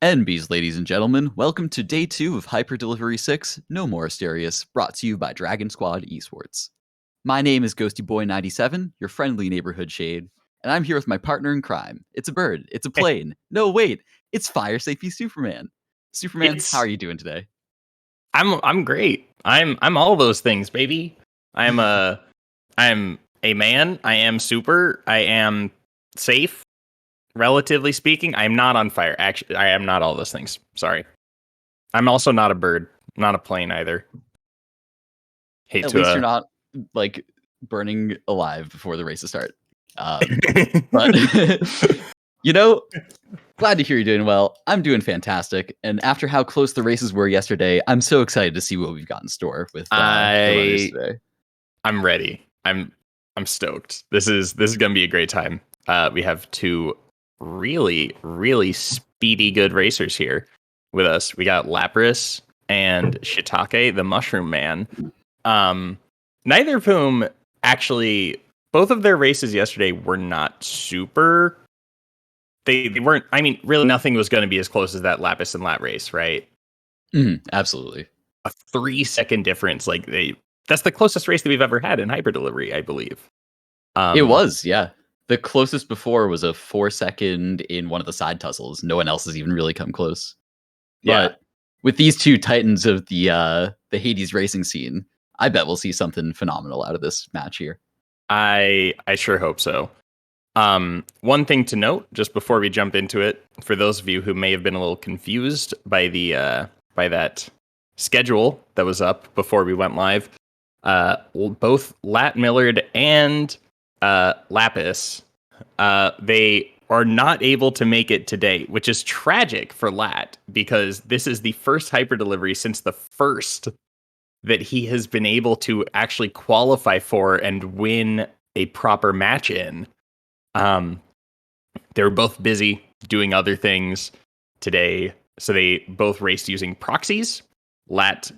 NBs, ladies and gentlemen, welcome to day 2 of Hyper Delivery 6, No More Asterius, brought to you by DragonSquad Esports. My name is GhostyBoy97, your friendly neighborhood shade, and I'm here with my partner in crime. It's a bird, it's a plane. No, wait, it's Fire Safety Superman. Superman, how are you doing today? I'm great. I'm all those things, baby. I'm a man. I am super. I am safe, relatively speaking. I'm not on fire. Actually, I am not all those things. Sorry. I'm also not a bird, not a plane either. At least you're not like burning alive before the races start. But glad to hear you're doing well. I'm doing fantastic, and after how close the races were yesterday, I'm so excited to see what we've got in store with the runners today. I'm ready. I'm stoked. This is gonna be a great time. We have two really speedy good racers here with us. We got Lapras and Shiitake, the Mushroom Man. Neither of whom actually, both of their races yesterday were not super. They weren't. I mean, really, nothing was going to be as close as that Lapis and Lat race, right? Absolutely, a 3-second difference. That's the closest race that we've ever had in Hyper Delivery, I believe. It was, yeah. The closest before was a 4-second in one of the side tussles. No one else has even really come close. Yeah. But with these two titans of the Hades racing scene, I bet we'll see something phenomenal out of this match here. I sure hope so. One thing to note, just before we jump into it, for those of you who may have been a little confused by by that schedule that was up before we went live, both Lat Millard and Lapis, they are not able to make it today, which is tragic for Lat, because this is the first Hyper Delivery since the first that he has been able to actually qualify for and win a proper match in. They were both busy doing other things today, so they both raced using proxies. Lat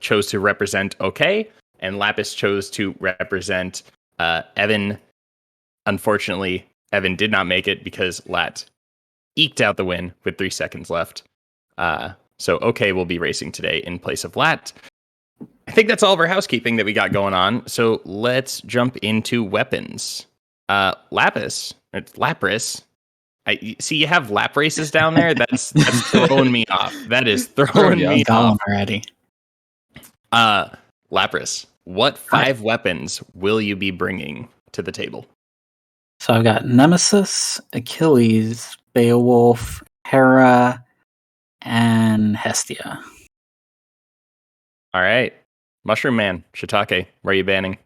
chose to represent Ocke, and Lapis chose to represent Evan. Unfortunately, Evan did not make it because Lat eked out the win with 3 seconds left. So Ocke will be racing today in place of Lat. I think that's all of our housekeeping that we got going on. So let's jump into weapons. Lapras. I see you have lap races down there. That's throwing me off. That is throwing me off already. Lapras, what 5 weapons will you be bringing to the table? So I've got Nemesis, Achilles, Beowulf, Hera, and Hestia. All right. Mushroom Man, Shiitake, where are you banning?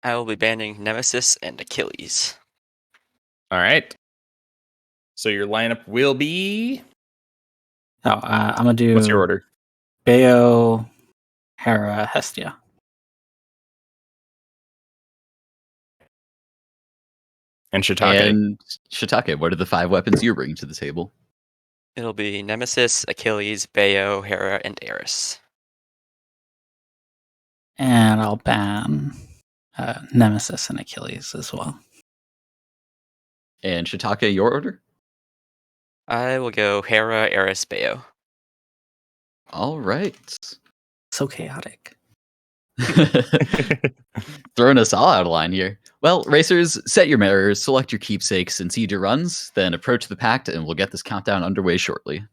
I will be banning Nemesis and Achilles. All right. So your lineup will be... I'm going to do... What's your order? Beo, Hera, Hestia. And Shiitake. And Shiitake, what are the 5 weapons you're bringing to the table? It'll be Nemesis, Achilles, Beo, Hera, and Eris. And I'll ban Nemesis and Achilles as well. And Shiitake, your order? I will go Hera, Eris, Beo. All right. So chaotic. Throwing us all out of line here. Well, racers, set your mirrors, select your keepsakes, and seed your runs. Then approach the pact, and we'll get this countdown underway shortly.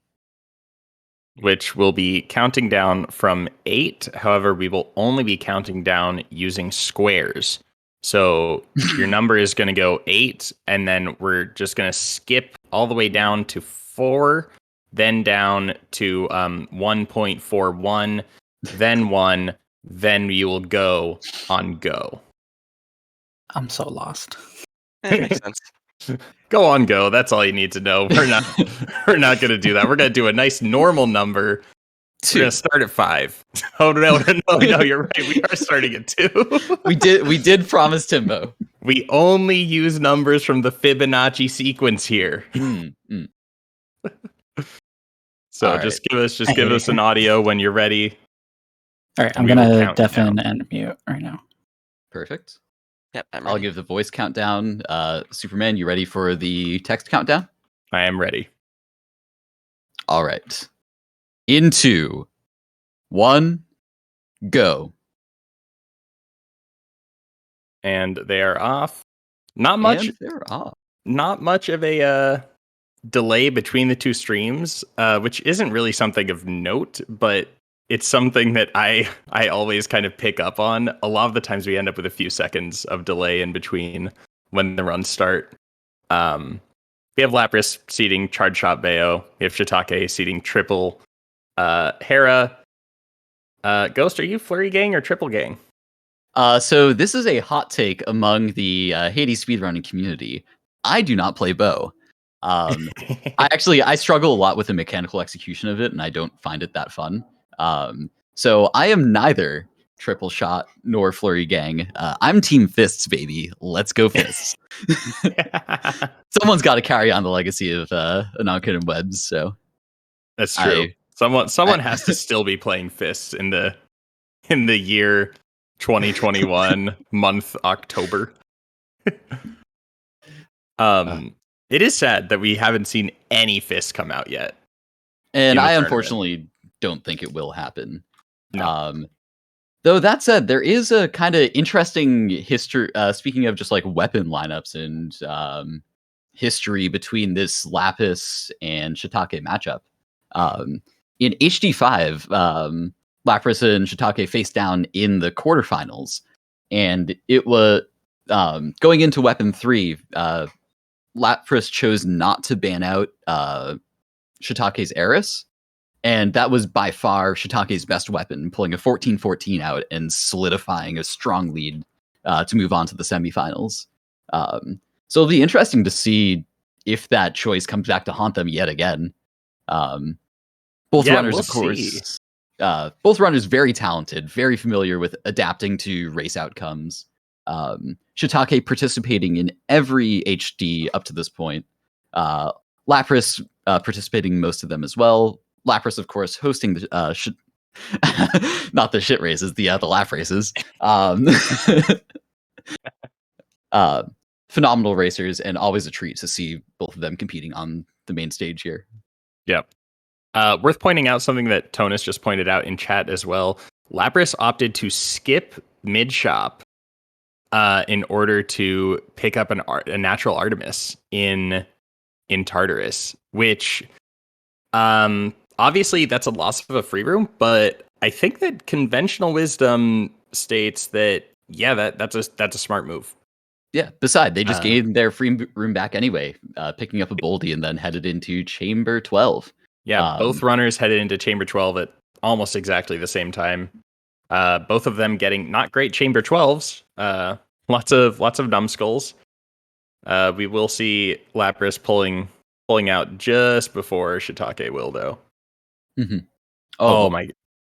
Which will be counting down from 8. However, we will only be counting down using squares. So your number is going to go 8, and then we're just going to skip all the way down to 4, then down to 1.41, then 1, then you will go on go. I'm so lost. That makes sense. Go on go. That's all you need to know. We're not going to do that. We're going to do a nice normal number. 2. We're going to start at 5. Oh no, you're right. We are starting at 2. We did promise Timbo. We only use numbers from the Fibonacci sequence here. So all just give us an audio when you're ready. All right, I'm gonna deafen and mute right now. Perfect. Yep, I'm ready. I'll give the voice countdown. Superman, you ready for the text countdown? I am ready. All right. In 2, 1, go. And they are off. Not much. And they're off. Not much of a delay between the two streams, which isn't really something of note, but it's something that I always kind of pick up on. A lot of the times we end up with a few seconds of delay in between when the runs start. We have Lapras seeding Charge Shot Bayo. We have Shiitake seeding triple Hera. Ghost, are you Flurry Gang or Triple Gang? So this is a hot take among the Hades speedrunning community. I do not play bow. I struggle a lot with the mechanical execution of it, and I don't find it that fun. So I am neither triple shot nor flurry gang. I'm team fists, baby. Let's go fists. Someone's got to carry on the legacy of Anankin and Webs. So that's true. Someone has to still be playing fists in the year 2021 month October. It is sad that we haven't seen any fists come out yet. And I unfortunately don't think it will happen. No. Though that said, there is a kind of interesting history, speaking of just like weapon lineups and history between this Lapras and Shiitake matchup. In HD5, Lapras and Shiitake faced down in the quarterfinals, and it was going into Weapon 3, Lapras chose not to ban out Shiitake's Eris, and that was by far Shiitake's best weapon, pulling a 14-14 out and solidifying a strong lead to move on to the semifinals. So it'll be interesting to see if that choice comes back to haunt them yet again. Both runners, we'll of course, both runners very talented, very familiar with adapting to race outcomes. Shiitake participating in every HD up to this point. Lapras participating most of them as well. Lapras, of course, hosting the not the shit races, the lap races. Phenomenal racers, and always a treat to see both of them competing on the main stage here. Yep. Worth pointing out something that Tonus just pointed out in chat as well. Lapras opted to skip mid shop in order to pick up a natural Artemis in Tartarus, which obviously that's a loss of a free room, but I think that conventional wisdom states that that's a smart move. Yeah, besides, they just gained their free room back anyway, picking up a Boldy and then headed into Chamber 12. Yeah, both runners headed into Chamber 12 at almost exactly the same time. Both of them getting not great Chamber 12s. Lots of numbskulls. We will see Lapras pulling out just before Shiitake will, though. Mm-hmm.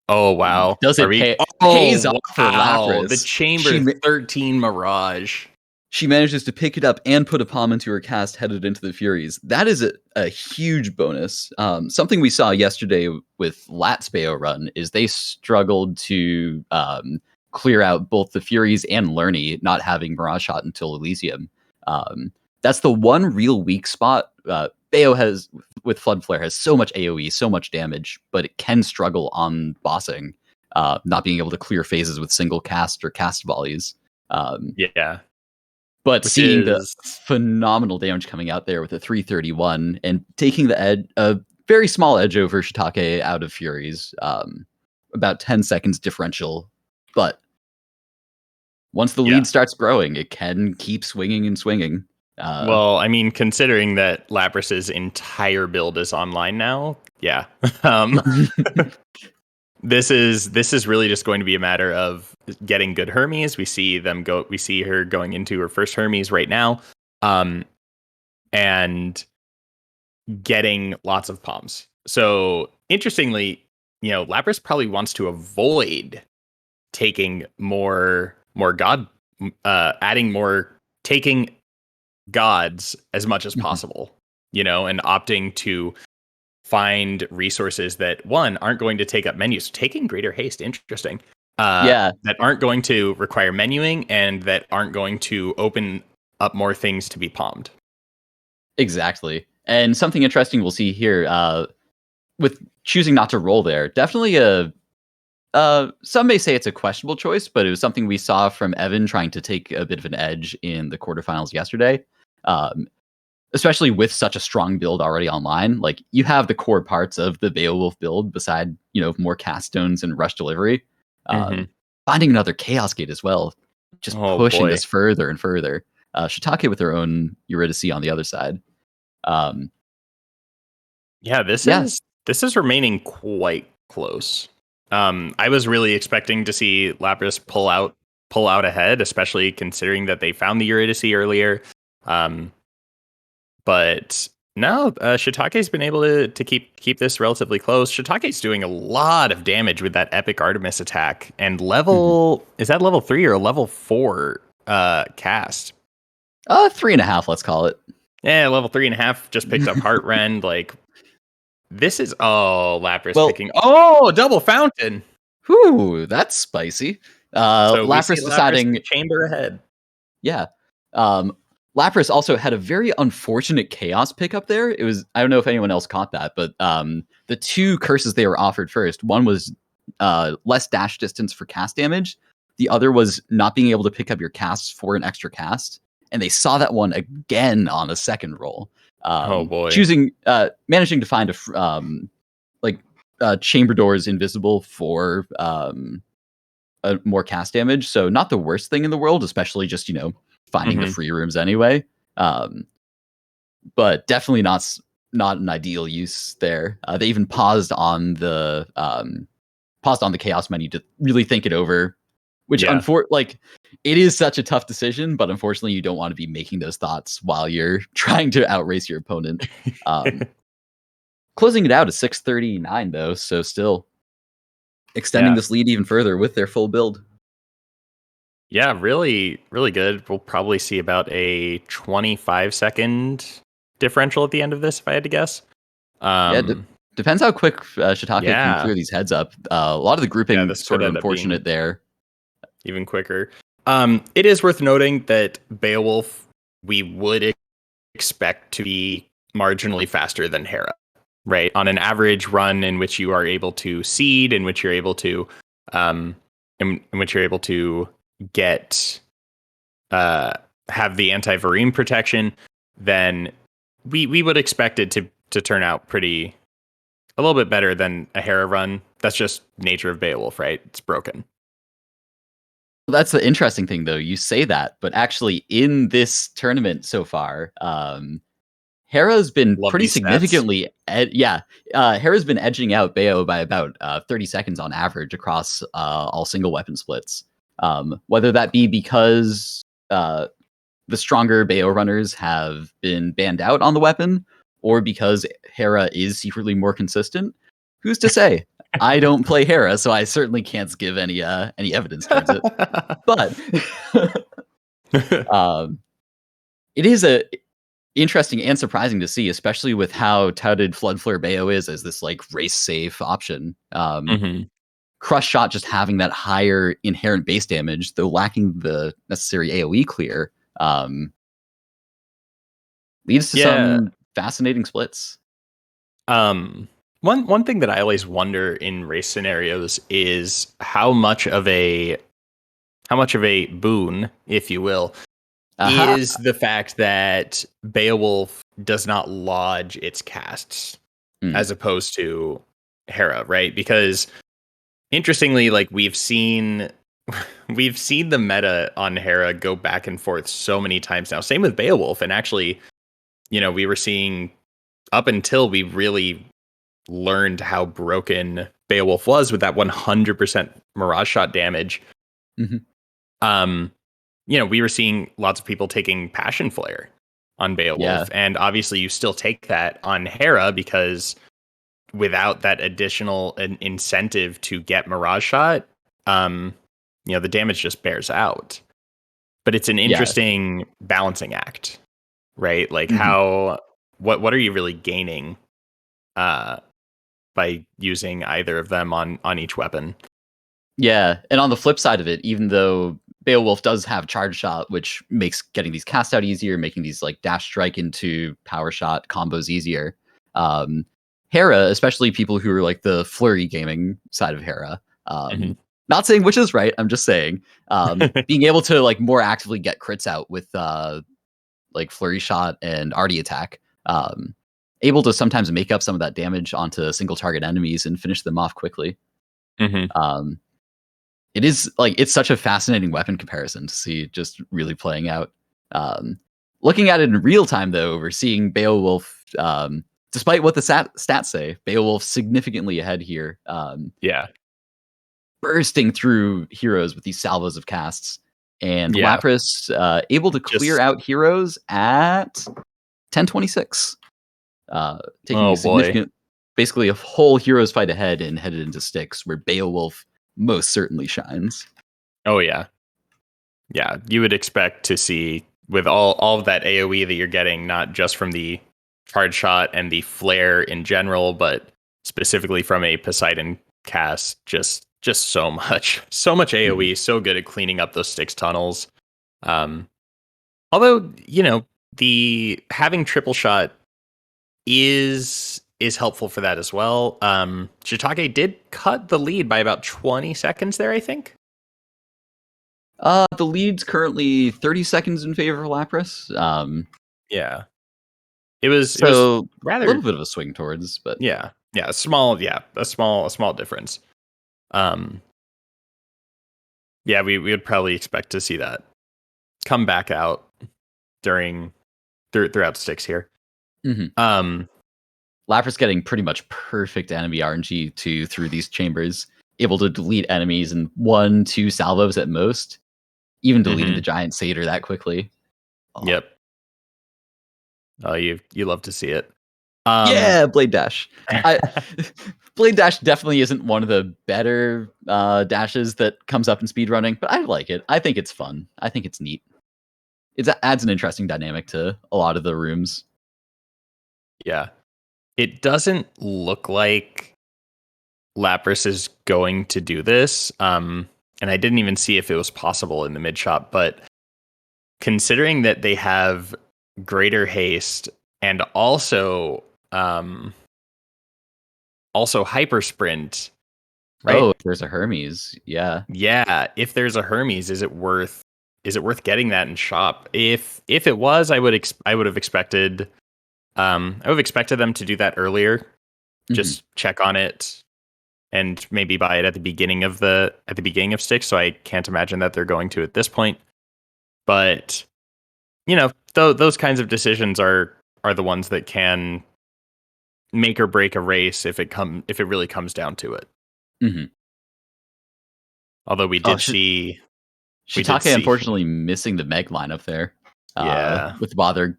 Oh wow! Does it pays off for Lapras? The Chamber 13 Mirage. She manages to pick it up and put a palm into her cast, headed into the Furies. That is a huge bonus. Something we saw yesterday with Lat's Bayo run is they struggled to clear out both the Furies and Lerny, not having Mirage Shot until Elysium. That's the one real weak spot. Bayo has, with Flood Flare, has so much AoE, so much damage, but it can struggle on bossing, not being able to clear phases with single cast or cast volleys. But seeing the phenomenal damage coming out there with a 331 and taking the edge, a very small edge over Shiitake out of Furies, about 10 seconds differential. But once the lead starts growing, it can keep swinging and swinging. Well, I mean, considering that Lapras's entire build is online now, this is really just going to be a matter of getting good Hermes. We see her going into her first Hermes right now, and getting lots of palms. So interestingly, Lapras probably wants to avoid taking more god, taking gods as much as possible, and opting to find resources that aren't going to take up menus. Taking Greater Haste, interesting. That aren't going to require menuing and that aren't going to open up more things to be palmed. Exactly. And something interesting we'll see here, with choosing not to roll there, definitely some may say it's a questionable choice, but it was something we saw from Evan trying to take a bit of an edge in the quarterfinals yesterday. Especially with such a strong build already online. Like, you have the core parts of the Beowulf build beside, more cast stones and rush delivery. Finding another Chaos Gate as well, just pushing this further and further. Shiitake with their own Eurydice on the other side. This is remaining quite close. I was really expecting to see Lapras pull out ahead, especially considering that they found the Eurydice earlier. But no, Shiitake's been able to keep this relatively close. Shiitake's doing a lot of damage with that epic Artemis attack, and is that level 3 or level 4 cast? 3.5, let's call it. Yeah, level 3.5 just picked up Heart Rend. Like, this is Lapras picking. Oh, double fountain. Whew, that's spicy. So Lapras deciding chamber ahead. Yeah. Lapras also had a very unfortunate chaos pickup there. It was, I don't know if anyone else caught that, but the two curses they were offered first, one was less dash distance for cast damage. The other was not being able to pick up your casts for an extra cast. And they saw that one again on the second roll. Oh boy! Managing to find chamber doors invisible for more cast damage. So not the worst thing in the world, especially just finding the free rooms anyway. But definitely not an ideal use there. They even paused on the chaos menu to really think it over, which it is such a tough decision, but unfortunately you don't want to be making those thoughts while you're trying to outrace your opponent. Closing it out at 639 though, so still extending this lead even further with their full build. Yeah, really, really good. We'll probably see about a 25-second differential at the end of this, if I had to guess. Depends how quick Shiitake can clear these heads up. A lot of the grouping is sort of unfortunate there. Even quicker. It is worth noting that Beowulf, we would expect to be marginally faster than Hera, right? On an average run in which you are able to seed, in which you're able to get have the anti-Vareem protection, then we would expect it to turn out a little bit better than a Hera run. That's just nature of Beowulf, right? It's broken. That's the interesting thing, though. You say that, but actually in this tournament so far, Hera's been pretty significantly... Hera's been edging out Beo by about 30 seconds on average across all single weapon splits. Whether that be because the stronger Beo runners have been banned out on the weapon, or because Hera is secretly more consistent, who's to say? I don't play Hera, so I certainly can't give any evidence towards it. But it is interesting and surprising to see, especially with how touted Flood Flare Beo is as this race safe option. Crush Shot just having that higher inherent base damage, though lacking the necessary AoE clear, leads to some fascinating splits. One thing that I always wonder in race scenarios is how much of a boon, if you will, is the fact that Beowulf does not lodge its casts as opposed to Hera, right? Because interestingly, we've seen the meta on Hera go back and forth so many times now. Same with Beowulf, and actually, we were seeing up until we really learned how broken Beowulf was with that 100% Mirage Shot damage. We were seeing lots of people taking Passion Flare on Beowulf, and obviously you still take that on Hera because without that additional incentive to get Mirage Shot, the damage just bears out. But it's an interesting balancing act, right? What are you really gaining by using either of them on each weapon? Yeah, and on the flip side of it, even though Beowulf does have Charge Shot, which makes getting these cast out easier, making these dash strike into power shot combos easier, Hera, especially people who are like the flurry gaming side of Hera. Mhm. Not saying which is right. I'm just saying being able to like more actively get crits out with like flurry shot and arty attack. Able to sometimes make up some of that damage onto single target enemies and finish them off quickly. Mhm. It is like it's such a fascinating weapon comparison to see just really playing out. Looking at it in real time, though, we're seeing Beowulf, despite what the stats say, Beowulf significantly ahead here, Yeah. bursting through heroes with these salvos of casts, and Yeah. Lapras able to clear Just- out heroes at 10:26, taking Oh, a significant, basically a whole heroes fight ahead and headed into Styx, where Beowulf most certainly shines. Oh yeah. Yeah, you would expect to see with all of that AoE that you're getting, not just from the hard shot and the flare in general, but specifically from a Poseidon cast, just so much AoE, so good at cleaning up those Styx tunnels. Although, the having triple shot is helpful for that as well. Shiitake did cut the lead by about 20 seconds there, I think. The lead's currently 30 seconds in favor of Lapras. Yeah. It was So rather a little bit of a swing towards, but a small difference. Yeah, we would probably expect to see that come back out throughout Styx here. Lapras getting pretty much perfect enemy RNG through these chambers, able to delete enemies in 1-2 salvos at most, even deleting the giant satyr that quickly. Oh. Yep. Oh, you love to see it. Yeah, Blade Dash. Blade Dash definitely isn't one of the better dashes that comes up in speedrunning, but I like it. I think it's fun. I think it's neat. It adds an interesting dynamic to a lot of the rooms. Yeah. It doesn't look like Lapras is going to do this. And I didn't even see if it was possible in the mid shot, but considering that they have greater haste and also hyper sprint, right? Oh, if there's a Hermes, yeah. Yeah, if there's a Hermes, is it worth getting that in shop? If it was, I would have expected them to do that earlier. Just check on it and maybe buy it at the beginning of Styx, so I can't imagine that they're going to at this point. But those kinds of decisions are the ones that can make or break a race if it really comes down to it. Although we did see Shiitake unfortunately missing the Meg lineup there. Yeah, with Bother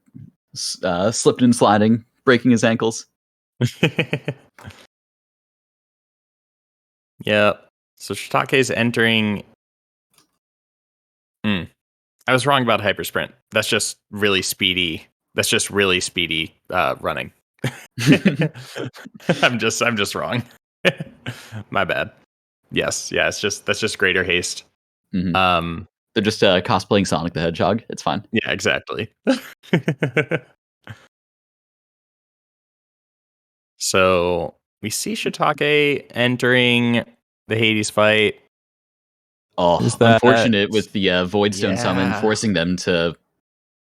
slipping and sliding, breaking his ankles. Yeah. So Shiitake is entering. I was wrong about hyper sprint. That's just really speedy. Running. I'm just wrong. My bad. Yes. Yeah. That's just greater haste. They're just cosplaying Sonic the Hedgehog. It's fine. Yeah. Exactly. So we see Shiitake entering the Hades fight. Oh, unfortunate with the Voidstone summon, forcing them to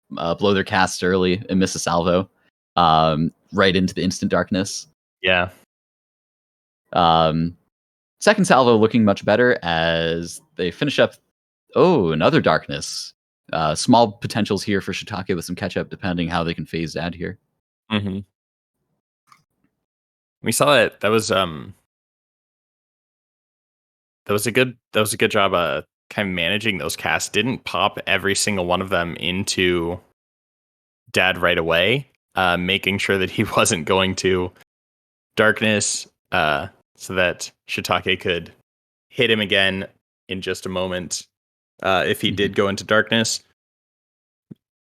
blow their cast early and miss a salvo right into the instant darkness. Yeah. Second salvo looking much better as they finish up. Oh, another darkness. Small potentials here for Shiitake with some catch up, depending how they can phase out here. We saw it. That was a good job kind of managing those casts. Didn't pop every single one of them into Dad right away, making sure that he wasn't going to darkness, so that Shiitake could hit him again in just a moment if he did go into darkness.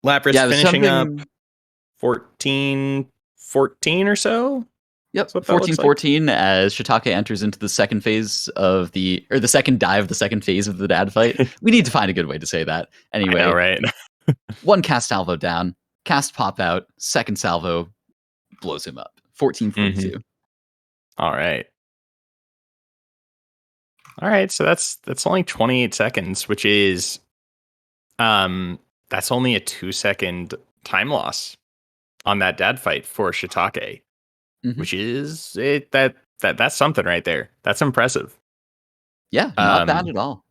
Lapras finishing up 14-14 or so. Yep, 14-14 as Shiitake enters into the second phase of the second dive of the second phase of the Dad fight. We need to find a good way to say that. Anyway, I know, right? One cast salvo down, cast pop out, second salvo blows him up. 14-42. All right. All right, so that's only 28 seconds, which is that's only a 2-second time loss on that dad fight for Shiitake, which is that's something right there. That's impressive. Yeah, not bad at all.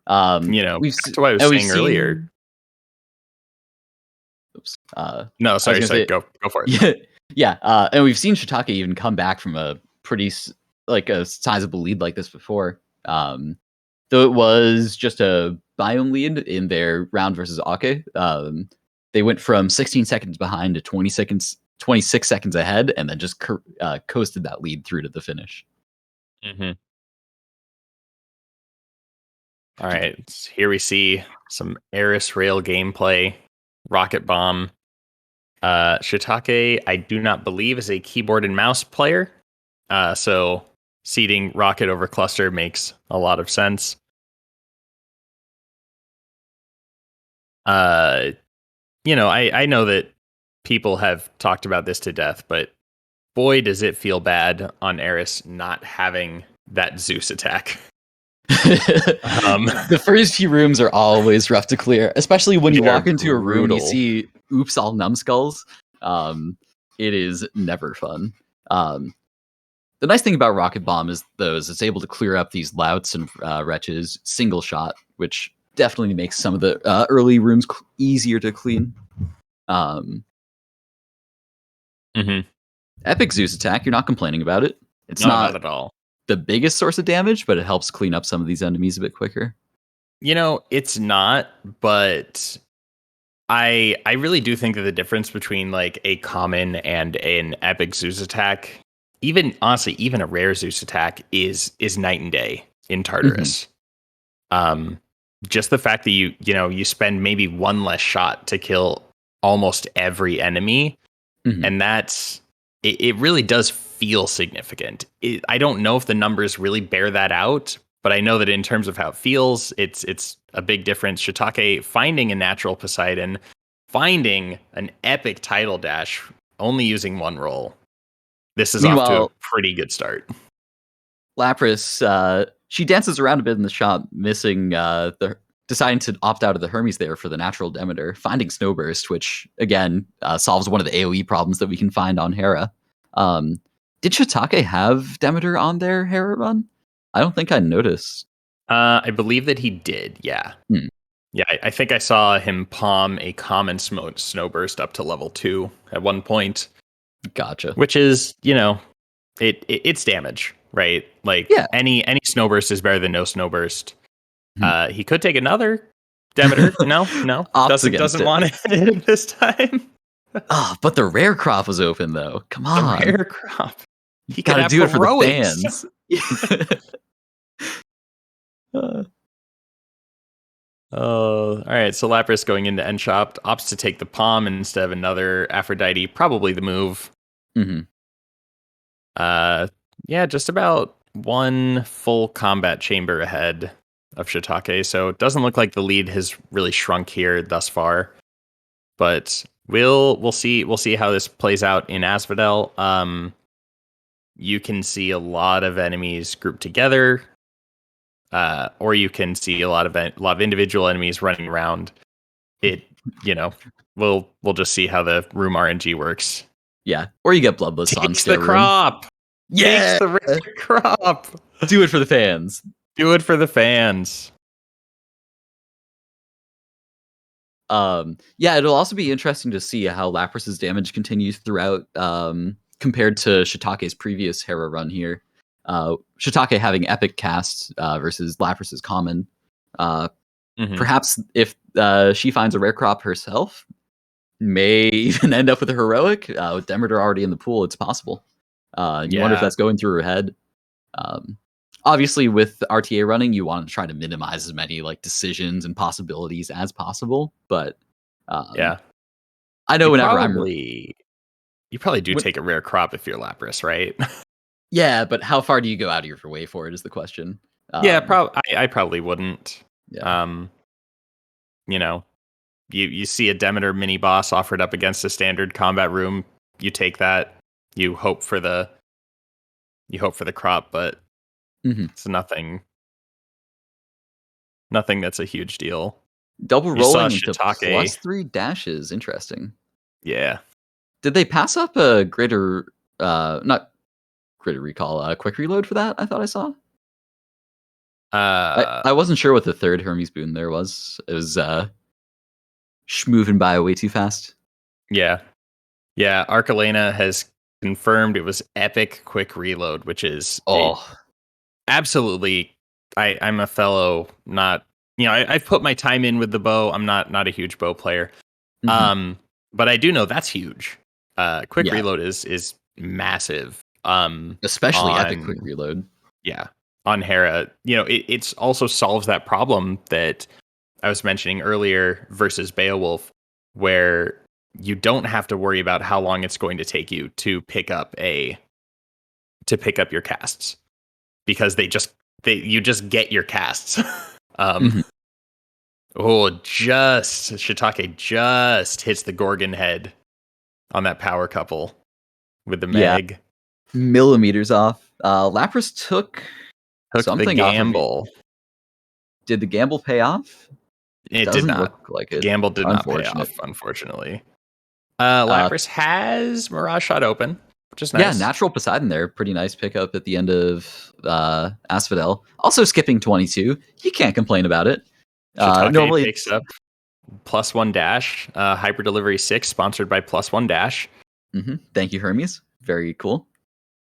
Back to what I was saying earlier. Oops. No, I was sorry. gonna say, Go for it. Yeah, and we've seen Shiitake even come back from a pretty a sizable lead like this before. Though it was just a biome lead in their round versus Ocke. They went from 16 seconds behind to 26 seconds ahead, and then just coasted that lead through to the finish. Mm-hmm. All right, so here we see some Eris Rail gameplay. Rocket Bomb. Shiitake, I do not believe, is a keyboard and mouse player. So seeding Rocket over Cluster makes a lot of sense. I know that people have talked about this to death, but boy, does it feel bad on Eris not having that Zeus attack. The first few rooms are always rough to clear, especially when you walk into a room, you see oops, all numbskulls. It is never fun. The nice thing about Rocket Bomb is it's able to clear up these louts and wretches single shot, which definitely makes some of the early rooms easier to clean. Epic Zeus attack, you're not complaining about it. It's not at all the biggest source of damage, but it helps clean up some of these enemies a bit quicker. It's not, but I really do think that the difference between like a common and an epic Zeus attack, even a rare Zeus attack is night and day in Tartarus. Just the fact that you spend maybe one less shot to kill almost every enemy, and it really does feel significant. I don't know if the numbers really bear that out, but I know that in terms of how it feels, it's a big difference. Shiitake finding a natural Poseidon, finding an epic title dash, only using one roll. This is off to a pretty good start. Lapras, she dances around a bit in the shop, missing deciding to opt out of the Hermes there for the natural Demeter, finding Snowburst, which again solves one of the AoE problems that we can find on Hera. Did Shiitake have Demeter on their Hera run? I don't think I noticed. I believe that he did, yeah. Yeah, I think I saw him palm a common Snowburst up to level 2 at one point. Gotcha. Which is, it's damage, right? Like, any Snowburst is better than no Snowburst. He could take another Demeter. No, doesn't want it this time. But the rare crop was open though. Come on, the rare crop. He gotta do it for the fans. All right. So Lapras going into end shop opts to take the palm instead of another Aphrodite. Probably the move. Just about one full combat chamber ahead of Shiitake. So it doesn't look like the lead has really shrunk here thus far. But we'll see how this plays out in Asphodel. You can see a lot of enemies grouped together. Or you can see a lot of individual enemies running around. We'll just see how the room RNG works. Yeah, or you get Bloodless on Takes the crop. Yeah, takes the rare crop. Do it for the fans. Do it for the fans. It'll also be interesting to see how Lapras's damage continues throughout, compared to Shiitake's previous Hera run here. Shiitake having epic cast versus Lapras's common. Perhaps if she finds a rare crop herself, may even end up with a heroic. With Demeter already in the pool, it's possible. You wonder if that's going through her head. Obviously, with RTA running, you want to try to minimize as many decisions and possibilities as possible. But I know you probably do take a rare crop if you're Lapras, right? Yeah, but how far do you go out of your way for it is the question. I probably wouldn't. Yeah. You see a Demeter mini boss offered up against a standard combat room, you take that. You hope for the you hope for the crop, but it's nothing that's a huge deal. Double You saw rolling into Shiitake. +3 dashes. Interesting. Yeah. Did they pass up a greater, not greater recall, quick reload for that? I thought I saw. I wasn't sure what the third Hermes boon there was. It was schmoving by way too fast. Yeah. Archelena has confirmed it was epic quick reload, which is absolutely. I'm a fellow, not I've put my time in with the bow. I'm not a huge bow player, but I do know that's huge. Quick reload is massive. Especially epic quick reload. Yeah, on Hera, it also solves that problem that I was mentioning earlier versus Beowulf, where you don't have to worry about how long it's going to take you to pick up your casts, because you just get your casts. Shiitake just hits the Gorgon head on that power couple with the Meg. Millimeters off. Lapras took something the gamble. off of it. Did the gamble pay off? It doesn't did not. look like it. The gamble did not pay off, unfortunately. Lapras has Mirage Shot open, which is nice. Yeah, natural Poseidon there. Pretty nice pickup at the end of Asphodel. Also skipping 22. You can't complain about it. Normally picks up +1 dash. Hyper Delivery 6 sponsored by +1 dash. Thank you, Hermes. Very cool.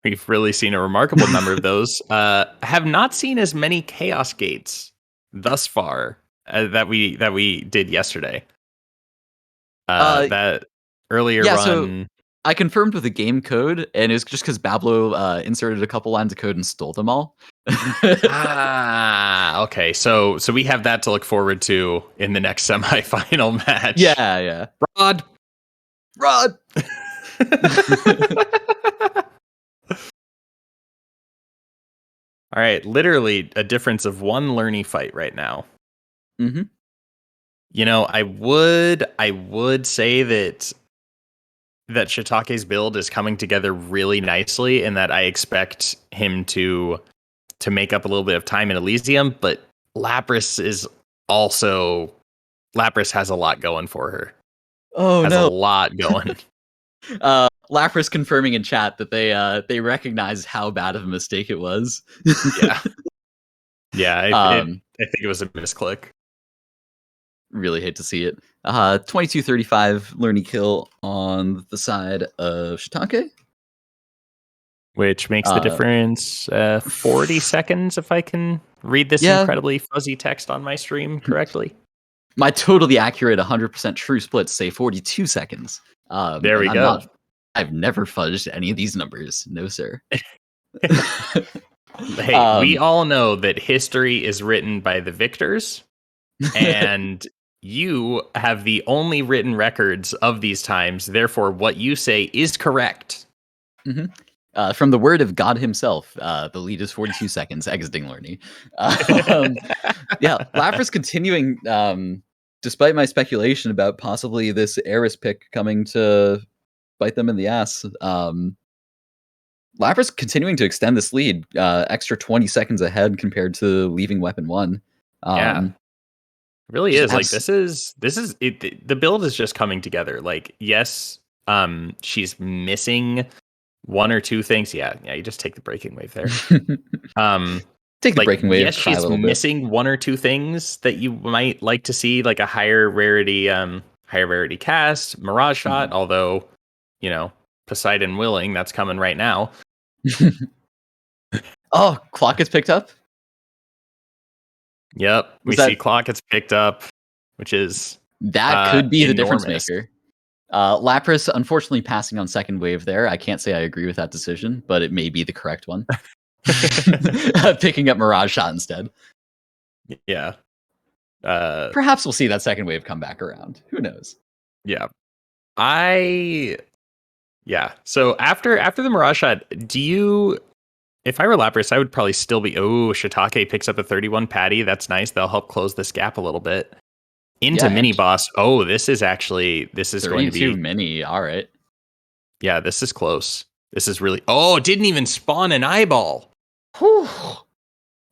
We've really seen a remarkable number of those. Have not seen as many Chaos Gates thus far that we did yesterday. That earlier run. So I confirmed with the game code, and it was just because Bablo inserted a couple lines of code and stole them all. Okay. So we have that to look forward to in the next semifinal match. Yeah. Rod. All right, literally a difference of 1 Lerny fight right now. I would say that Shiitake's build is coming together really nicely, and that I expect him to make up a little bit of time in Elysium, but Lapras has a lot going for her. Oh, has a lot going. Lapras confirming in chat that they recognize how bad of a mistake it was. I think it was a misclick. Really hate to see it. 22-35 Lerny kill on the side of Shiitake, which makes the difference 40 seconds if I can read this incredibly fuzzy text on my stream correctly. My totally accurate 100% true splits say 42 seconds. There we go. I've never fudged any of these numbers. No, sir. Hey, we all know that history is written by the victors, and you have the only written records of these times. Therefore, what you say is correct. From the word of God himself, the lead is 42 seconds, exiting Lerny. Lapras continuing, despite my speculation about possibly this Eris pick coming to bite them in the ass. Lapras continuing to extend this lead, extra 20 seconds ahead compared to leaving weapon 1. Really is like this is it, the build is just coming together. Like, yes, she's missing 1 or 2 things. Yeah, you just take the breaking wave there. Take the breaking wave. Yes, she's missing 1 or 2 things that you might like to see, like a higher rarity cast, Mirage Shot, although, Poseidon willing, that's coming right now. Oh, clock is picked up? Yep, we see clock gets picked up, which is that could be the enormous. difference maker. Lapras unfortunately passing on second wave there. I can't say I agree with that decision, but it may be the correct one. Picking up Mirage Shot instead. Yeah. Perhaps we'll see that second wave come back around. Who knows? Yeah. So after the Mirage Shot, if I were Lapras, I would probably still be, Shiitake picks up a 31 Patty. That's nice. They'll help close this gap a little bit. Into mini boss. Oh, this is going to be mini. All right. Yeah, this is close. This is really... Oh, it didn't even spawn an eyeball. Whew.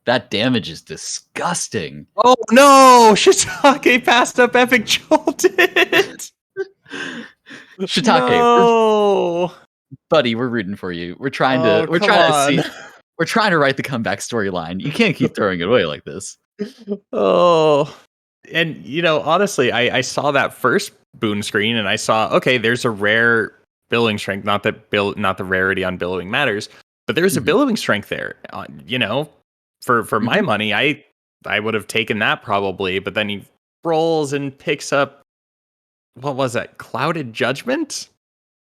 That damage is disgusting. Oh, no! Shiitake passed up Epic Jolted! Shiitake, No! buddy, we're rooting for you. We're trying Oh, to come on. we're trying to write the comeback storyline. You can't keep throwing it away like this. Oh. And, honestly, I saw that first boon screen and I saw, okay, there's a rare billowing strength. Not the rarity on billowing matters, but there's a billowing strength there. For my money, I would have taken that probably, but then he rolls and picks up, what was that, Clouded Judgment?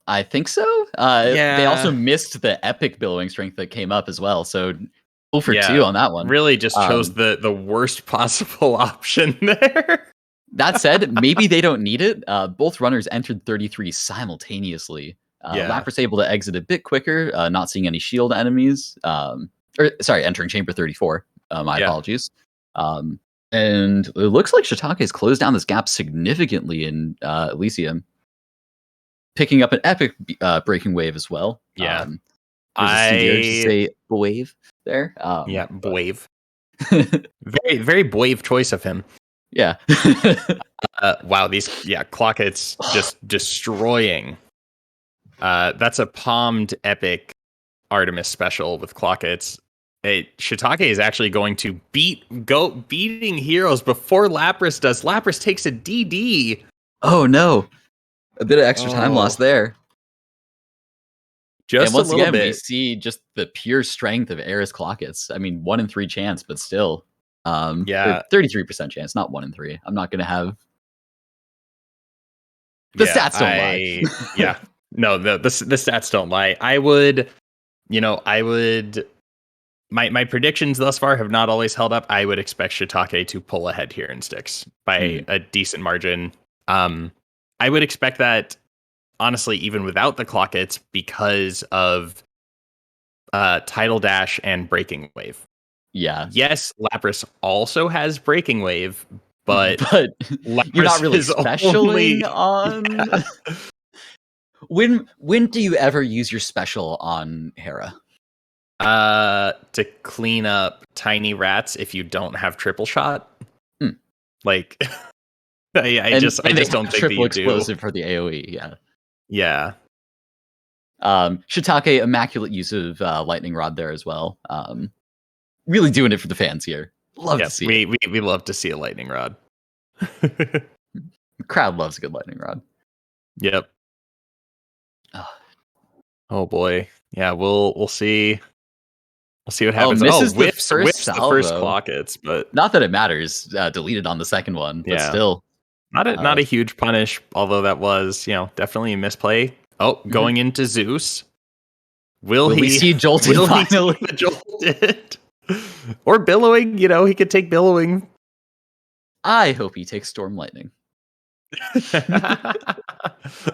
I think so. They also missed the epic billowing strength that came up as well. So 0 for 2 on that one. Really just chose the worst possible option there. That said, maybe they don't need it. Both runners entered 33 simultaneously. Lapras able to exit a bit quicker, not seeing any shield enemies. Entering chamber 34. My apologies. And it looks like Shiitake has closed down this gap significantly in Elysium, picking up an epic breaking wave as well. Yeah. I say wave there. Wave. Very, very brave choice of him. Yeah. Wow, these Clockets just destroying. That's a palmed epic Artemis special with Clockets. Shiitake is actually going to beating heroes before Lapras does. Lapras takes a DD. Oh no. A bit of extra time lost there. Just and once a little again, bit. we see just the pure strength of Eris Clockets. I mean, 1 in 3 chance, but still. 33% chance, not 1 in 3. I'm not going to have... The stats don't lie. Yeah. No, the stats don't lie. I would... My predictions thus far have not always held up. I would expect Shiitake to pull ahead here in sticks by a decent margin. I would expect that, honestly, even without the Clockets, because of Tidal Dash and Breaking Wave. Yeah. Yes, Lapras also has Breaking Wave, but you're not really specialing on... When do you ever use your special on Hera? To clean up tiny rats if you don't have triple shot. Like... I just don't think that you explosive for the AoE. Yeah. Shiitake, immaculate use of lightning rod there as well. Really doing it for the fans here. Love to see it. We love to see a lightning rod. The crowd loves a good lightning rod. Yep. Oh boy. Yeah, we'll see. We'll see what happens. Whiffs the first Clockets, but not that it matters. Deleted on the second one, but still. Not a huge punish, although that was, definitely a misplay. Oh, going into Zeus. Will we see Jolted finally? Jolted? Or Billowing, he could take Billowing. I hope he takes Storm Lightning.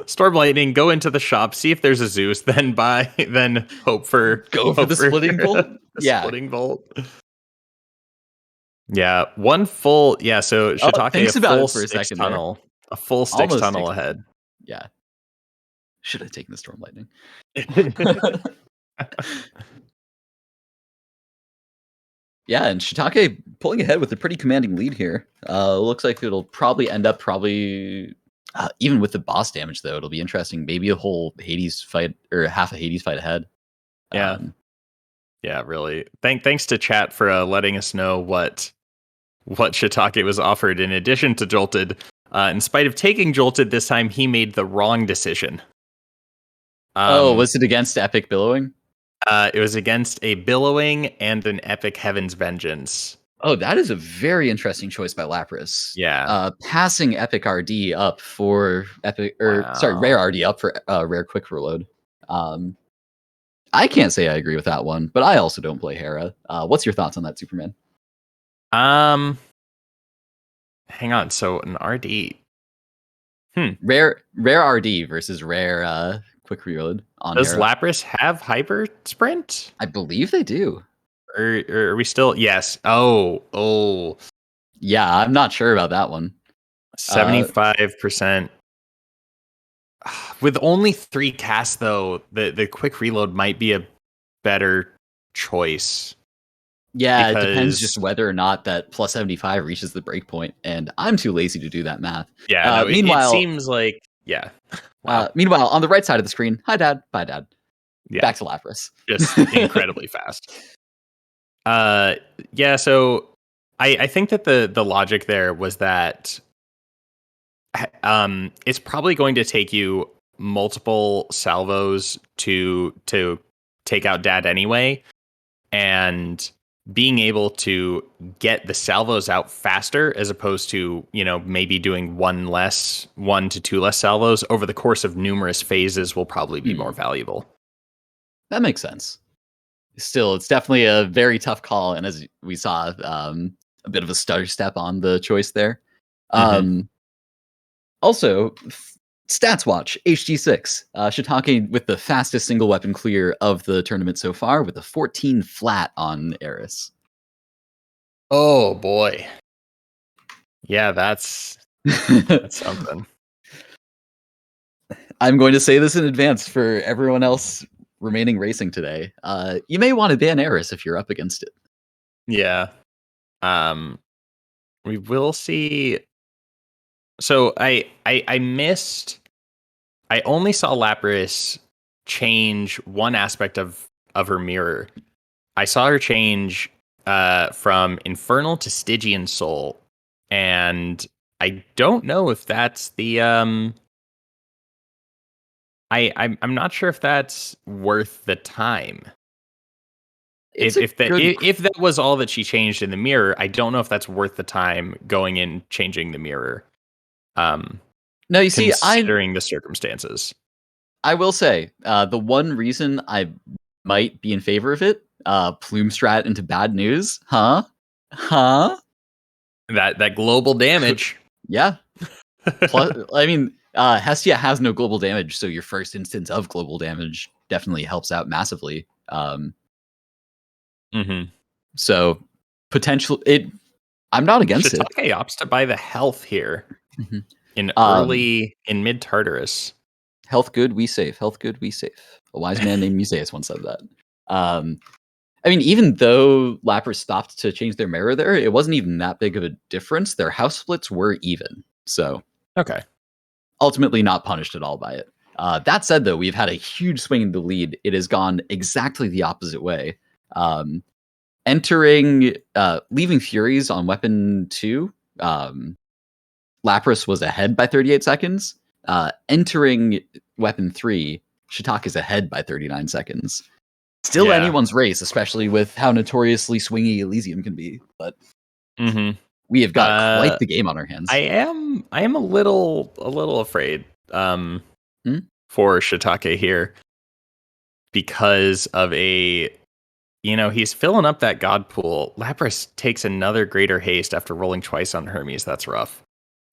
Storm Lightning, go into the shop, see if there's a Zeus, then hope for the Splitting Bolt. Splitting Bolt. Yeah, one full. Yeah, so Shiitake a full Styx tunnel ahead. Yeah, should have taken the Storm Lightning. Yeah, and Shiitake pulling ahead with a pretty commanding lead here. Looks like it'll probably end up even with the boss damage though. It'll be interesting. Maybe a whole Hades fight or half a Hades fight ahead. Yeah, yeah, really. Thanks to chat for letting us know what Shiitake was offered in addition to Jolted. In spite of taking Jolted this time, he made the wrong decision. Was it against Epic Billowing? It was against a Billowing and an Epic Heaven's Vengeance. Oh, that is a very interesting choice by Lapras. Yeah. Passing Epic RD up for Rare RD up for Rare Quick Reload. I can't say I agree with that one, but I also don't play Hera. What's your thoughts on that, Superman? Hang on. So an RD. Rare RD versus rare Quick Reload on Does Hera. Lapras have Hyper Sprint? I believe they do. Or are we still? Yes. Oh. Yeah, I'm not sure about that one. 75%. With only 3 casts, though, the quick reload might be a better choice. Yeah, it depends Because just whether or not that plus 75 reaches the breakpoint, and I'm too lazy to do that math. yeah, no, it Meanwhile, seems like wow, meanwhile, on the right side of the screen, hi dad, bye dad. yeah, Back to Lapras. just incredibly fast. Yeah, so I think that the logic there was that it's probably going to take you multiple salvos to take out dad anyway, and being able to get the salvos out faster as opposed to, maybe doing 1 to 2 less salvos over the course of numerous phases will probably be more valuable. That makes sense. Still, it's definitely a very tough call, and as we saw, a bit of a stutter step on the choice there. Also, Stats Watch, HG6. Shiitake with the fastest single weapon clear of the tournament so far, with a 14 flat on Eris. Oh boy. Yeah, that's something. I'm going to say this in advance for everyone else remaining racing today. You may want to ban Eris if you're up against it. Yeah. We will see. So I only saw Lapras change one aspect of her mirror. I saw her change from Infernal to Stygian Soul, and I don't know if that's the I'm not sure if that's worth the time. If that was all that she changed in the mirror, I don't know if that's worth the time going in changing the mirror. No, you see, considering the circumstances, I will say the one reason I might be in favor of it, Plume Strat into bad news, huh? That global damage, yeah. Plus, I mean, Hestia has no global damage, so your first instance of global damage definitely helps out massively. So potential it. I'm not against it. Shiitake opts to buy the health here in mid Tartarus. Health good, we safe. Health good, we safe. A wise man named Musaeus once said that. I mean, even though Lapras stopped to change their mirror there, it wasn't even that big of a difference. Their house splits were even. So, okay. Ultimately not punished at all by it. That said, though, we've had a huge swing in the lead. It has gone exactly the opposite way. Leaving Furies on weapon 2, Lapras was ahead by 38 seconds. Entering weapon 3, Shiitake is ahead by 39 seconds. Still anyone's race, especially with how notoriously swingy Elysium can be. But we have got quite the game on our hands. I am a little afraid for Shiitake here because of he's filling up that god pool. Lapras takes another greater haste after rolling twice on Hermes. That's rough.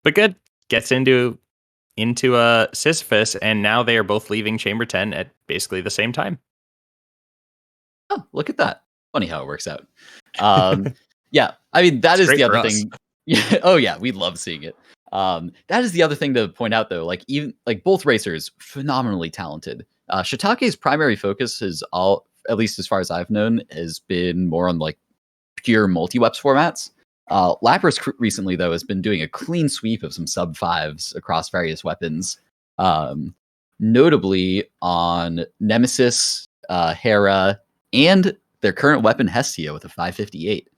But good. Gets into Sisyphus, and now they are both leaving Chamber 10 at basically the same time. Oh, look at that. Funny how it works out. Yeah, I mean, that is the other thing. Oh, yeah, we love seeing it. That is the other thing to point out, though. Even both racers, phenomenally talented. Shiitake's primary focus is at least as far as I've known, has been more on pure multi-weps formats. Lapras recently, though, has been doing a clean sweep of some sub-5s across various weapons. Notably on Nemesis, Hera, and their current weapon Hestia with a 558.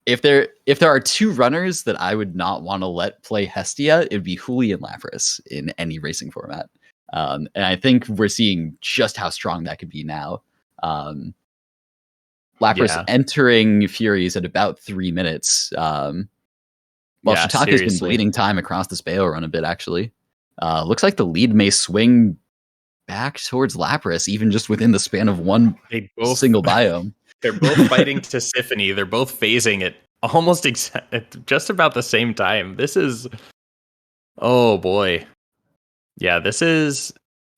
If there are 2 runners that I would not want to let play Hestia, it would be Huli and Lapras in any racing format. And I think we're seeing just how strong that could be now. Lapras entering Furies at about 3 minutes. While Shiitake's been bleeding time across this Bayo run a bit, actually. Looks like the lead may swing back towards Lapras, even just within the span of one single biome. They're both fighting to Symphony. They're both phasing it almost at just about the same time. This is, oh boy, yeah. This is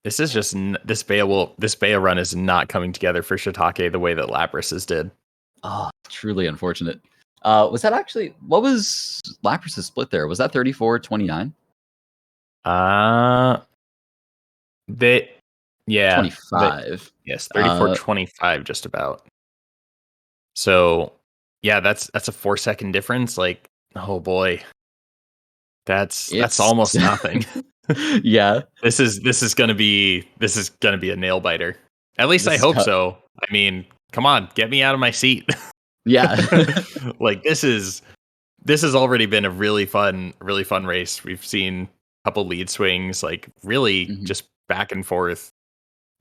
just this Bayo run is not coming together for Shiitake the way that Lapras's did. Oh, truly unfortunate. Was that actually what was Lapras's split there? Was that 34-29? They, yeah, 25. yes, 34-25, just about. So, yeah, that's a 4-second difference. Like, oh boy, that's It's almost nothing. yeah. This is gonna be a nail biter. At least This I is hope tough. so. I mean, come on, get me out of my seat. Yeah. Like this has already been a really fun race. We've seen a couple lead swings, like really Mhm. just back and forth.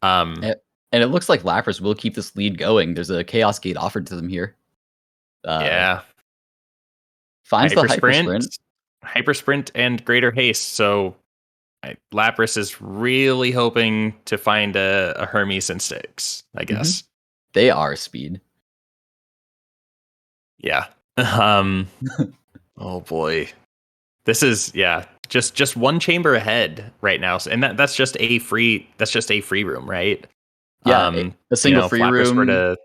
And it looks like Lapras will keep this lead going. There's a Chaos Gate offered to them here. Yeah, Finds the Hyper Sprint. hyper sprint, and greater haste. So Lapras is really hoping to find a Hermes and six, I guess. They are speed. Yeah. Oh boy. This is just one chamber ahead right now. And that's just a free room, right? Yeah, a single if free Lapras were room. to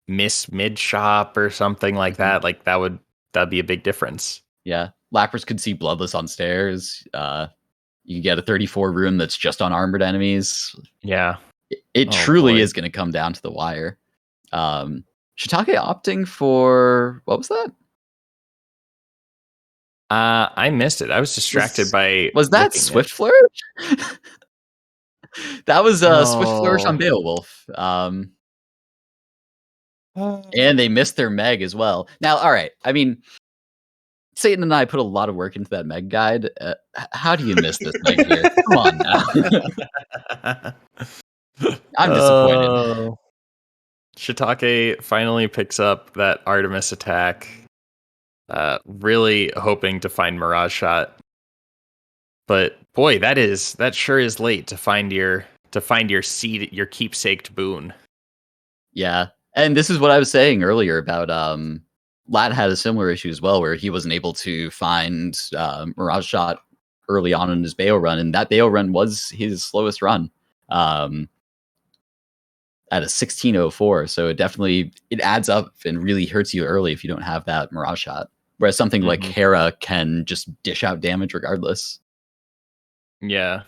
miss mid shop or something like that, like that'd be a big difference. Yeah. Lapras could see Bloodless on stairs. You can get a 34 room that's just on armored enemies. Yeah. It Oh, truly boy. is going to come down to the wire. Shiitake opting for what was that? I missed it. I was distracted by Was that looking Swift at- Flourish? That was Swift Flourish on No. Beowulf. And they missed their Meg as well. Now, all right. I mean, Satan and I put a lot of work into that Meg guide. How do you miss this Meg here? Come on now. I'm disappointed. Shiitake finally picks up that Artemis attack. Really hoping to find Mirage Shot. But boy, that sure is late to find your seed, your keepsaked boon. Yeah. And this is what I was saying earlier about Lat had a similar issue as well, where he wasn't able to find Mirage Shot early on in his Bayo run, and that Bayo run was his slowest run at a 16:04. So it adds up and really hurts you early if you don't have that Mirage Shot. Whereas something like Hera can just dish out damage regardless. Yeah.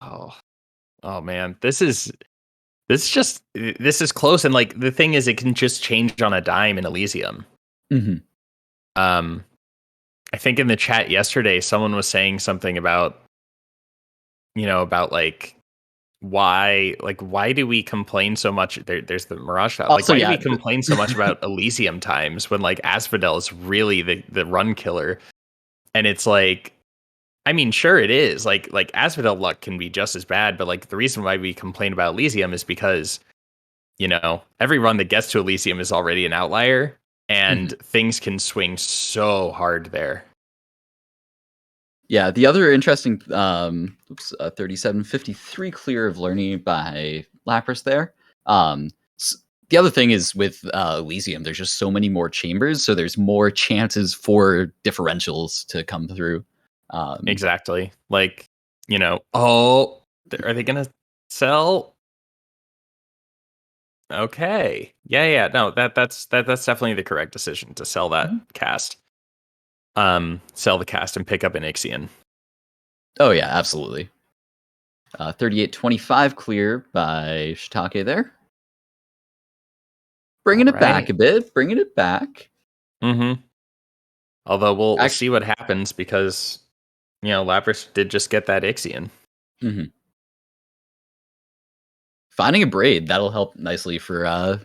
Oh man, this is close, and like the thing is, it can just change on a dime in Elysium. I think in the chat yesterday, someone was saying something about, like why do we complain so much? There's the Mirage Shot. Like, why do we complain so much about Elysium times when like Asphodel is really the run killer? And it's like, I mean, sure it is. Like Asphodel luck can be just as bad, but like the reason why we complain about Elysium is because, every run that gets to Elysium is already an outlier, and things can swing so hard there. Yeah, the other interesting 3753 clear of learning by Lapras there. The other thing is with Elysium, there's just so many more chambers, so there's more chances for differentials to come through. Exactly. Like, are they gonna sell? Okay. Yeah. No, that's definitely the correct decision to sell that cast. Sell the cast and pick up an Ixion. Oh yeah, absolutely. 3825 clear by Shiitake there. Bringing it back a bit. Bringing it back. Although we'll see what happens, because Lapras did just get that Ixion. Finding a Braid, that'll help nicely for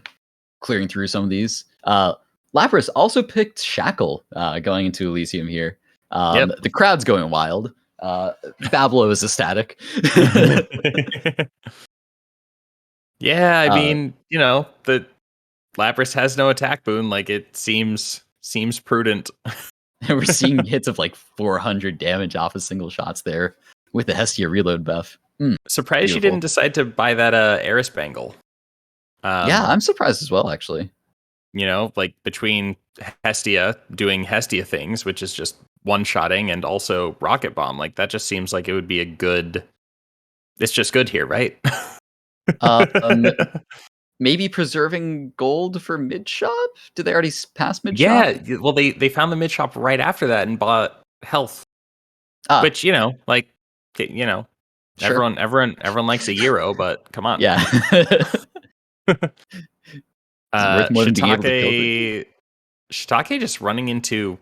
clearing through some of these. Lapras also picked Shackle going into Elysium here. The crowd's going wild. Bablo is ecstatic. Yeah, I mean, the Lapras has no attack boon. Like, it seems prudent. We're seeing hits of like 400 damage off of single shots there with the Hestia reload buff. Surprised you didn't decide to buy that Eris Bangle. Yeah, I'm surprised as well, actually. Like between Hestia doing Hestia things, which is just one-shotting, and also Rocket Bomb, like that just seems like it would be a good... It's just good here, right? Maybe preserving gold for mid shop? Did they already pass mid shop? Yeah, well, they found the mid shop right after that and bought health. Which, like, Sure. everyone likes a gyro, but come on. Yeah. Is it worth more than being able to kill it? Shiitake just running into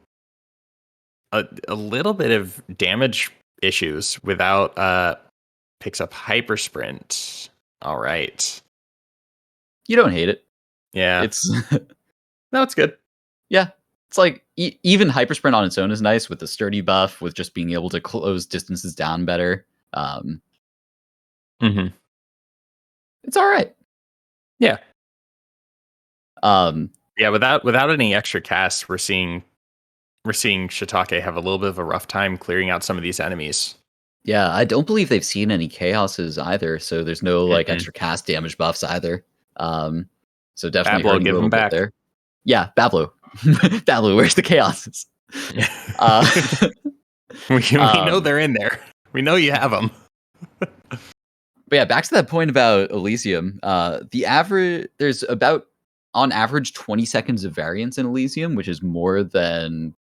a little bit of damage issues without picks up hyper sprint. All right. You don't hate it. Yeah. It's No, it's good. yeah. It's like even hypersprint on its own is nice with the sturdy buff, with just being able to close distances down better. Mm-hmm. It's all right. Yeah. Um, Yeah, without any extra casts, we're seeing Shiitake have a little bit of a rough time clearing out some of these enemies. yeah, I don't believe they've seen any chaoses either, so there's no like Mm-mm. extra cast damage buffs either. So definitely Bablo, hurting a give little them bit back. there. Yeah, Bablo. Bablo, where's the chaoses? We know they're in there. We know you have them. But yeah, back to that point about Elysium. The average there's about on average 20 seconds of variance in Elysium, which is more than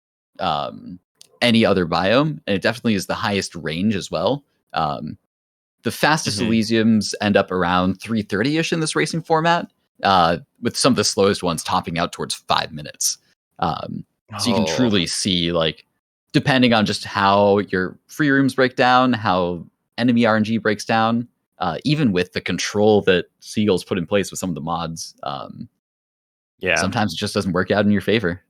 any other biome, and it definitely is the highest range as well. The fastest Elysiums end up around 3:30ish in this racing format, with some of the slowest ones topping out towards 5 minutes. So you can truly see, like, depending on just how your free rooms break down, how enemy RNG breaks down, even with the control that Seagulls put in place with some of the mods, sometimes it just doesn't work out in your favor.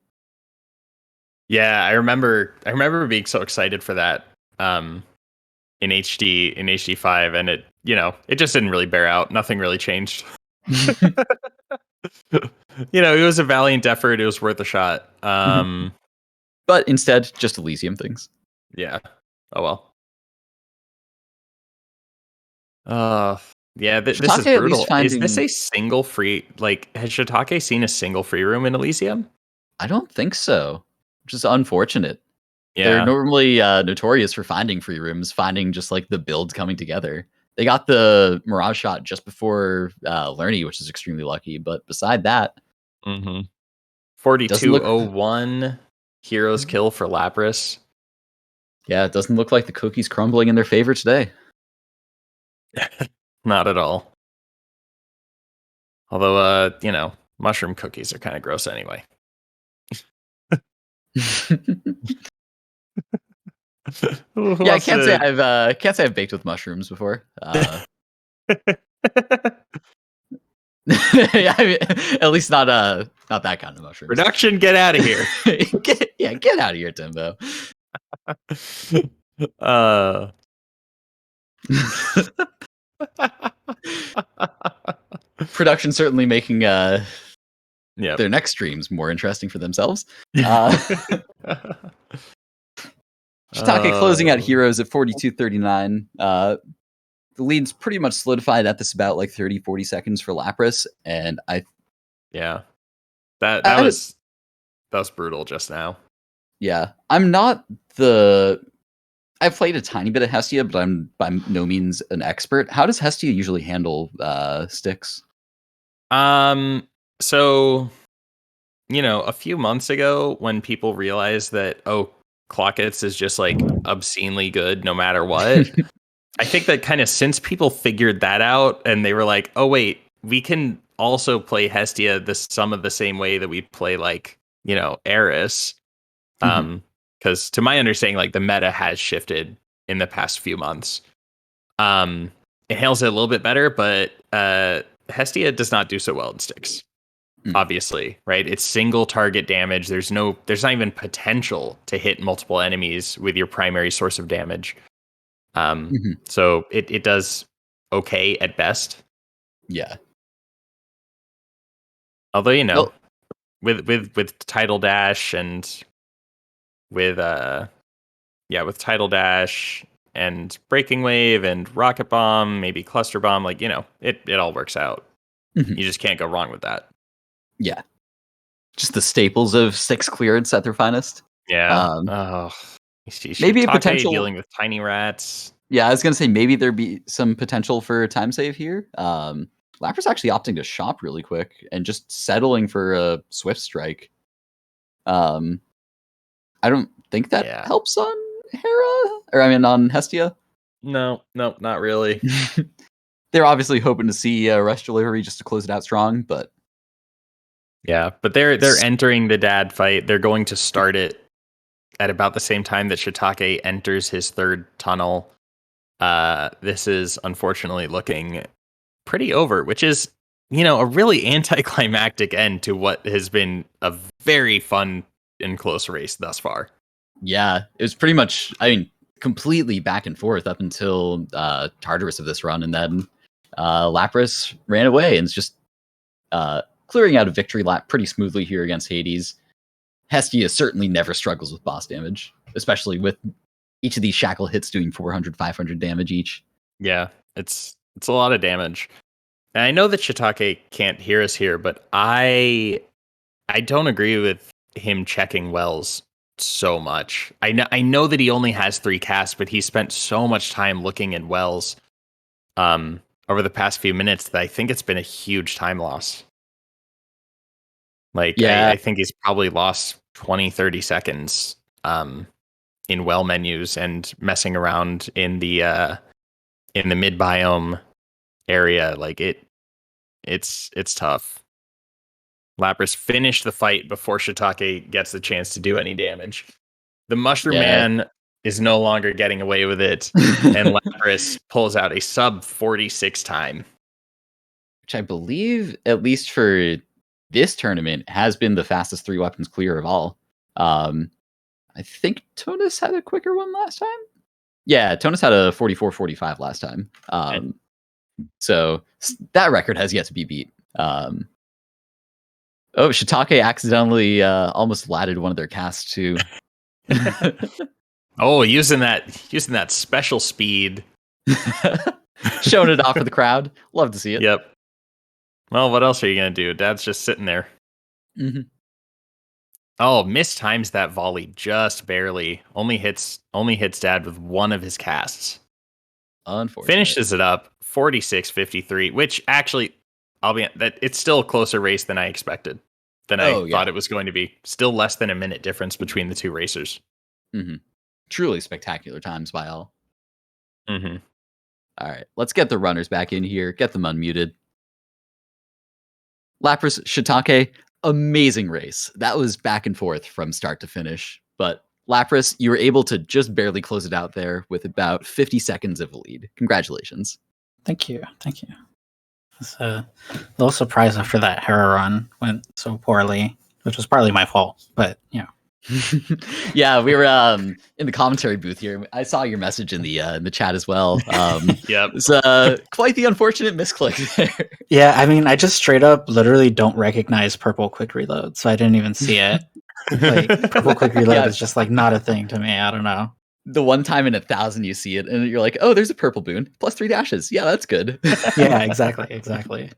Yeah, I remember being so excited for that in HD5, and it just didn't really bear out. Nothing really changed. It was a valiant effort. It was worth a shot. But instead, just Elysium things. Yeah. Oh well. Yeah, this is Shiitake at brutal. least Is this finding- a single free? Like, has Shiitake seen a single free room in Elysium? I don't think so, which is unfortunate. Yeah. They're normally notorious for finding free rooms, finding just like the builds coming together. They got the Mirage shot just before Lerny, which is extremely lucky. But beside that, 4201 heroes kill for Lapras. Yeah, it doesn't look like the cookie's crumbling in their favor today. Not at all. Although, mushroom cookies are kind of gross anyway. Yeah, I can't say I've baked with mushrooms before. Yeah, I mean, at least not that kind of mushrooms. Production, get out of here. Get out of here, Timbo. Production certainly making their next streams more interesting for themselves. Shiitake closing out heroes at 42:39. The lead's pretty much solidified at this about like 30-40 seconds for Lapras, and that was brutal just now. Yeah, I've played a tiny bit of Hestia, but I'm by no means an expert. How does Hestia usually handle sticks? So, a few months ago when people realized that Clockets is just like obscenely good no matter what. I think that kind of since people figured that out and they were like, oh wait, we can also play Hestia some of the same way that we play like, Eris. Because to my understanding, like the meta has shifted in the past few months. It handles it a little bit better, but Hestia does not do so well in sticks. Obviously, right? It's single target damage. There's not even potential to hit multiple enemies with your primary source of damage. So it does okay at best. Yeah. Although with Tidal Dash and with Tidal Dash and Breaking Wave and Rocket Bomb, maybe Cluster Bomb, like it all works out. You just can't go wrong with that. Yeah. Just the staples of sticks clearance at their finest. Yeah. Maybe a potential dealing with tiny rats. Yeah, I was gonna say maybe there'd be some potential for a time save here. Lapras actually opting to shop really quick and just settling for a Swift Strike. I don't think that helps on Hera. Or I mean, on Hestia? No, not really. They're obviously hoping to see Rush Delivery just to close it out strong, but Yeah, but they're entering the dad fight. They're going to start it at about the same time that Shiitake enters his third tunnel. This is unfortunately looking pretty over, which is, a really anticlimactic end to what has been a very fun and close race thus far. yeah, it was pretty much, completely back and forth up until Tartarus of this run, and then Lapras ran away and is just clearing out a victory lap pretty smoothly here against Hades. Hestia certainly never struggles with boss damage, especially with each of these shackle hits doing 400, 500 damage each. Yeah, it's a lot of damage. And I know that Shiitake can't hear us here, but I don't agree with him checking wells so much. I know that he only has 3 casts, but he spent so much time looking at wells over the past few minutes that I think it's been a huge time loss. Like, Yeah. I think he's probably lost 20, 30 seconds in well menus and messing around in the mid biome area. Like, it's tough. Lapras finished the fight before Shiitake gets the chance to do any damage. The Mushroom Man is no longer getting away with it, and Lapras pulls out a sub 46 time. Which I believe, at least for this tournament, has been the fastest 3 weapons clear of all. I think Tonus had a quicker one last time. Yeah, Tonus had a 44-45 last time. So that record has yet to be beat. Shiitake accidentally almost latted one of their casts too. Oh, using that special speed. Showing it off for the crowd. Love to see it. Yep. Well, what else are you going to do? Dad's just sitting there. Mm-hmm. Oh, mistimes that volley just barely. Only hits Dad with one of his casts. Unfortunately. Finishes it up 46-53, which actually, it's still a closer race than I expected. Than I thought it was going to be. Still less than a minute difference between the 2 racers. Mm-hmm. Truly spectacular times by all. Mm-hmm. All right, let's get the runners back in here. Get them unmuted. Lapras, Shiitake, amazing race. That was back and forth from start to finish. But Lapras, you were able to just barely close it out there with about 50 seconds of a lead. Congratulations. Thank you. I was a little surprised after that Hera run went so poorly, which was partly my fault, but Yeah, we were in the commentary booth here. I saw your message in the chat as well. Yep. It's quite the unfortunate misclick there. Yeah, I just straight up literally don't recognize purple quick reload, so I didn't even see it. Like, purple quick reload is just like not a thing to me. I don't know. The one time in 1,000 you see it, and you're like, oh, there's a purple boon. Plus 3 dashes. Yeah, that's good. Yeah, exactly.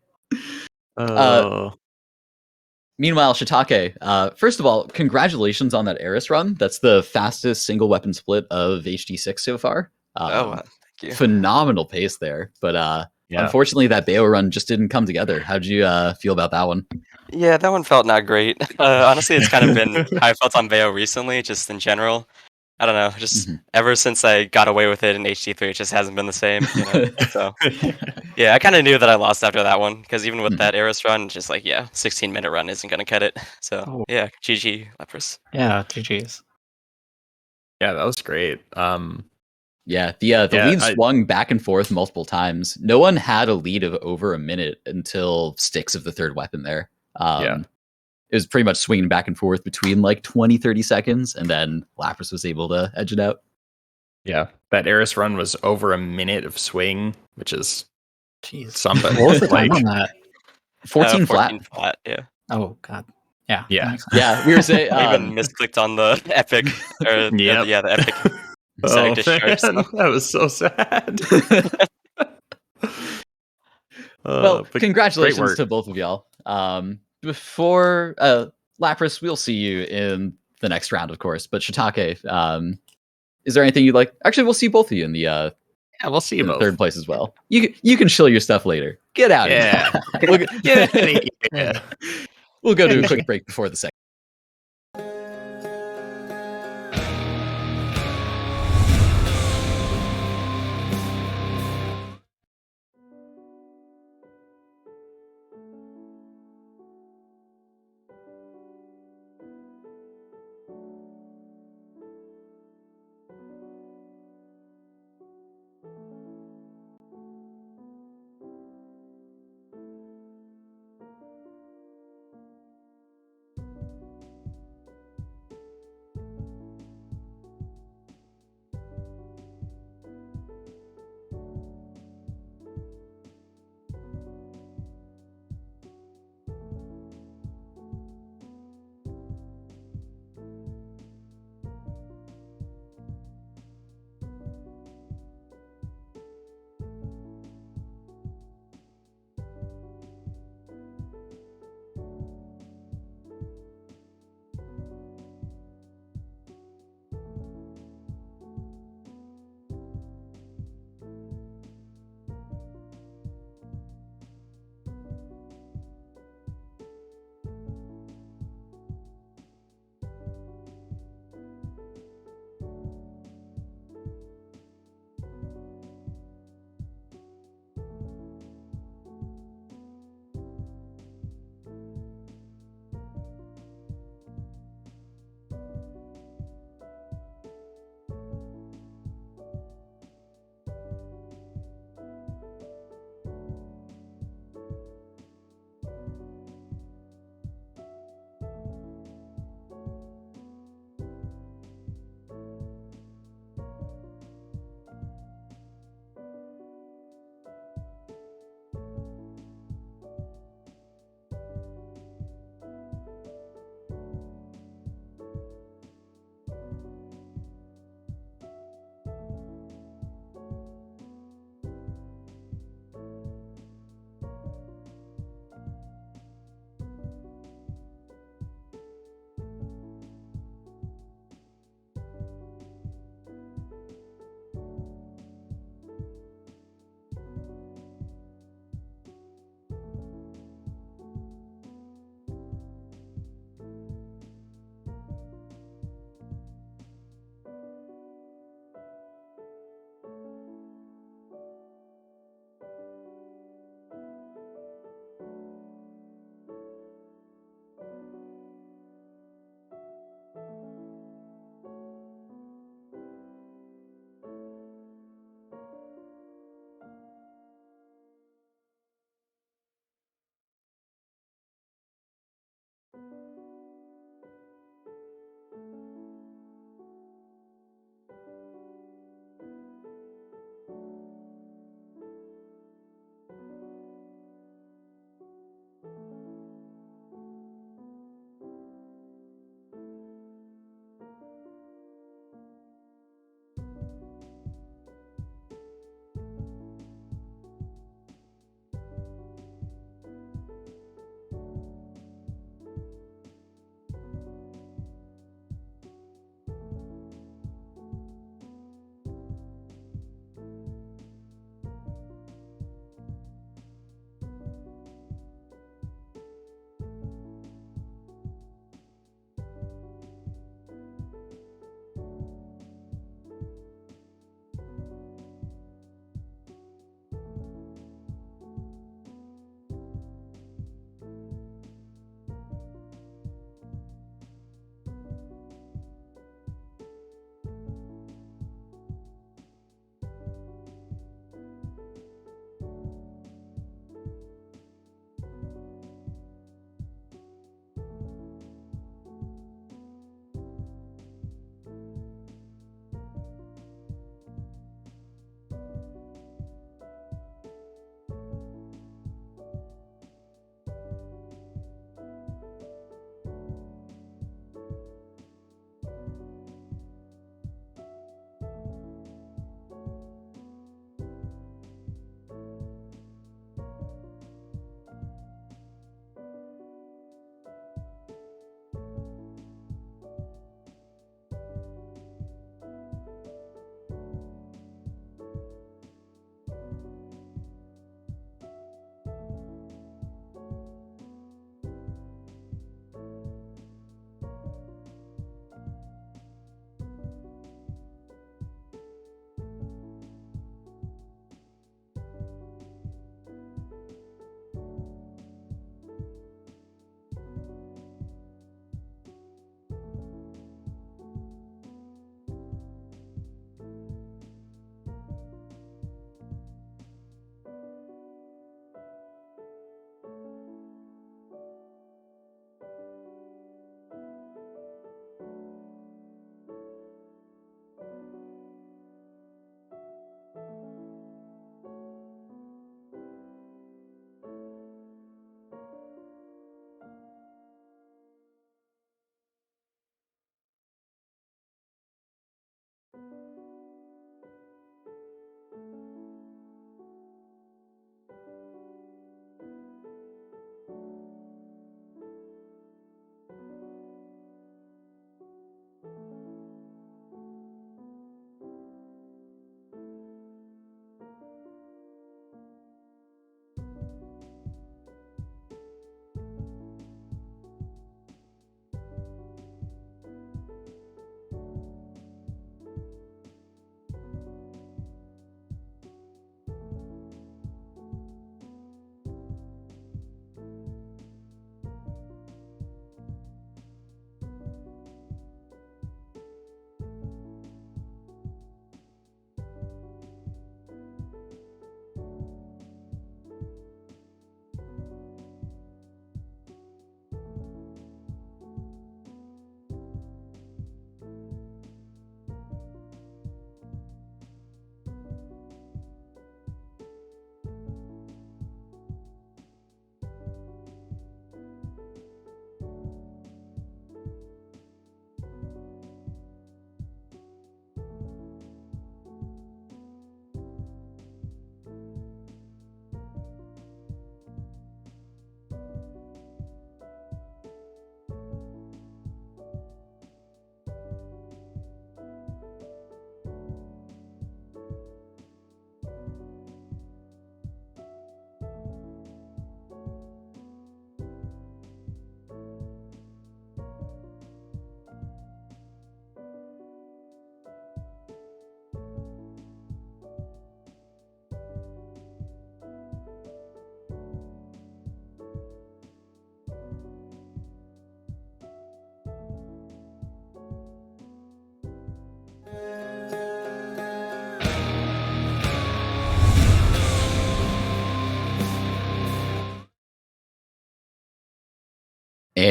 Meanwhile, Shiitake, first of all, congratulations on that Eris run. That's the fastest single weapon split of HD6 so far. Thank you. Phenomenal pace there. But unfortunately, that Bayo run just didn't come together. How'd you feel about that one? Yeah, that one felt not great. Honestly, it's kind of been how I felt on Bayo recently, just in general. I don't know, just ever since I got away with it in HD3, it just hasn't been the same. So, yeah, I kind of knew that I lost after that one, because even with that Eris run, just 16-minute run isn't going to cut it. So, yeah, GG, Lapras. Yeah, GG's. Yeah, that was great. The lead swung back and forth multiple times. No one had a lead of over a minute until Styx of the third weapon there. It was pretty much swinging back and forth between 20, 30 seconds, and then Lapras was able to edge it out. Yeah, that Eris run was over a minute of swing, which is something. What was the time on that? 14 flat. 14 flat, yeah. Oh, God. Yeah. Yeah, we were saying... even misclicked on the epic. Or the epic. That was so sad. Well, congratulations to both of y'all. Before Lapras, we'll see you in the next round, of course. But Shiitake, is there anything you'd like? Actually, we'll see both of you in the we'll see you both. Third place as well. You can chill your stuff later. Get out of here. We'll go to a quick break before the second.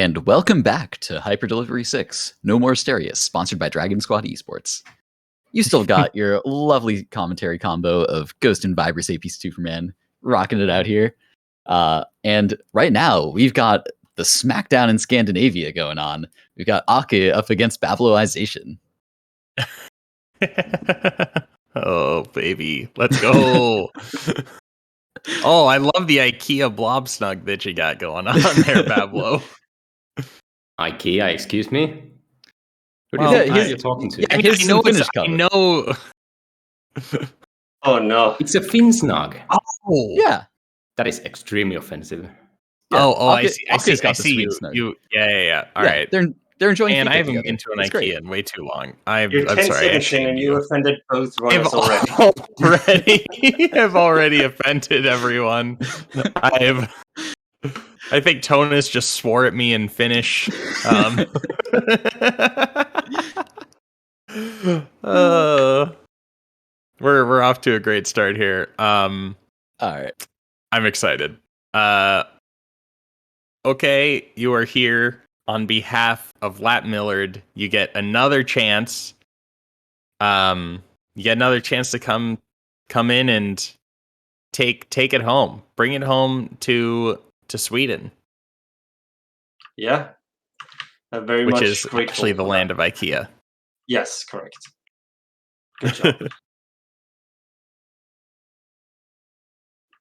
and welcome back to Hyper Delivery 6, No More Asterius, sponsored by DragonSquad Esports. You still got your lovely commentary combo of Ghost and Vibrous AP Superman rocking it out here. And right now, we've got the Smackdown in Scandinavia going on. We've got Ocke up against Babloization. Oh, baby. Let's go. Oh, I love the IKEA blob snug that you got going on there, Bablo. IKEA, excuse me? Who do Well, you think his- you're talking to? yeah, I his know Finnish it's, I cover. know. Oh no. It's a Finsnag. Oh, Yeah. That is extremely offensive. Yeah, Oh, I Ocke- see. I Ocke's see. got I the see Swede you. snug. Yeah. All Yeah, right. They're enjoying And Fika I haven't together. been to an It's IKEA great. in way too long. I'm You're 10 sorry. I seconds in and you offended both I've runners already. I've already offended everyone. I think Tonus just swore at me in Finnish. We're off to a great start here. All right. I'm excited. Okay, you are here on behalf of Lat Millard. You get another chance. You get another chance to come in and take it home. Bring it home to Sweden, Yeah. Very which much is grateful actually the for land that. of IKEA. Yes, correct. Good job.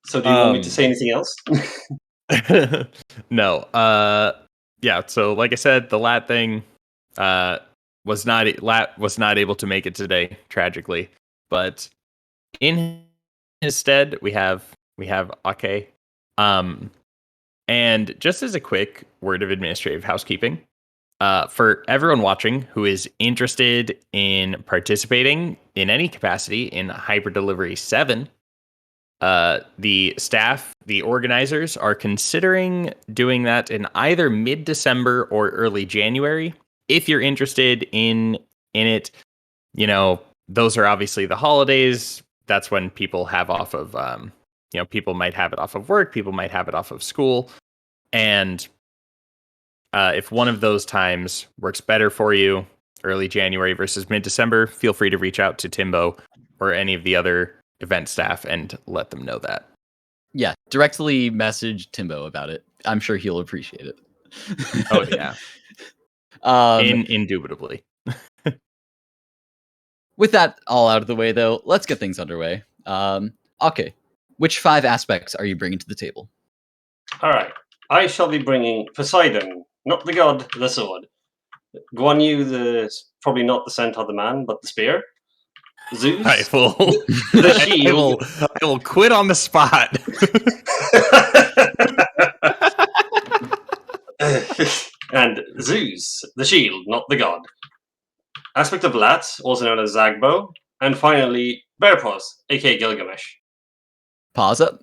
So do you want me to say anything else? No. Yeah, so like I said, the Lat thing was not able to make it today, tragically. But in his stead, we have Ocke. And just as a quick word of administrative housekeeping, for everyone watching who is interested in participating in any capacity in Hyper Delivery 7, the staff, the organizers, are considering doing that in either mid-December or early January. If you're interested in it, those are obviously the holidays. That's when people have off of, people might have it off of work, people might have it off of school. And if one of those times works better for you, early January versus mid-December, feel free to reach out to Timbo or any of the other event staff and let them know that. Yeah, directly message Timbo about it. I'm sure he'll appreciate it. Oh yeah. Indubitably. With that all out of the way, though, let's get things underway. Okay, which 5 aspects are you bringing to the table? All right. I shall be bringing Poseidon, not the god, the sword. Guan Yu, probably not the centaur, the man, but the spear. Zeus, I will. the shield. I will quit on the spot. And Zeus, the shield, not the god. Aspect of Lat, also known as Zagbo. And finally, Bearpaws, aka Gilgamesh. Pause up.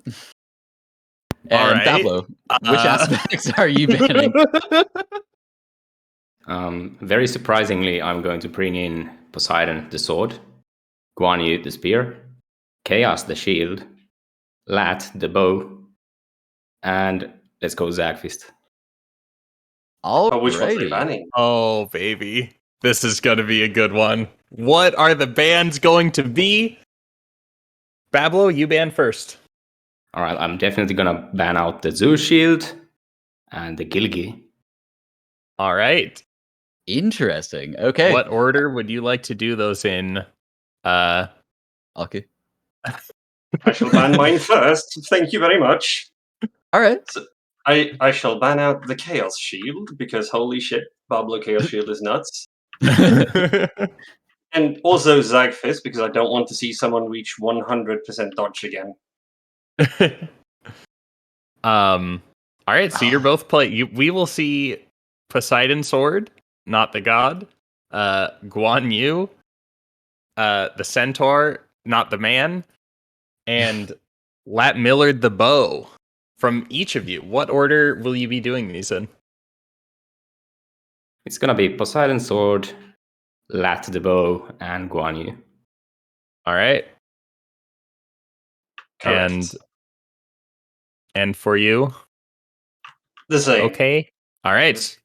And All right. Bablo, which aspects are you banning? Very surprisingly, I'm going to bring in Poseidon, the sword, Guan Yu, the spear, Chaos, the shield, Lat, the bow, and let's go Zagfist. All Which one's they banning? Oh, baby. This is going to be a good one. What are the bans going to be? Bablo, you ban first. All right, I'm definitely going to ban out the Zeus shield and the Gilgi. All right. Interesting. Okay. What order would you like to do those in? Okay. I shall ban mine first. Thank you very much. All right. So I shall ban out the Chaos Shield, because holy shit, Bablo Chaos Shield is nuts. And also Zagfist, because I don't want to see someone reach 100% dodge again. All right, so you're both we will see Poseidon sword, not the god. Guan Yu, the centaur, not the man, and Lat Millard the bow from each of you. What order will you be doing these in? It's going to be Poseidon sword, Lat the bow, and Guan Yu. All right. Correct. And for you? The same. Okay. All right.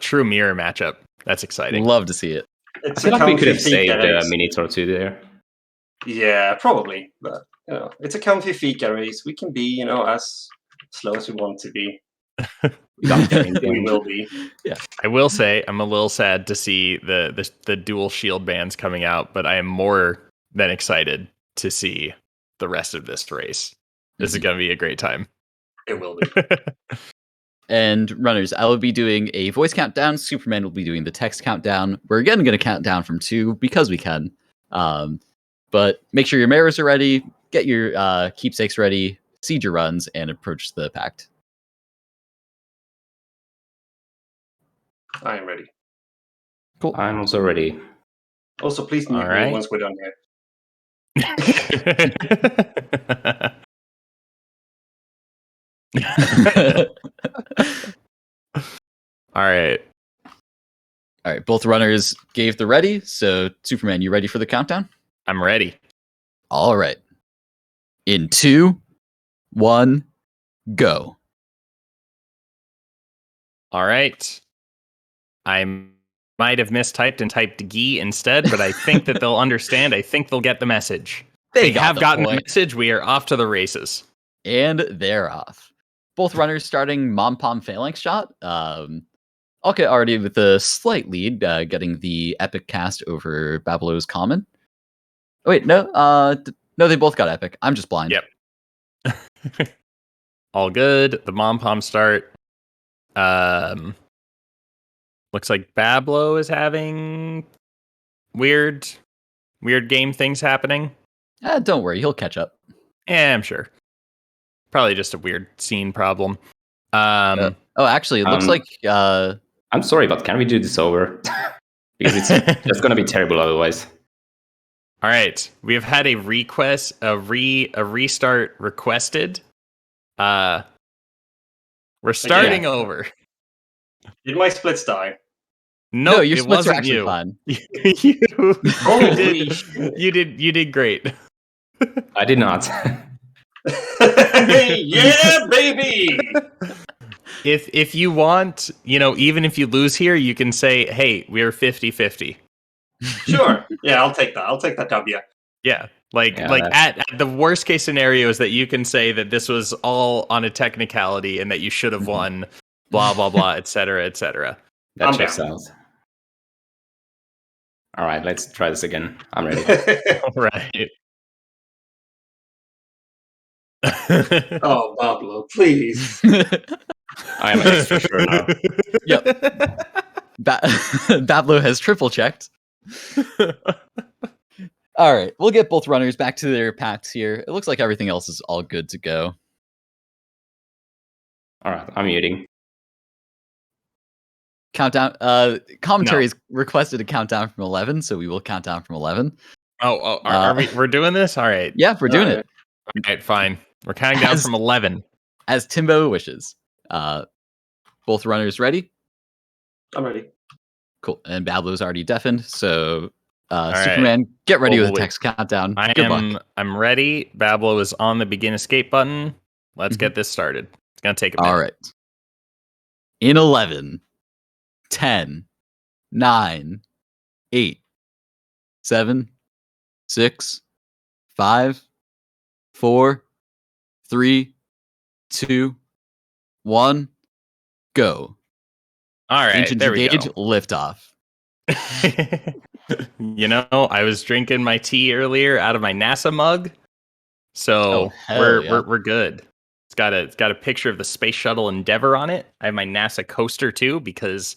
True mirror matchup. That's exciting. Love to see it. It's I feel like we could have comfy saved fika a race. minute or two there. Yeah, probably. But it's a comfy fika race. We can be, as slow as we want to be. We will be. Yeah. I will say I'm a little sad to see the dual shield bands coming out, but I am more than excited to see the rest of this race. This is going to be a great time. It will be. And runners, I will be doing a voice countdown. Superman will be doing the text countdown. We're again going to count down from 2 because we can. But make sure your mirrors are ready. Get your keepsakes ready. Seed your runs and approach the pact. I am ready. Cool. I'm also ready. Also, please mute All me right. once we're done here. All right. All right. Both runners gave the ready. So, Superman, you ready for the countdown? I'm ready. All right. In 2, 1, go. All right. I might have mistyped and typed "gi" instead, but I think that they'll understand. I think they'll get the message. They got have the gotten point. the message. We are off to the races. And they're off. Both runners starting Mom Pom Phalanx shot. Ocke already with a slight lead, getting the epic cast over Bablo's common. Oh, wait, no. No, they both got epic. I'm just blind. Yep. All good. The Mom Pom start. Looks like Bablo is having weird game things happening. Don't worry, he'll catch up. Yeah, I'm sure. Probably just a weird scene problem. Actually, it looks like I'm sorry, but can we do this over? Because it's going to be terrible otherwise. All right, we have had a restart requested. We're starting over. Did my splits die? Nope, no, your it splits are wasn't actually you. fine. You did great. I did not. Yeah, baby. If you want, even if you lose here, you can say, "Hey, we're 50-50." Sure. Yeah, I'll take that. I'll take that W. Yeah. At the worst case scenario is that you can say that this was all on a technicality and that you should have won, blah blah blah, etc. etc. That I'm checks down. out. All right, let's try this again. I'm ready. All right. Oh, Bablo, please. I am extra sure now. Yep. Bablo has triple checked. All right, we'll get both runners back to their packs here. It looks like everything else is all good to go. All right, I'm muting. Countdown. Commentary is requested a countdown from 11, so we will count down from 11. We're doing this? All right. Yeah, we're doing it. All right, fine. We're counting down from 11. As Timbo wishes. Both runners ready? I'm ready. Cool. And Bablo's already deafened, so right. Superman, get ready with Wait. a text countdown. Good luck. I'm ready. Bablo is on the begin escape button. Let's get this started. It's gonna take a minute. All right. In 11, 10, 9, 8, 7, 6, 5, 4, 3, 2, 1, go. All right, Engines there we engage, go. lift off. I was drinking my tea earlier out of my NASA mug, so we're good. It's got a picture of the space shuttle Endeavour on it. I have my NASA coaster too because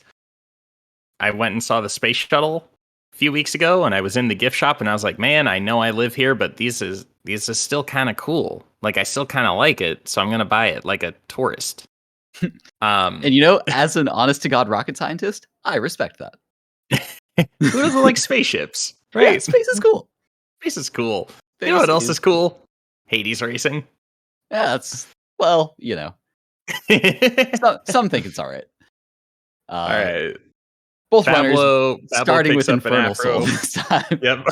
I went and saw the space shuttle a few weeks ago, and I was in the gift shop, and I was like, man, I know I live here, but these is still kind of cool. Like I still kind of like it, so I'm gonna buy it like a tourist. And as an honest to God rocket scientist, I respect that. Who doesn't like spaceships? Right? Yeah, space is cool. Space is cool. You know what else is cool? Hades racing. Yeah, that's some think it's all right. All right. Both Bablo runners starting with picks up an Infernal Afro. Soul this time. Yep.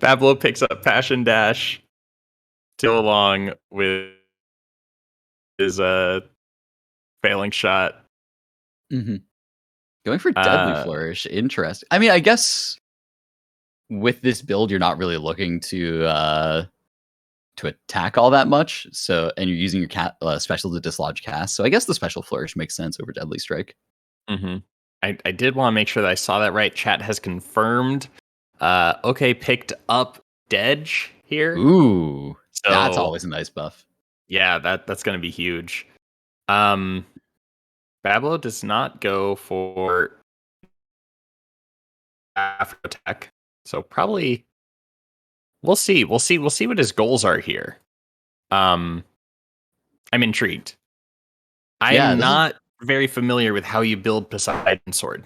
Bablo picks up Passion Dash to go along with his failing shot. Mm-hmm. Going for Deadly Flourish. Interesting. I mean, I guess with this build, you're not really looking to attack all that much. So, and you're using your special to dislodge cast. So I guess the Special Flourish makes sense over Deadly Strike. Mm-hmm. I did want to make sure that I saw that right. Chat has confirmed. Okay, picked up Dedge here. Ooh, so, that's always a nice buff. Yeah, that's going to be huge. Bablo does not go for Afro attack, so probably we'll see what his goals are here. I'm intrigued. I'm not very familiar with how you build Poseidon Sword.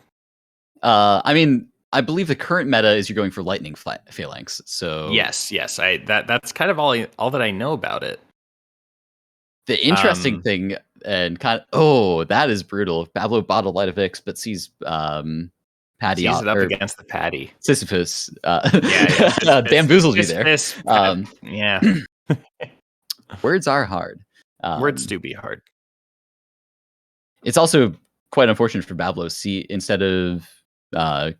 I mean, I believe the current meta is you're going for Lightning Phalanx. So yes, that's kind of all that I know about it. The interesting thing, and that is brutal. Bablo bought a Light of Ix, but sees Paddy sees it up against the Paddy. Sisyphus. Bamboozled you there. Yeah. Words are hard. Words do be hard. It's also quite unfortunate for Bablo. See, instead of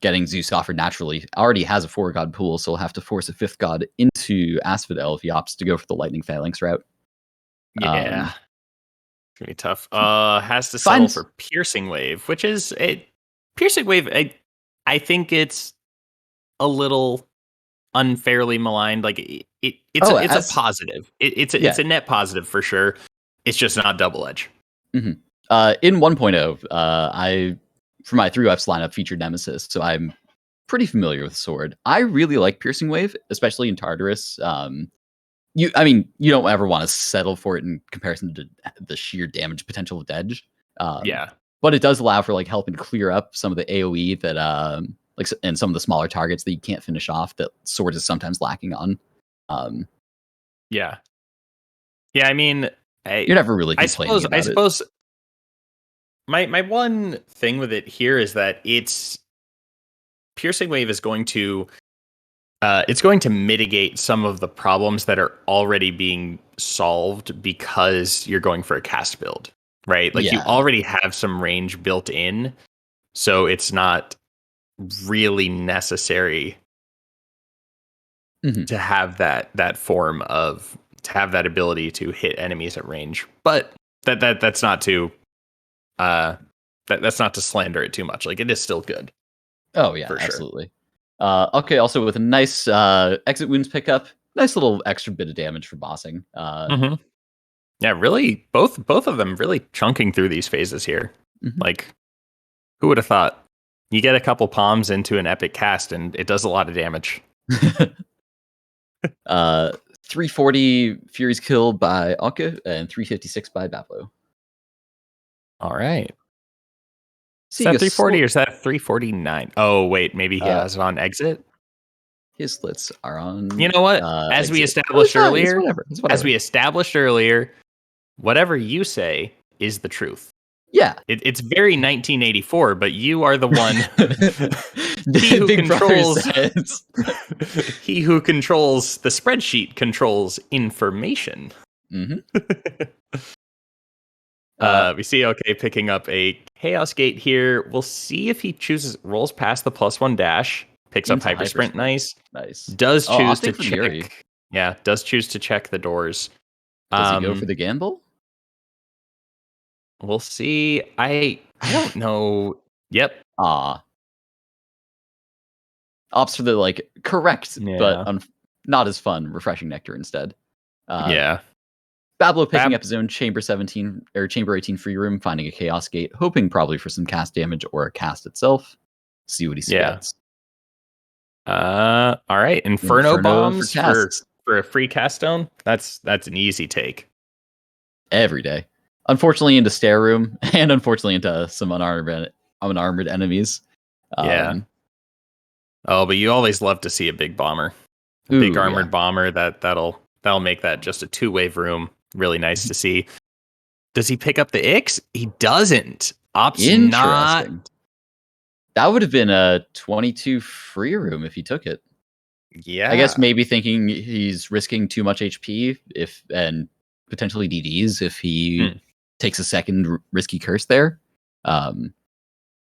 getting Zeus offered naturally, already has a 4-god pool, so he'll have to force a 5th god into Asphodel if he opts to go for the Lightning Phalanx route. Yeah. It's gonna be tough. Has to settle for Piercing Wave, which is a Piercing Wave. I think it's a little unfairly maligned. Like it's a positive. It's a net positive for sure. It's just not double edge. Mm-hmm. In 1.0, for my 3UFs lineup featured Nemesis, so I'm pretty familiar with Sword. I really like Piercing Wave, especially in Tartarus. You don't ever want to settle for it in comparison to the sheer damage potential of Dedge. But it does allow for like helping clear up some of the AoE that and some of the smaller targets that you can't finish off that Sword is sometimes lacking on. Yeah. I mean, you're never really complaining about it. I suppose my one thing with it here is that it's Piercing Wave is going to mitigate some of the problems that are already being solved because you're going for a cast build, right? Like you already have some range built in, so it's not really necessary to have that form of to have that ability to hit enemies at range. But that's not to that's not to slander it too much. Like it is still good. Oh yeah, for absolutely. Sure. Okay, also with a nice exit wounds pickup, nice little extra bit of damage for bossing. Yeah, really, both of them really chunking through these phases here. Like, who would have thought? You get a couple palms into an epic cast, and it does a lot of damage. 340 Fury's Kill by Ocke, and 356 by Bablo. All right. Is that 340 or is that 349? Oh, wait, maybe he has it on exit? His slits are on. You know what? As we established earlier, we established earlier, whatever you say is the truth. Yeah. It's very 1984, but you are the one he who controls the spreadsheet controls information. We see Ocke picking up a Chaos Gate here. We'll see if he rolls past the +1 dash, picks up Hyper Sprint. Nice. Does choose to check. Yeah, does choose to check the doors. Does he go for the gamble? We'll see. I don't know. Yep. Opts for the correct, but not as fun, refreshing Nectar instead. Bablo picking up his own Chamber 17 or Chamber 18 free room, finding a Chaos Gate, hoping probably for some cast damage or a cast itself. See what he gets. All right, Inferno bombs for a free cast stone. That's an easy take. Every day. Unfortunately into Stair Room, and unfortunately into some unarmored enemies. Oh, but you always love to see a big bomber. Big armored bomber that'll make that just a 2-wave room. Really nice to see. Does he pick up the Ix? He doesn't. Interesting. Not. That would have been a 22 free room if he took it. Yeah. I guess maybe thinking he's risking too much HP and potentially DDs if he takes a second risky curse there.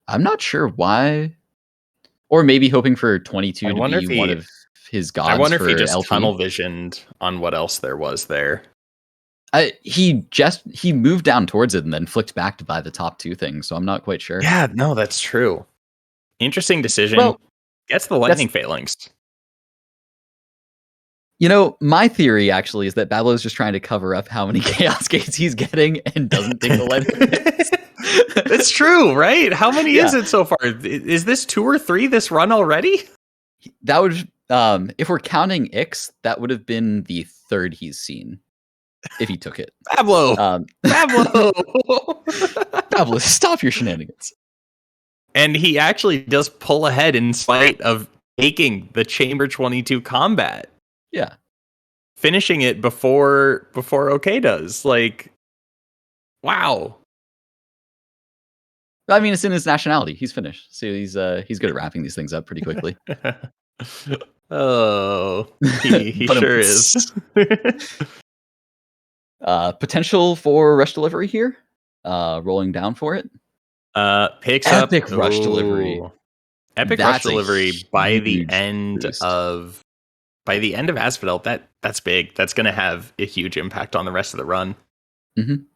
I'm not sure why. Or maybe hoping for 22 I to wonder be if one he- of his I gods wonder if he for just LT. tunnel visioned on what else there was there. He moved down towards it and then flicked back to buy the top 2 things, so I'm not quite sure. Yeah, no, that's true. Interesting decision. Well, Gets the lightning phalanx. My theory actually is that Bablo's just trying to cover up how many chaos gates he's getting and doesn't take the lightning. That's true, right? How many Yeah. is it so far? Is this 2 or 3 this run already? That would, if we're counting Ix, that would have been the 3rd he's seen if he took it. Bablo! Bablo! Bablo, stop your shenanigans. And he actually does pull ahead in spite of taking the Chamber 22 combat. Yeah. Finishing it before Ocke does. Like, wow. I mean, it's in his nationality. He's Finnish, so he's good at wrapping these things up pretty quickly. Oh, he sure is. Potential for rush delivery here. Rolling down for it. Picks Epic up rush delivery. Epic That's rush delivery by the huge end boost. of Asphodel. That's big. That's going to have a huge impact on the rest of the run. Mhm.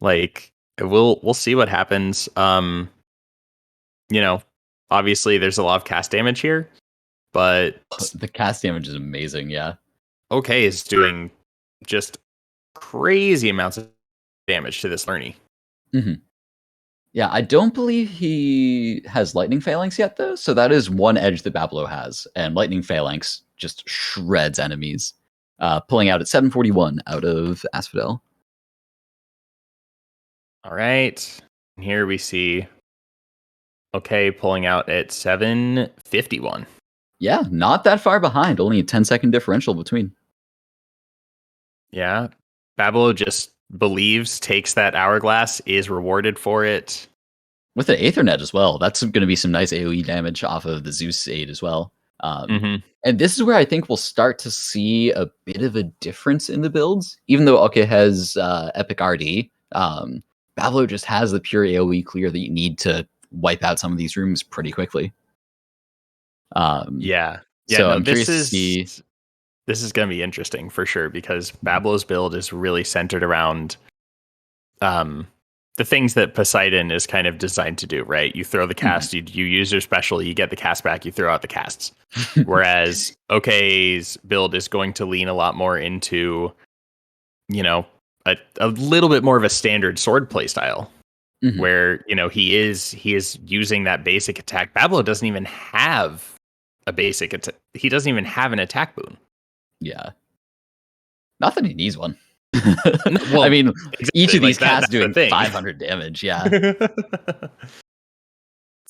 Like, we'll see what happens. Obviously there's a lot of cast damage here, but The cast damage is amazing. Yeah. Ocke is doing just crazy amounts of damage to this Lernie. Mm-hmm. Yeah, I don't believe he has lightning phalanx yet, though. So that is one edge that Bablo has, and lightning phalanx just shreds enemies. Pulling out at 741 out of Asphodel. All right, and here we see Ocke pulling out at 751. Yeah, not that far behind. Only a 10-second differential between. Yeah, Bablo just believes, takes that hourglass, is rewarded for it. With the Aethernet as well. That's going to be some nice AoE damage off of the Zeus aid as well. And this is where I think we'll start to see a bit of a difference in the builds. Even though Ocke has Epic RD, Bablo just has the pure AoE clear that you need to wipe out some of these rooms pretty quickly. Yeah. So No, I'm curious to see. This is going to be interesting for sure, because Bablo's build is really centered around the things that Poseidon is kind of designed to do, right? You throw the cast, you use your special, you get the cast back, you throw out the casts. Whereas Ocke's build is going to lean a lot more into, a little bit more of a standard sword play style. Mhm. Where, he is using that basic attack. Bablo doesn't even have a basic attack. He doesn't even have an attack boon. Yeah. Not that he needs one. Well, I mean, exactly, each of these like casts that's the doing thing. 500 damage. Yeah. It's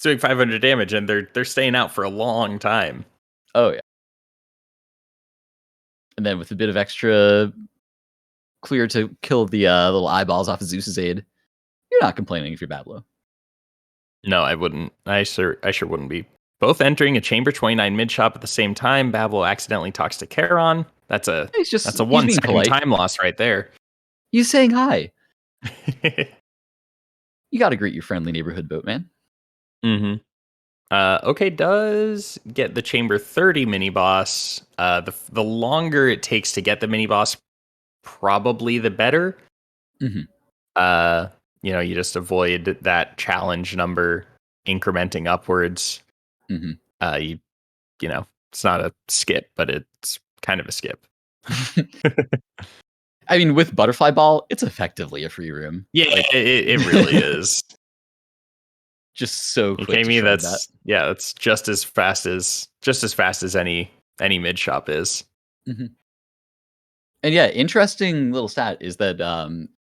doing 500 damage, and they're staying out for a long time. Oh, yeah. And then with a bit of extra clear to kill the little eyeballs off of Zeus's aid, you're not complaining if you're Bablo. No, I wouldn't. I sure wouldn't be. Both entering a Chamber 29 mid shop at the same time. Bablo accidentally talks to Charon. That's a He's 1 being second polite. time loss right there. He's saying hi. You got to greet your friendly neighborhood boatman. Ocke does get the Chamber 30 mini boss. The longer it takes to get the mini boss, probably the better. Mhm. You just avoid that challenge number incrementing upwards. Mhm. It's not a skip, but it's kind of a skip. I mean, with Butterfly Ball, it's effectively a free room. Yeah, it really is. Just so quick. Okay, to me, shred that's just as fast as any mid shop is. Mhm. And yeah, interesting little stat is that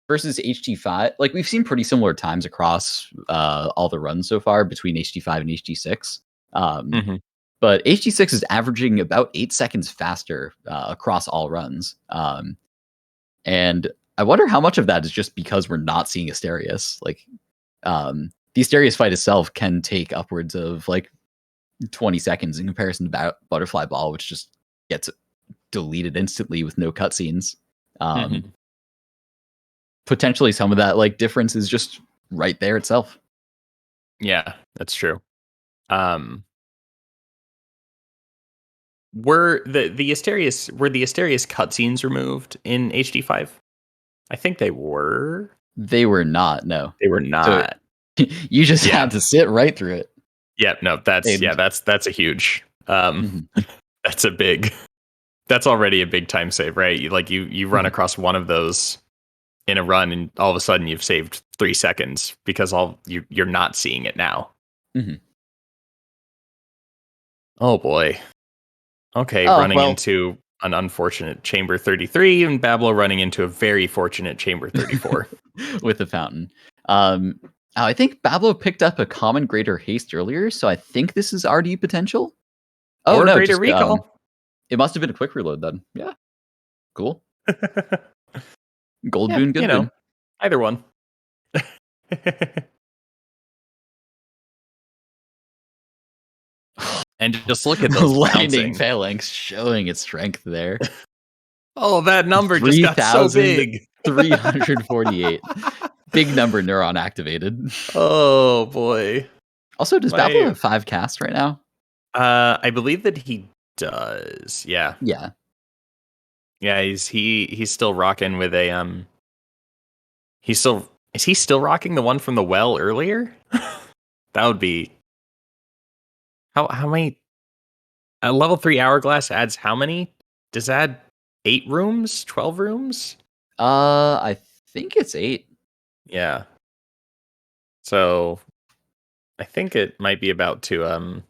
versus HT5, like we've seen pretty similar times across all the runs so far between HT5 and HT6. But HT6 is averaging about 8 seconds faster across all runs. And I wonder how much of that is just because we're not seeing Asterius. Like, the Asterius fight itself can take upwards of like 20 seconds in comparison to Butterfly Ball, which just gets deleted instantly with no cutscenes. Potentially some of that like difference is just right there itself. Yeah, that's true. Were the Asterius cutscenes removed in HD5? I think they were. They were not. No, They were so not. you just Yeah. had to sit right through it. Yeah, no, that's a huge. Mhm. That's already a big time save, right? You run across one of those in a run, and all of a sudden you've saved 3 seconds because you're not seeing it now. Mhm. Oh boy. Okay, Oh, running well. into an unfortunate chamber 33, and Bablo running into a very fortunate chamber 34. With the fountain. I think Bablo picked up a common greater haste earlier, so I think this is RD potential. Oh Or no, greater just recall. it must have been a quick reload then. Yeah, cool. Gold Yeah, boon, good boon. either one. And just look at those Lightning bouncing. phalanx showing its strength there. Oh, that number just got so big. 348. Big number neuron activated. Oh boy. Also, does Bablo have 5 cast right now? I believe that he does. Yeah. Yeah. Yeah, he's still rocking with a is he still rocking the one from the well earlier? That would be how many a level 3 hourglass adds how many? Does that add 8 rooms? 12 rooms? I think it's 8. Yeah. So I think it might be about to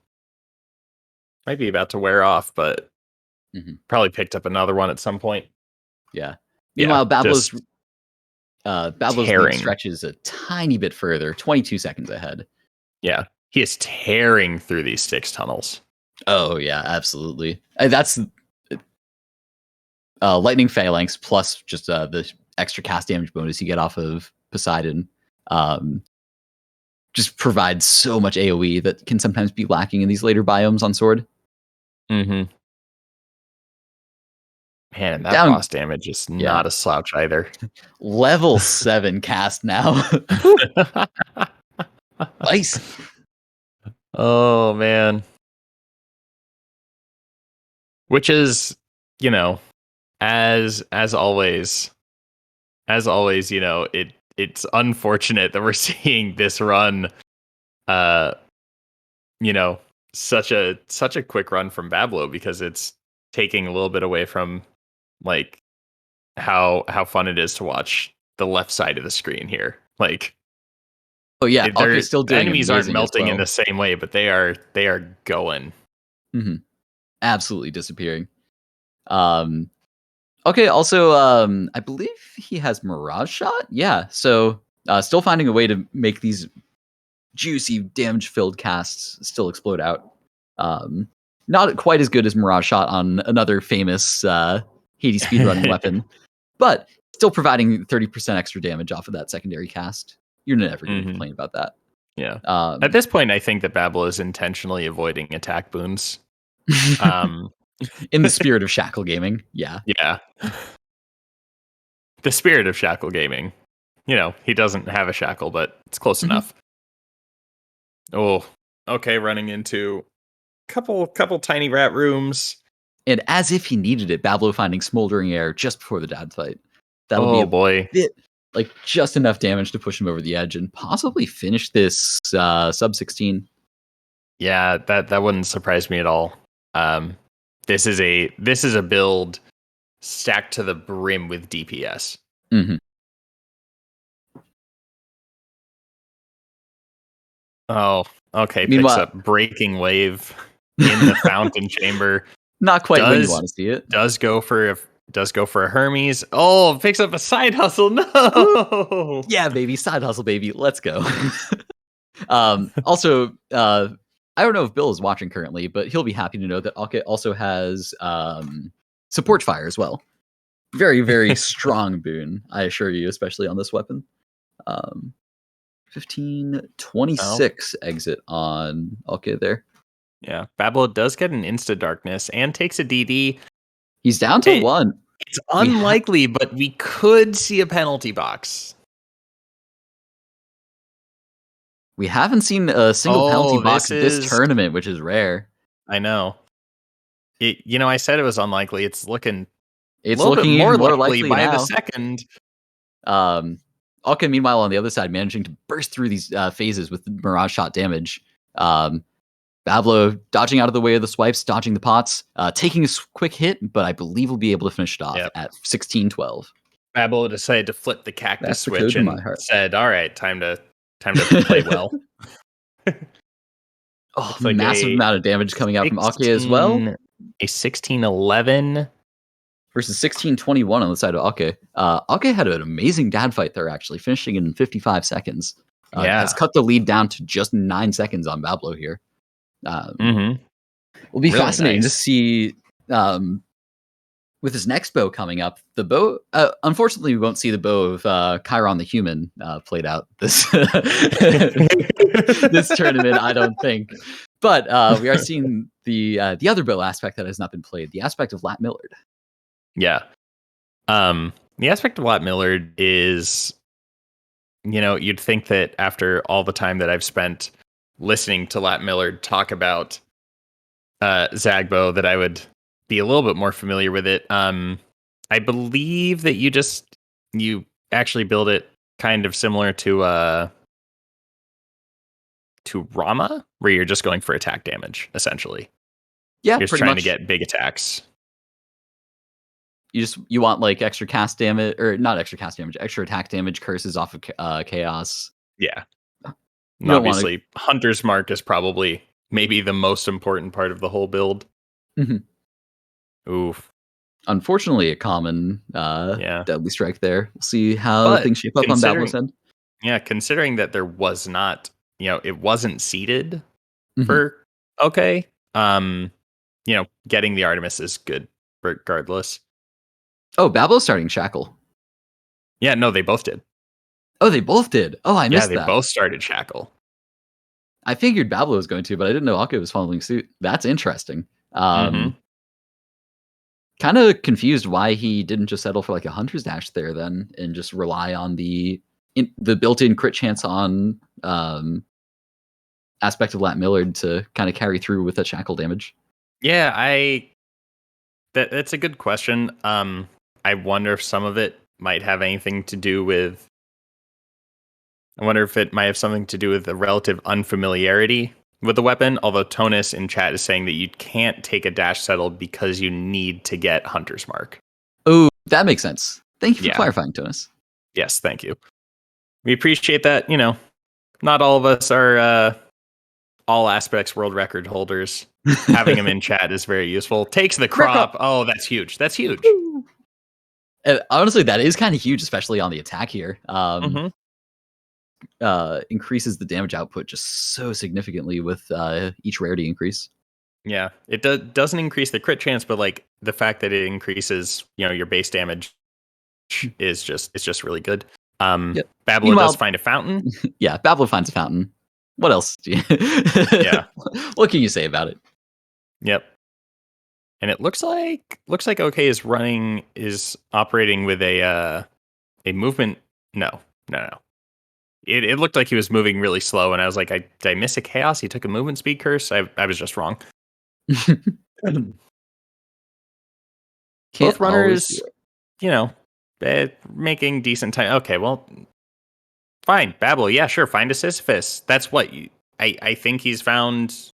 wear off, but probably picked up another one at some point. Yeah. Meanwhile, Bablo's tearing. lead stretches a tiny bit further, 22 seconds ahead. Yeah. He is tearing through these 6 tunnels. Oh yeah, absolutely. That's lightning phalanx plus just the extra cast damage bonus you get off of Poseidon. Just provides so much AoE that can sometimes be lacking in these later biomes on sword. Mm-hmm. Man, that boss damage is not a slouch either. Level 7 cast now. Nice. Oh man. Which is, as always, it's unfortunate that we're seeing this run such a quick run from Bablo, because it's taking a little bit away from like how fun it is to watch the left side of the screen here. Like, oh yeah, Ocke's still doing enemies aren't amazing melting as well. in the same way, but they are going. Absolutely disappearing. Okay, also I believe he has Mirage Shot. Yeah, so still finding a way to make these juicy damage filled casts still explode out. Not quite as good as Mirage Shot on another famous Hades speedrunning weapon, but still providing 30% extra damage off of that secondary cast. You're never going to complain about that. Yeah. At this point, I think that Bablo is intentionally avoiding attack boons. In the spirit of Shackle Gaming, yeah. Yeah. The spirit of Shackle Gaming. He doesn't have a shackle, but it's close enough. Oh, okay, running into couple tiny rat rooms. And as if he needed it, Bablo finding Smoldering Air just before the dad fight. That'll be a bit, like just enough damage to push him over the edge and possibly finish this sub 16. Yeah, that wouldn't surprise me at all. This is a build stacked to the brim with DPS. Oh, okay. Meanwhile, picks up Breaking Wave in the fountain chamber. Not quite when you want to see it. Does go for a Hermes. Oh, picks up a side hustle. No. Yeah, baby, side hustle, baby. Let's go. Also, I don't know if Bill is watching currently, but he'll be happy to know that Ocke also has support fire as well. Very, very strong boon, I assure you, especially on this weapon. 1526 exit on Ocke there. Yeah, Bablo does get an Insta Darkness and takes a DD. He's down to 1. It's unlikely, but we could see a penalty box. We haven't seen a single penalty box this this tournament, which is rare. I know. I said it was unlikely. It's looking It's a little looking bit more even more likely likely by now. the second. Ocke, meanwhile, on the other side, managing to burst through these phases with Mirage Shot damage. Bablo dodging out of the way of the swipes, dodging the pots, taking a quick hit, but I believe we'll be able to finish it off at 16-12. Bablo decided to flip the cactus That's the switch code to and my heart. said, "All right, time to play well." Like massive amount of damage coming out from Ocke as well. A 16-11 versus 16-21 on the side of Ocke. Ocke had an amazing dad fight there, actually, finishing in 55 seconds. Has cut the lead down to just 9 seconds on Bablo here. Will be really fascinating to see with his next bow coming up. The bow, unfortunately, we won't see the bow of Chiron the Human played out this this tournament, I don't think. But we are seeing the other bow aspect that has not been played, the aspect of Lat Millard. Yeah. The aspect of Lat Millard is, you'd think that after all the time that I've spent listening to Lat Millard talk about Zagbo, that I would be a little bit more familiar with it. I believe that you actually build it kind of similar to Rama, where you're just going for attack damage, essentially. Yeah, you're just trying to get big attacks. You want like extra cast damage, or not extra cast damage, extra attack damage, curses off of chaos. Yeah. Obviously, Hunter's Mark is probably maybe the most important part of the whole build. Oof. Unfortunately, a common deadly strike there. We'll see how things shape up on Bablo's end. Yeah, considering that there was not, it wasn't seeded for Ocke. Getting the Artemis is good regardless. Oh, Bablo's starting Shackle. Yeah, no, they both did. Oh, they both did. Oh, I missed that. Yeah, they both started Shackle. I figured Bablo was going to, but I didn't know Ocke was following suit. That's interesting. Kind of confused why he didn't just settle for like a Hunter's Dash there then and just rely on the built-in crit chance on aspect of Lat Millard to kind of carry through with that Shackle damage. Yeah, that's a good question. I wonder if some of it might have anything to do with... I wonder if it might have something to do with a relative unfamiliarity with the weapon, although Tonus in chat is saying that you can't take a dash settle because you need to get Hunter's Mark. Oh, that makes sense. Thank you for clarifying, Tonus. Yes, thank you. We appreciate that. Not all of us are all aspects world record holders. Having them in chat is very useful. Takes the crop. Oh, that's huge. That's huge. Honestly, that is kind of huge, especially on the attack here. Increases the damage output just so significantly with each rarity increase. Yeah, it doesn't increase the crit chance, but like the fact that it increases, your base damage is just really good. Bablo does find a fountain. Yeah, Bablo finds a fountain. What else? Yeah. What can you say about it? Yep. And it looks like Ocke is operating with a movement. No. It looked like he was moving really slow, and I was like, did I miss a chaos? He took a movement speed curse? I was just wrong. Both runners, making decent time. Okay, well, fine. Bablo, yeah, sure. Find a Sisyphus. That's what I think he's found.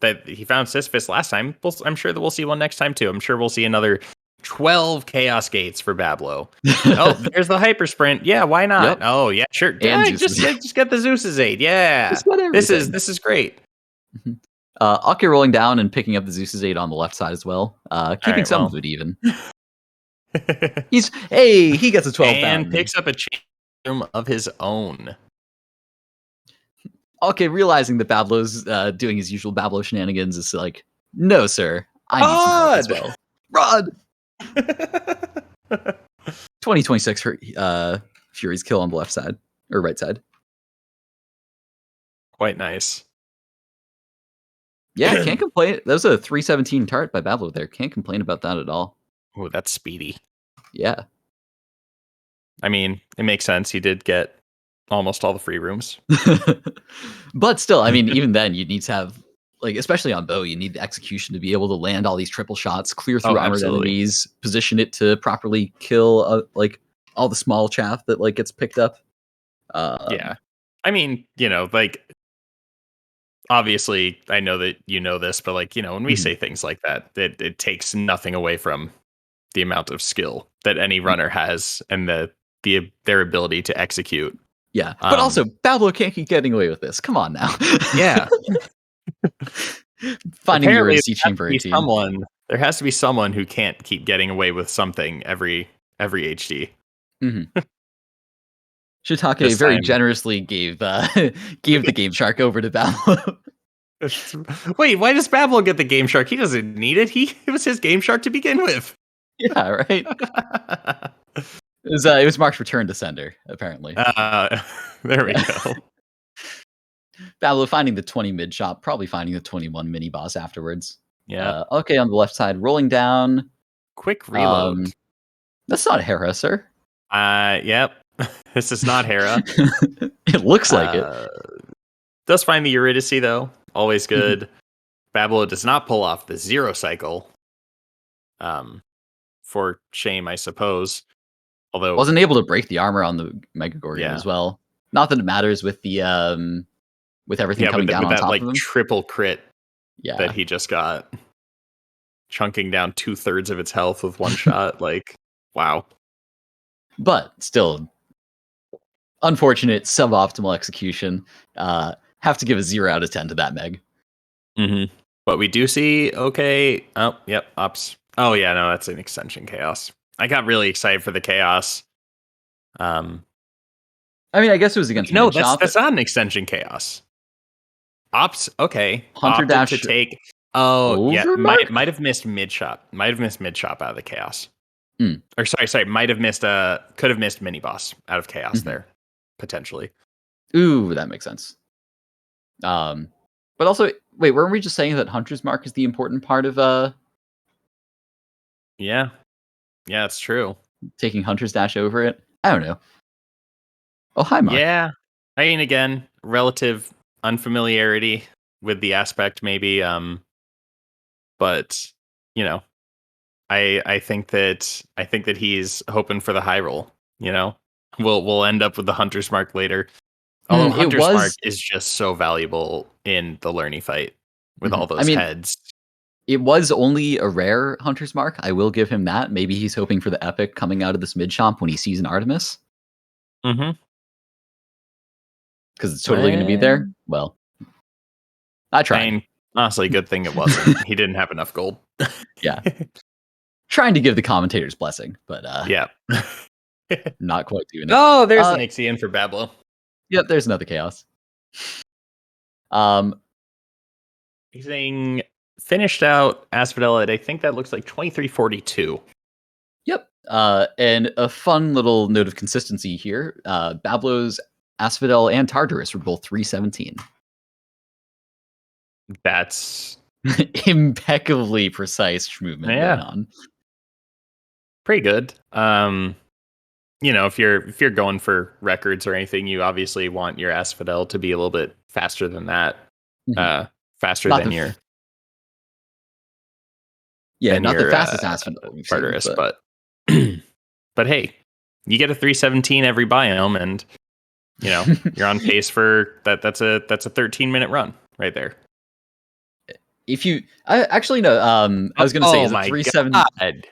That he found Sisyphus last time. I'm sure that we'll see one next time too. I'm sure we'll see another 12 chaos gates for Bablo. Oh, there's the hyper sprint. Yeah, why not? Yep. Oh, yeah, sure. Just get the Zeus's aid. Yeah, this is great. Ocke rolling down and picking up the Zeus's aid on the left side as well, keeping some of it even. He gets a 12 and picks up a chain of his own. Ocke, realizing that Bablo's doing his usual Bablo shenanigans, is like, no, sir, I need some help as well. Rod. 2026 for Fury's kill on the left side or right side. Quite nice. Yeah, can't complain. That was a 317 tart by Bablo there. Can't complain about that at all. Oh, that's speedy. Yeah. I mean, it makes sense. He did get almost all the free rooms. But still, I mean, even then, you'd need to have, like, especially on bow, you need the execution to be able to land all these triple shots, clear through armored absolutely. enemies, position it to properly kill, like, all the small chaff that, like, gets picked up. Yeah. I mean, like, obviously, I know that you know this, but, like, when we say things like that, it takes nothing away from the amount of skill that any runner has and their ability to execute. Yeah, but also, Bablo can't keep getting away with this. Come on now. Yeah. Finding your Apparently, emergency chamber 18. there has to be someone who can't keep getting away with something every HD. Shiitake This very time. generously gave the Game Shark over to Bablo. Wait, why does Bablo get the Game Shark? He doesn't need it. It was his Game Shark to begin with. Yeah, right. It was Mark's return to sender, apparently. There we go. Bablo finding the 20 mid shop, probably finding the 21 mini boss afterwards. Yeah. Okay, on the left side, rolling down. Quick reload. That's not Hera, sir. Yep. This is not Hera. It looks like it. Does find the Eurydice, though. Always good. Bablo does not pull off the 0 cycle. For shame, I suppose. Although wasn't able to break the armor on the Mega Gorgon as well. Not that it matters with the with everything coming down on that, top like, of him. Triple crit Yeah. that he just got, chunking down 2/3 of its health with one shot. Like, wow. But still, unfortunate, suboptimal execution. Have to give a 0 out of 10 to that Meg. But we do see, okay. Oh, yep. Ops. Oh, yeah, no, that's an extension chaos. I got really excited for the chaos. I mean, I guess it was against No, Mid-Shop. that's not an extension chaos. Ops, okay. Hunter Opted dash to take. Oh, yeah. Overmark? Might have missed mid shop. Might have missed mid shop out of the chaos. Mm. Or sorry. Might have missed could have missed mini boss out of chaos there, potentially. Ooh, that makes sense. But also, wait, weren't we just saying that Hunter's Mark is the important part of Yeah, it's true. taking Hunter's Dash over it? I don't know. Oh, hi, Mark. Yeah, I mean, again, relative unfamiliarity with the aspect, maybe. But I think that he's hoping for the high roll. We'll end up with the Hunter's Mark later. Although Hunter's Mark is just so valuable in the Learny fight with all those heads. It was only a rare Hunter's Mark. I will give him that. Maybe he's hoping for the epic coming out of this mid shop when he sees an Artemis. Mm-hmm. Because it's totally going to be there. Well, I tried. I mean, honestly, good thing it wasn't. He didn't have enough gold. Yeah. Trying to give the commentator's blessing, but yeah. Not quite doing it. Oh, there's an Ixion for Bablo. Yep, there's another chaos. He's saying finished out Asphodel at, I think that looks like 2342. Yep. And a fun little note of consistency here. Bablo's Asphodel and Tartarus were both 317. That's impeccably precise movement going on. Pretty good. If you're going for records or anything, you obviously want your Asphodel to be a little bit faster than that. Faster not than your not the fastest Asphodel Tartarus, but but hey, you get a 317 every biome, and you're on pace for that. That's a 13-minute run right there. If you actually no, I was going to say is it 317?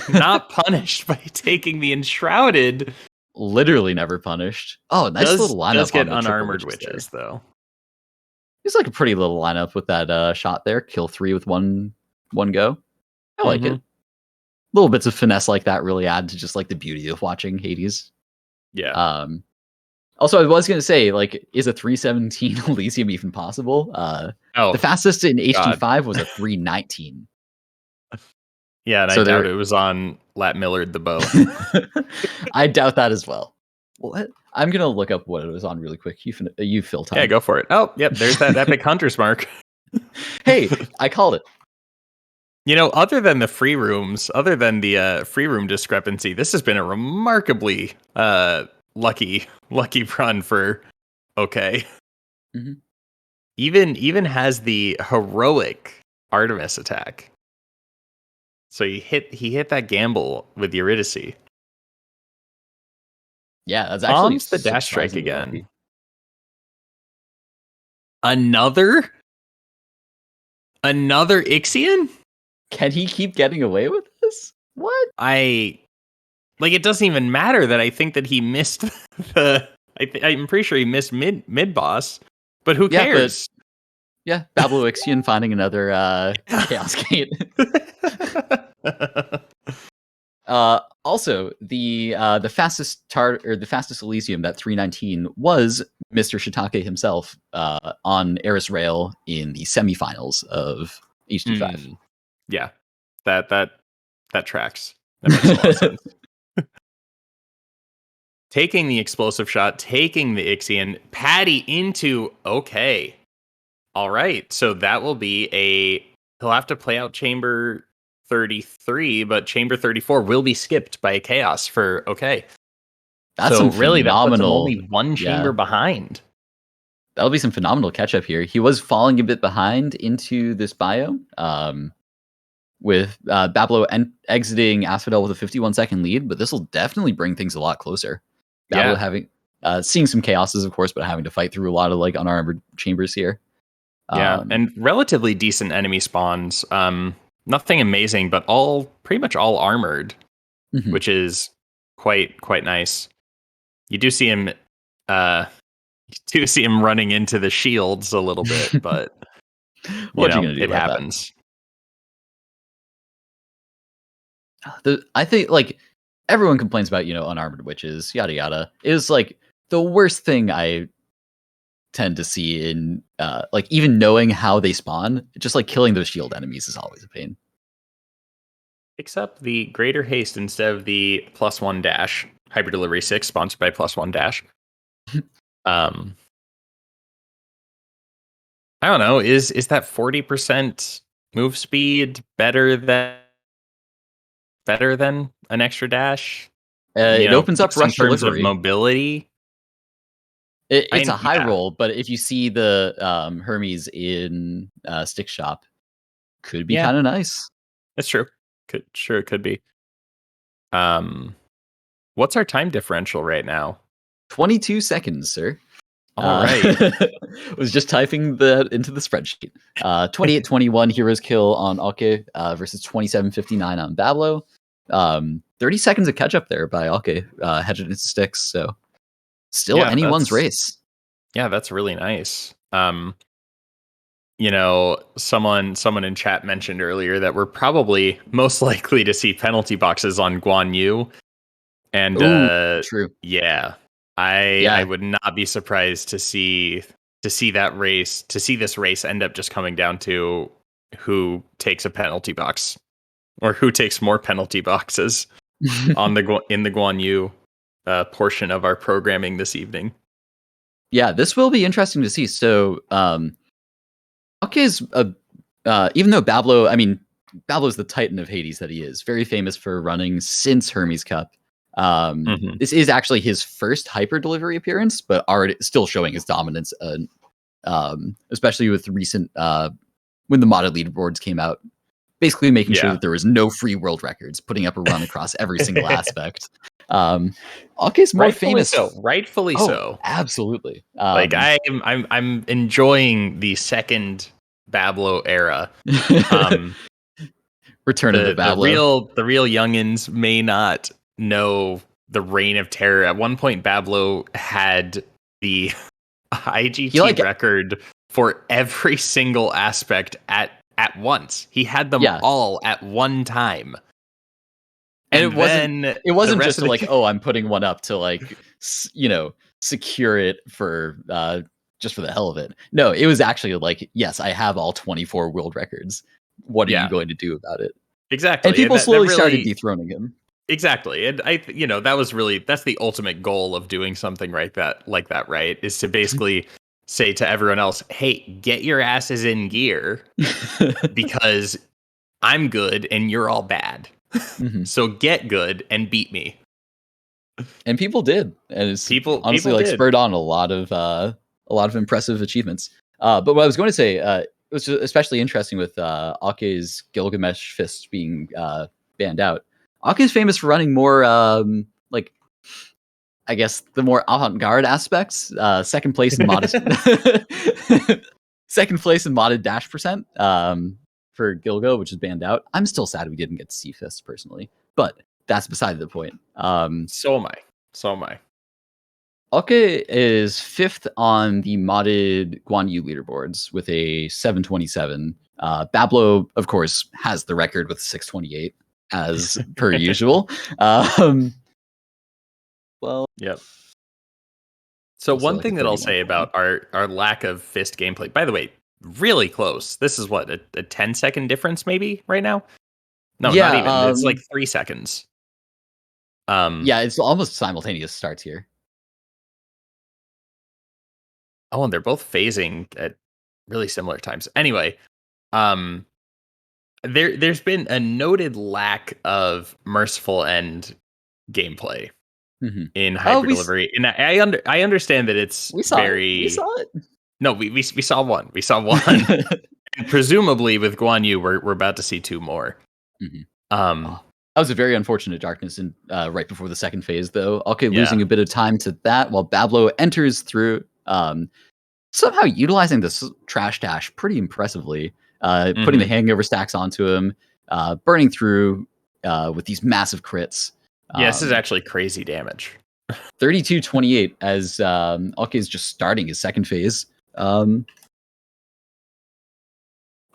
Not punished by taking the Enshrouded. Literally never punished. Oh, nice little lineup. Does get unarmored witches though. It's like a pretty little lineup with that shot there. Kill 3 with one go. I like it. Little bits of finesse like that really add to just like the beauty of watching Hades. Yeah. Also, I was going to say, like, is a 317 Elysium even possible? The fastest in HD5 was a 319. Yeah, and I doubt it was on Lat Millard the bow. I doubt that as well. Well, I'm going to look up what it was on really quick. You fill time. Yeah, go for it. Oh, yep, there's that epic Hunter's Mark. Hey, I called it. Other than the free rooms, other than the free room discrepancy, this has been a remarkably lucky run for Ocke. Mhm. Even has the heroic Artemis attack. So he hit that gamble with Eurydice. Yeah, that's actually Bombs the dash strike surprisingly again. lucky. Another Ixion? Can he keep getting away with this? What? It doesn't even matter that I think that he missed the. I'm pretty sure he missed mid boss, but who Yeah, cares? Yeah, Babloization finding another Chaos Gate. Also, the fastest the fastest Elysium, that 319, was Mr. Shiitake himself on Eris Rail in the semifinals of H25. Yeah, that tracks. That makes a lot of sense. Taking the explosive shot, taking the Ixion, Patty into Ocke. All right, so that will be he'll have to play out Chamber 33, but Chamber 34 will be skipped by a Chaos for Ocke. That's so some really, that puts him phenomenal. only one chamber behind. That'll be some phenomenal catch up here. He was falling a bit behind into this bio, with Bablo exiting Asphodel with a 51-second lead, but this will definitely bring things a lot closer. Bablo having seeing some chaoses, of course, but having to fight through a lot of unarmored chambers here. And relatively decent enemy spawns. Nothing amazing, but pretty much all armored, which is quite nice. You do see him running into the shields a little bit, but what are you gonna do? It happens. I think everyone complains about unarmored witches, yada yada. Is the worst thing I tend to see in even knowing how they spawn. Just killing those shield enemies is always a pain. Except the greater haste instead of the +1 dash. Hyper Delivery 6 sponsored by +1 dash. I don't know. Is that 40% move speed better than an extra dash? It opens up rush in terms delivery. of mobility. It's a high roll, but if you see the Hermes in Stick Shop, could be kind of nice. That's true. It could be. What's our time differential right now? 22 seconds, sir. All right. Was just typing into the spreadsheet. 28-21 heroes kill on Ocke versus 27-59 on Bablo. 30 seconds of catch up there by Ocke, hedged into sticks. So still anyone's race. Yeah, that's really nice. Someone in chat mentioned earlier that we're probably most likely to see penalty boxes on Guan Yu. And true. Yeah. I would not be surprised to see this race end up just coming down to who takes a penalty box or who takes more penalty boxes in the Guan Yu portion of our programming this evening. Yeah, this will be interesting to see. So Ocke is even though Bablo's the Titan of Hades that he is, very famous for running since Hermes Cup. This is actually his first hyper delivery appearance, but already still showing his dominance, especially with recent when the modded leaderboards came out, basically making sure that there was no free world records, putting up a run across every single aspect. Ocke's more famous, rightfully so. Absolutely. I'm enjoying the second Bablo era. Return of the Bablo. The real youngins may not know the reign of terror. At one point, Bablo had the IGT record for every single aspect at once. He had them all at one time. And it wasn't just I'm putting one up to secure it for just for the hell of it. No, it was actually yes, I have all 24 world records. What are you going to do about it? Exactly. And people slowly started dethroning him. Exactly. And that's the ultimate goal of doing something like that, right? Is to basically say to everyone else, hey, get your asses in gear because I'm good and you're all bad. So get good and beat me. And people did, and it's honestly people like did. spurred on a lot of impressive achievements. But what I was going to say, it was especially interesting with Ocke's Gilgamesh fist being banned out. Ocke is famous for running more like, I guess, the more avant-garde aspects. Second place in modest, second place in modded dash percent for Gilgo, which is banned out. I'm still sad we didn't get to see fist personally, but that's beside the point. So am I. Ocke is 5th on the modded Guan Yu leaderboards with a 727. Bablo, of course, has the record with 628, as per usual. Well, yep. So also one like thing that I'll say about our lack of fist gameplay, by the way, really close. This is what, a 10-second difference maybe right now? No, yeah, not even. It's like 3 seconds. Yeah, it's almost simultaneous starts here. Oh, and they're both phasing at really similar times. Anyway, there's been a noted lack of merciful end gameplay in hyper delivery, and I understand that it's we saw it. No, we saw one. We saw one. And presumably with Guan Yu, we're about to see 2 more. That was a very unfortunate darkness in right before the second phase, though. Ocke losing a bit of time to that, while Bablo enters through, somehow utilizing this trash dash pretty impressively, putting the hangover stacks onto him, burning through with these massive crits. Yeah, this is actually crazy damage. 32-28 as Ocke is just starting his second phase.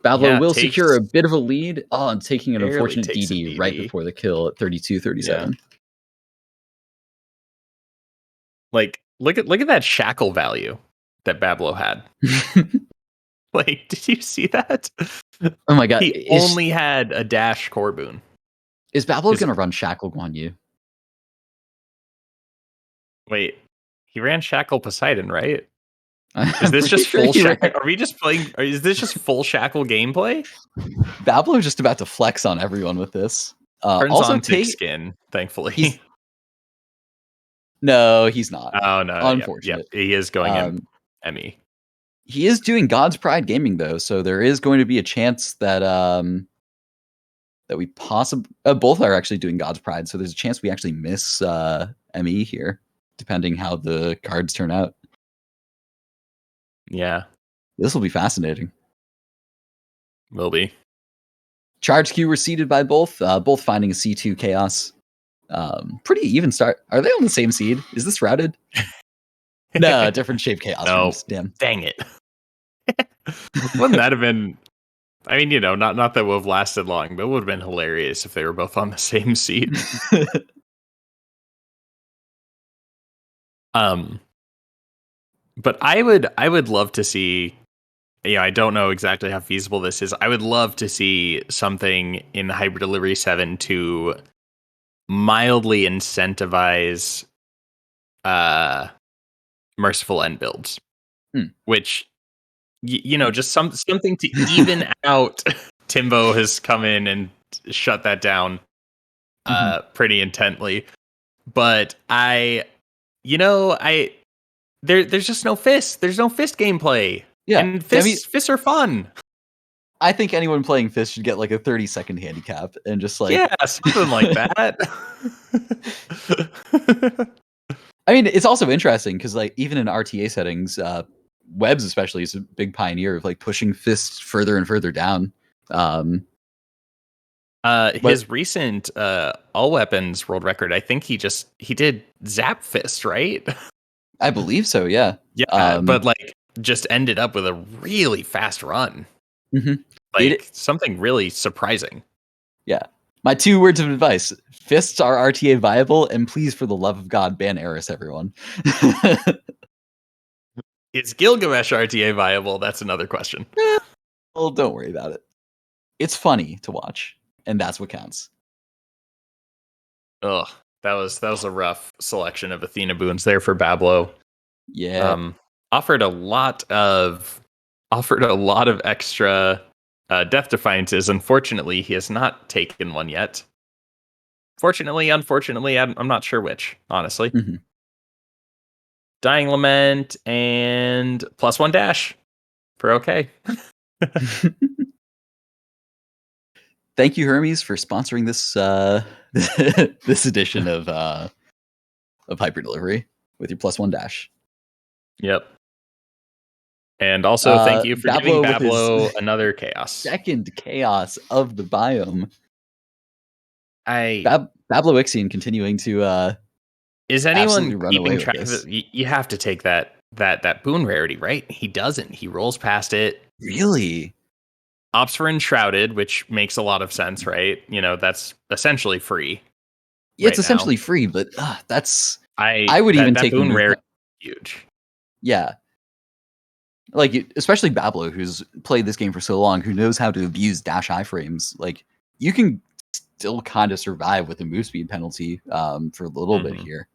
Bablo will secure a bit of a lead. Oh, and taking an unfortunate DD right before the kill at 32-37. Yeah. Like, look at that shackle value that Bablo had. Like, did you see that? Oh my god. He only had a dash core boon. Is Bablo going to run Shackle Guan Yu? Wait, he ran Shackle Poseidon, right? Is this just full shackle? Are we just playing? Is this just full shackle gameplay? Bablo just about to flex on everyone with this. Turns also on thick skin, thankfully. No, he's not. Oh no! Unfortunate. Yep, he is going ME. He is doing God's Pride Gaming though, so there is going to be a chance that that we possibly both are actually doing God's Pride. So there's a chance we actually miss ME here, depending how the cards turn out. Yeah, this will be fascinating. Will be. Charge queue were seeded by both finding a C2 chaos. Pretty even start. Are they on the same seed? Is this routed? No, different shape chaos. No, damn. Dang it. Wouldn't that have been? I mean, not that would have lasted long, but it would have been hilarious if they were both on the same seed. But I would love to see. I don't know exactly how feasible this is. I would love to see something in Hyper Delivery 7 to mildly incentivize merciful end builds, which just something to even out. Timbo has come in and shut that down pretty intently, but there's just no fist. There's no fist gameplay. Yeah, and fists are fun. I think anyone playing fist should get like a 30-second handicap and just like something like that. I mean, it's also interesting because like even in RTA settings, Webbs especially is a big pioneer of like pushing fists further and further down. His recent all weapons world record, I think he did Zap Fist, right? I believe so. Yeah. Yeah, but like just ended up with a really fast run. Something really surprising. Yeah. My 2 words of advice: fists are RTA viable, and please, for the love of God, ban Eris, everyone. Is Gilgamesh RTA viable? That's another question. Well, don't worry about it. It's funny to watch, and that's what counts. Ugh, that was a rough selection of Athena boons there for Bablo. Yeah. Offered a lot of extra Death Defiances. Unfortunately, he has not taken one yet. Fortunately, unfortunately, I'm not sure which, honestly. Mhm. Dying Lament and +1 dash for okay. Thank you, Hermes, for sponsoring this this edition of Hyper Delivery with your +1 dash. Yep. And also, thank you for giving Bablo with his Bablo another chaos. second chaos of the biome. I Babloixian continuing to is absolutely anyone run away keeping with track of this. it? You have to take that boon rarity, right? He doesn't. He rolls past it. Really? Opts for Enshrouded, which makes a lot of sense, right? You know, that's essentially free. Yeah, it's right now. essentially free, but that's I would even that take boon the rarity huge. Yeah. Like, especially Bablo, who's played this game for so long, who knows how to abuse dash iframes. Like, you can still kind of survive with a move speed penalty for a little bit here.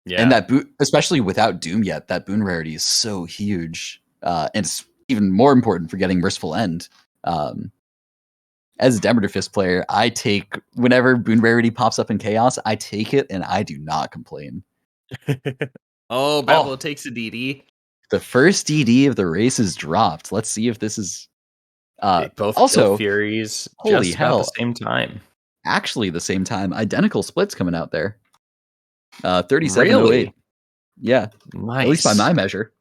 Yeah. And that especially without Doom yet, that boon rarity is so huge. And it's even more important for getting Merciful End. As a Demeter Fist player, I take, whenever boon rarity pops up in Chaos, I take it and I do not complain. Oh, Bablo takes a DD. The first DD of the race is dropped. Let's see if this is both also Kill Furies holy just hell, about the same time. Actually, the same time. Identical splits coming out there. 37.08. Really? Yeah. Nice. At least by my measure.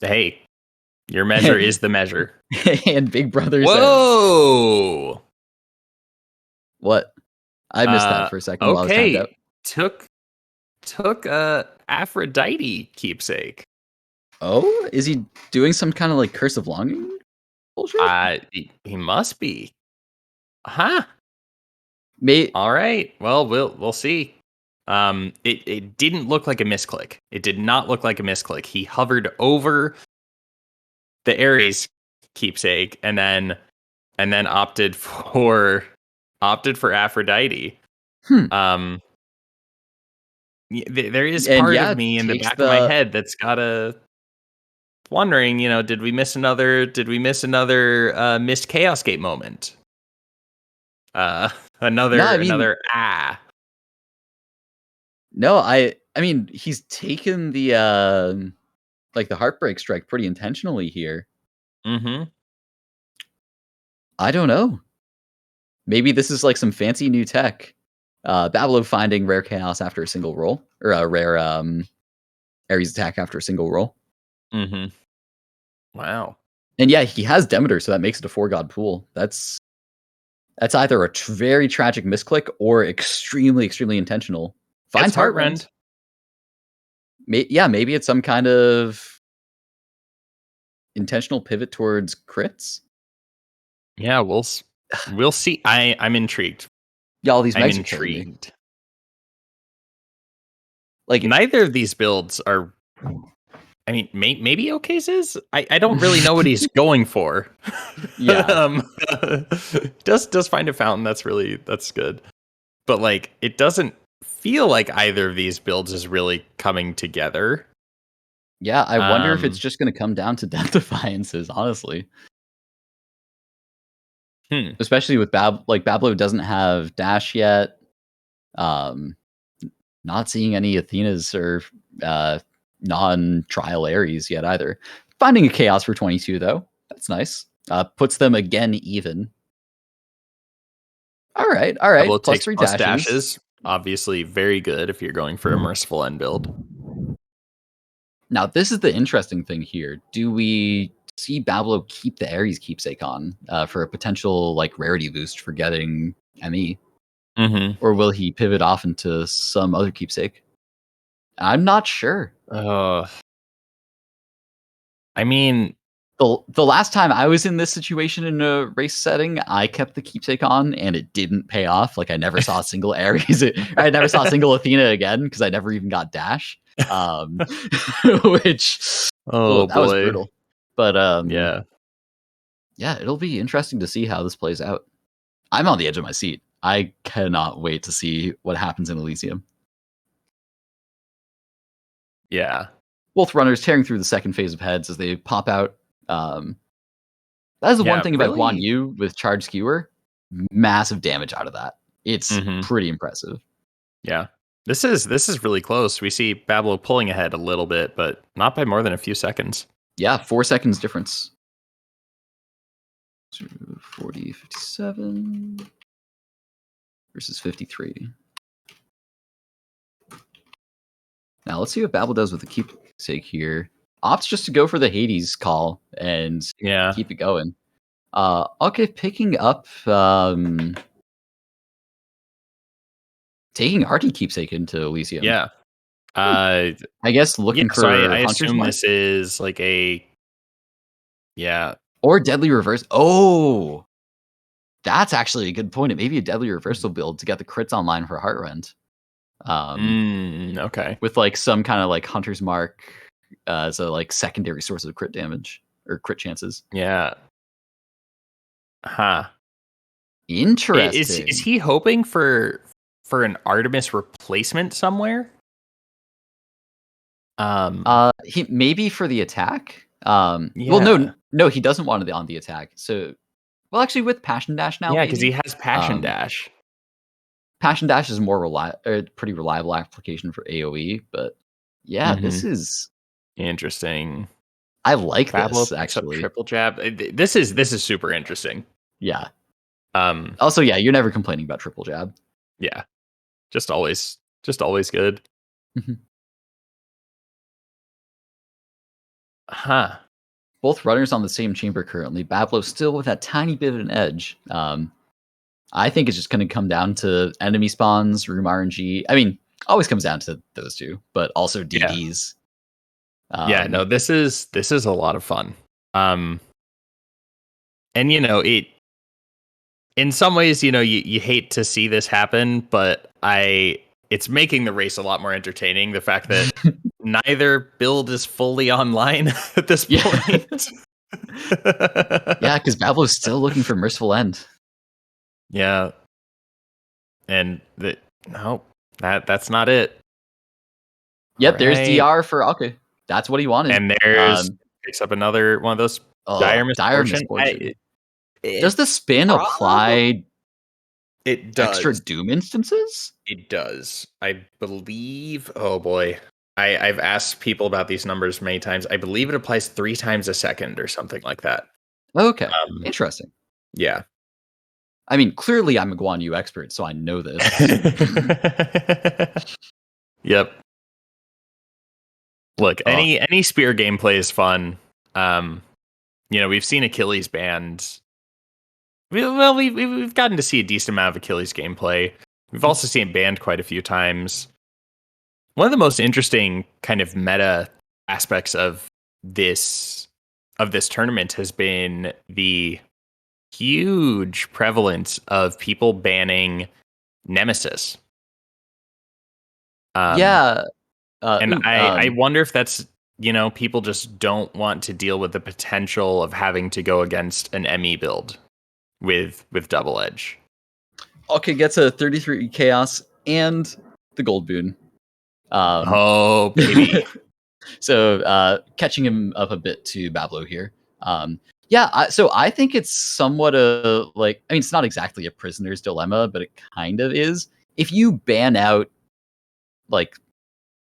Hey, your measure is the measure. And Big Brother says, whoa! What? I missed that for a second while I was timed out. Took Aphrodite keepsake. Oh, is he doing some kind of like Curse of Longing bullshit? He must be. Huh? All right. Well, we'll see. It didn't look like a misclick. It did not look like a misclick. He hovered over the Ares keepsake and then opted for Aphrodite. There is part of me in the back of my head that's gotta wondering, you know, did we miss another missed Chaos Gate moment? Another. No, I mean, he's taken the like the Heartbreak Strike pretty intentionally here. I don't know. Maybe this is like some fancy new tech. Bablo finding rare chaos after a single roll, or a rare Ares attack after a single roll. Wow. And yeah, he has Demeter, so that makes it a 4-god pool. That's either a very tragic misclick or extremely, extremely intentional. Finds Heartrend. Maybe it's some kind of intentional pivot towards crits. Yeah, we'll see. I'm intrigued. Yeah, all these I'm megs are killing me. intrigued. Like, neither of these builds are. I mean, maybe Ocke's is. I don't really know what he's going for. Yeah. Does find a fountain. That's good. But like, it doesn't feel like either of these builds is really coming together. Yeah, I wonder if it's just going to come down to Death Defiances, honestly. Especially with Bablo doesn't have Dash yet. Not seeing any Athenas or non-trial Ares yet either. Finding a Chaos for 22, though. That's nice. Puts them again even. All right. Bablo Plus takes 3 plus dashes. dashes. Obviously very good if you're going for a Merciful End build. Now, this is the interesting thing here. Do we see Bablo keep the Ares keepsake on for a potential like rarity boost for getting ME? Or will he pivot off into some other keepsake? I'm not sure. I mean, the last time I was in this situation in a race setting, I kept the keepsake on and it didn't pay off. Like I never saw a single Ares. I never saw a single Athena again because I never even got Dash. Which that was brutal. But yeah, it'll be interesting to see how this plays out. I'm on the edge of my seat. I cannot wait to see what happens in Elysium. Yeah. Both runners tearing through the second phase of heads as they pop out. That is the one thing about Guan Yu with Charge Skewer. massive damage out of that. It's Mhm. pretty impressive. Yeah. This is really close. We see Bablo pulling ahead a little bit, but not by more than a few seconds. Yeah, 4 seconds difference. 40, 57 versus 53. Now let's see what Babel does with the keepsake here. Opts just to go for the Hades call and Yeah. keep it going. Ocke picking up taking Artie keepsake into Elysium. Yeah. I guess looking for so I Hunter's assume Mark this is like a or Deadly Reverse. Oh, that's actually a good point. It may be a Deadly Reversal build to get the crits online for Heartrend. Okay. With like some kind of like Hunter's Mark as a like secondary source of crit damage or crit chances. Yeah. Huh. Interesting. Is he hoping for an Artemis replacement somewhere? He maybe for the attack. Yeah. Well, no, he doesn't want it on the attack. So, well, actually, with Passion Dash now, Yeah, because he maybe? has Passion Dash. Passion Dash is more pretty reliable application for AOE. But yeah, this is interesting. I like Bablo this picks up actually. triple jab. This is super interesting. Yeah. Also, yeah, you're never complaining about triple jab. Yeah. Just always good. Huh. Both runners on the same chamber currently. Bablo still with that tiny bit of an edge. I think it's just going to come down to enemy spawns, room RNG. I mean, always comes down to those two, but also DDs. No, this is a lot of fun. And it in some ways, you hate to see this happen, but it's making the race a lot more entertaining. The fact that neither build is fully online at this point. Yeah, because Bablo's still looking for Merciful End. Yeah. And that's not it. Yep, All there's right. DR for Ocke. That's what he wanted. And there's picks up another one of those dire misfortune. Does the spin apply it does. Extra Doom instances? It does. I believe. Oh boy. I've asked people about these numbers many times. I believe it applies 3 times a second or something like that. Okay. Interesting. Yeah. I mean, clearly I'm a Guan Yu expert, so I know this. Yep. Look, any spear gameplay is fun. We've seen Achilles banned. Well, we've gotten to see a decent amount of Achilles gameplay. We've also seen it banned quite a few times. One of the most interesting kind of meta aspects of this tournament has been the huge prevalence of people banning Nemesis. I wonder if that's people just don't want to deal with the potential of having to go against an ME build with double edge. Okay, gets a 33 chaos and the gold boon. Oh baby. So catching him up a bit to Bablo here. So I think it's somewhat it's not exactly a prisoner's dilemma, but it kind of is. If you ban out,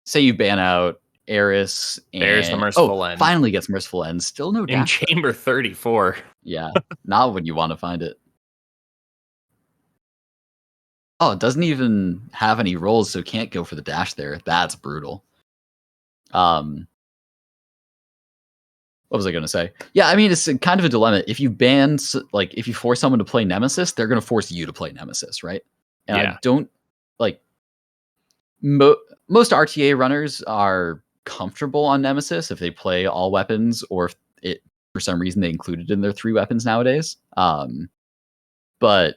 say you ban out Eris, and there's the Merciful End. Finally gets Merciful End. Still no dash in chamber 34. Yeah, not when you want to find it. Oh, it doesn't even have any rolls, so can't go for the dash there. That's brutal. What was I going to say? Yeah, I mean, it's kind of a dilemma. If you ban, if you force someone to play Nemesis, they're going to force you to play Nemesis, right? And I don't, most RTA runners are comfortable on Nemesis if they play all weapons, or if it, for some reason, they included in their 3 weapons nowadays. But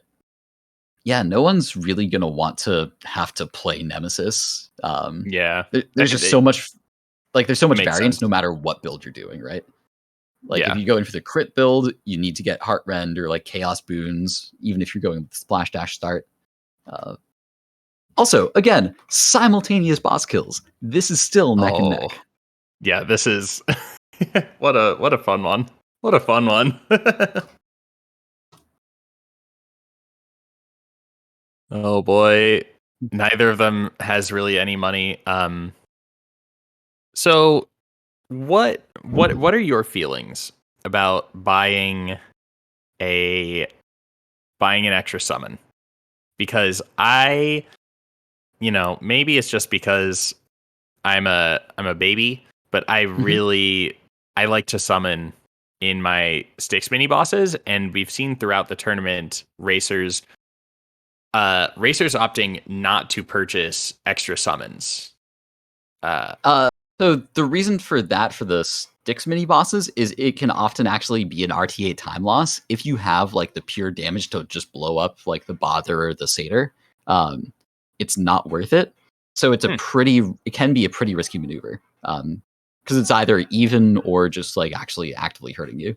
yeah, no one's really going to want to have to play Nemesis. There's just so much, there's so much variance no matter what build you're doing, right? If you go in for the crit build, you need to get Heartrend or Chaos boons, even if you're going with Splash Dash start. Also, again, simultaneous boss kills. This is still neck and neck. Yeah, this is what a fun one. What a fun one. Oh boy, neither of them has really any money. So what are your feelings about buying an extra summon? Because maybe it's just because I'm a baby, but I really I like to summon in my Styx mini bosses, and we've seen throughout the tournament racers opting not to purchase extra summons. So the reason for that for the Styx mini bosses is it can often actually be an RTA time loss if you have like the pure damage to just blow up like the Bother or the Satyr. It's not worth it. So it's it can be a pretty risky maneuver. Because it's either even or just like actually actively hurting you.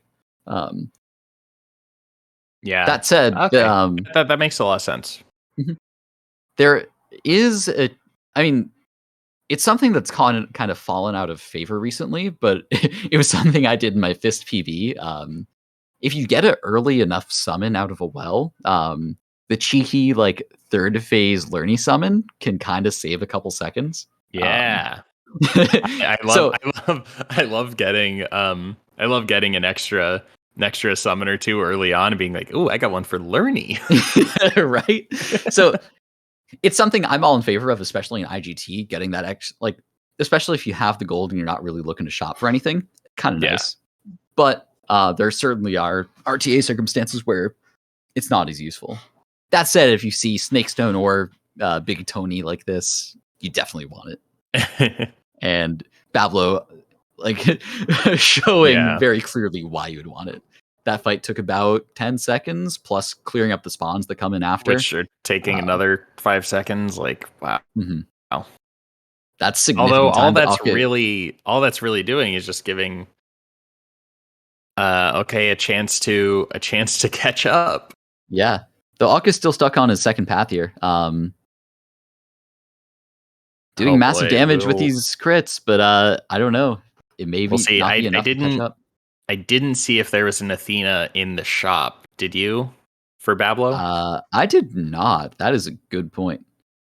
Yeah. That said, okay. That makes a lot of sense. There is it's something that's kind of fallen out of favor recently, but it was something I did in my Fist PB. If you get an early enough summon out of a well, the cheeky like third phase Lerny summon can kind of save a couple seconds. Yeah. I love getting an extra summon or two early on and being like, oh, I got one for Lerny. Right? So it's something I'm all in favor of, especially in IGT, getting that especially if you have the gold and you're not really looking to shop for anything. Kind of nice. But there certainly are RTA circumstances where it's not as useful. That said, if you see Snakestone or Big Tony like this, you definitely want it. And Bablo, showing very clearly why you would want it. That fight took about 10 seconds, plus clearing up the spawns that come in after. Which are taking another 5 seconds. Like, wow. Wow. That's significant. Although all that's really doing is just giving a chance to catch up. Yeah. The Ocke is still stuck on his second path here. Doing massive damage with these crits, but I don't know. It may be not be enough to catch up. I didn't see if there was an Athena in the shop. Did you? For Bablo? I did not. That is a good point.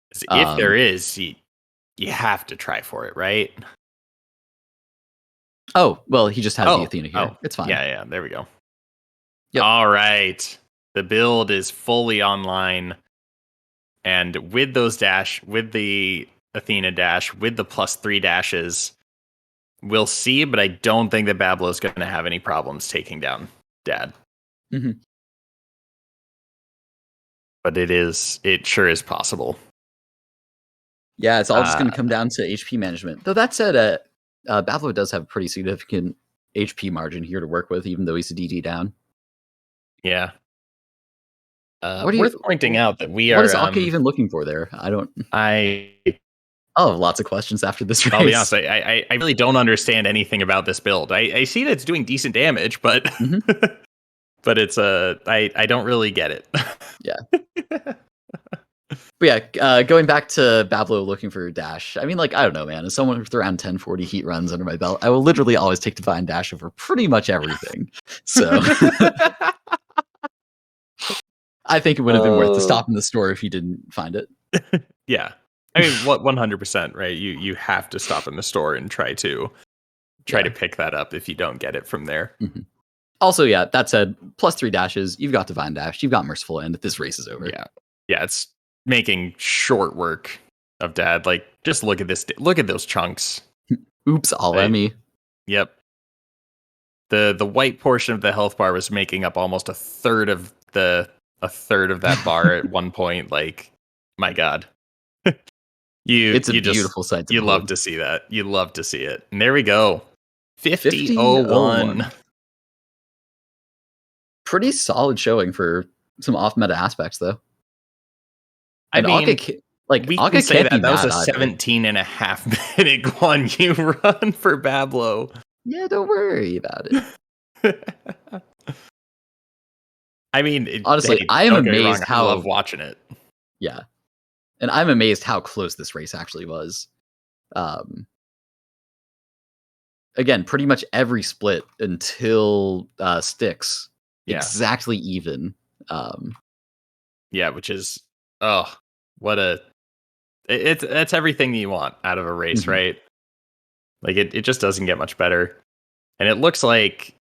If there is, you have to try for it, right? Oh, well, he just has the Athena here. It's fine. Yeah, there we go. Yep. All right. The build is fully online. And with those with the Athena dash, with the +3 dashes, we'll see, but I don't think that Bablo is going to have any problems taking down Dad. But it sure is possible. Yeah, it's all just going to come down to HP management. Though that said, Bablo does have a pretty significant HP margin here to work with, even though he's a DD down. Yeah. Worth pointing out that we are... What is Ocke even looking for there? Lots of questions after this race. I'll be honest, I really don't understand anything about this build. I see that it's doing decent damage, but but it's I don't really get it. Yeah. But yeah, going back to Bablo looking for dash. I mean, I don't know, man. As someone with around 1040 heat runs under my belt, I will literally always take Divine Dash over pretty much everything. So I think it would have been worth to stop in the store if you didn't find it. Yeah. I mean, 100%, right? You have to stop in the store and try to pick that up if you don't get it from there. Also, yeah, that said, +3 dashes, you've got Divine Dash, you've got Merciful End. This race is over. Yeah, it's making short work of Dad. Just look at this. Look at those chunks. Oops, all at me. Yep. The white portion of the health bar was making up almost a third of that bar at one point. My God. It's a beautiful sight to behold. Love to see that. You love to see it. And there we go. 50-01. Pretty solid showing for some off-meta aspects, though. And Ocke, we Ocke can say that was a either. 17.5 minute Guan Yu run for Bablo. Yeah, don't worry about it. I mean, honestly, I am amazed how I love watching it. Yeah. And I'm amazed how close this race actually was. Again, pretty much every split until Styx, exactly even. Yeah, which is Oh, what a it's everything you want out of a race, right? Like it just doesn't get much better. And it looks like,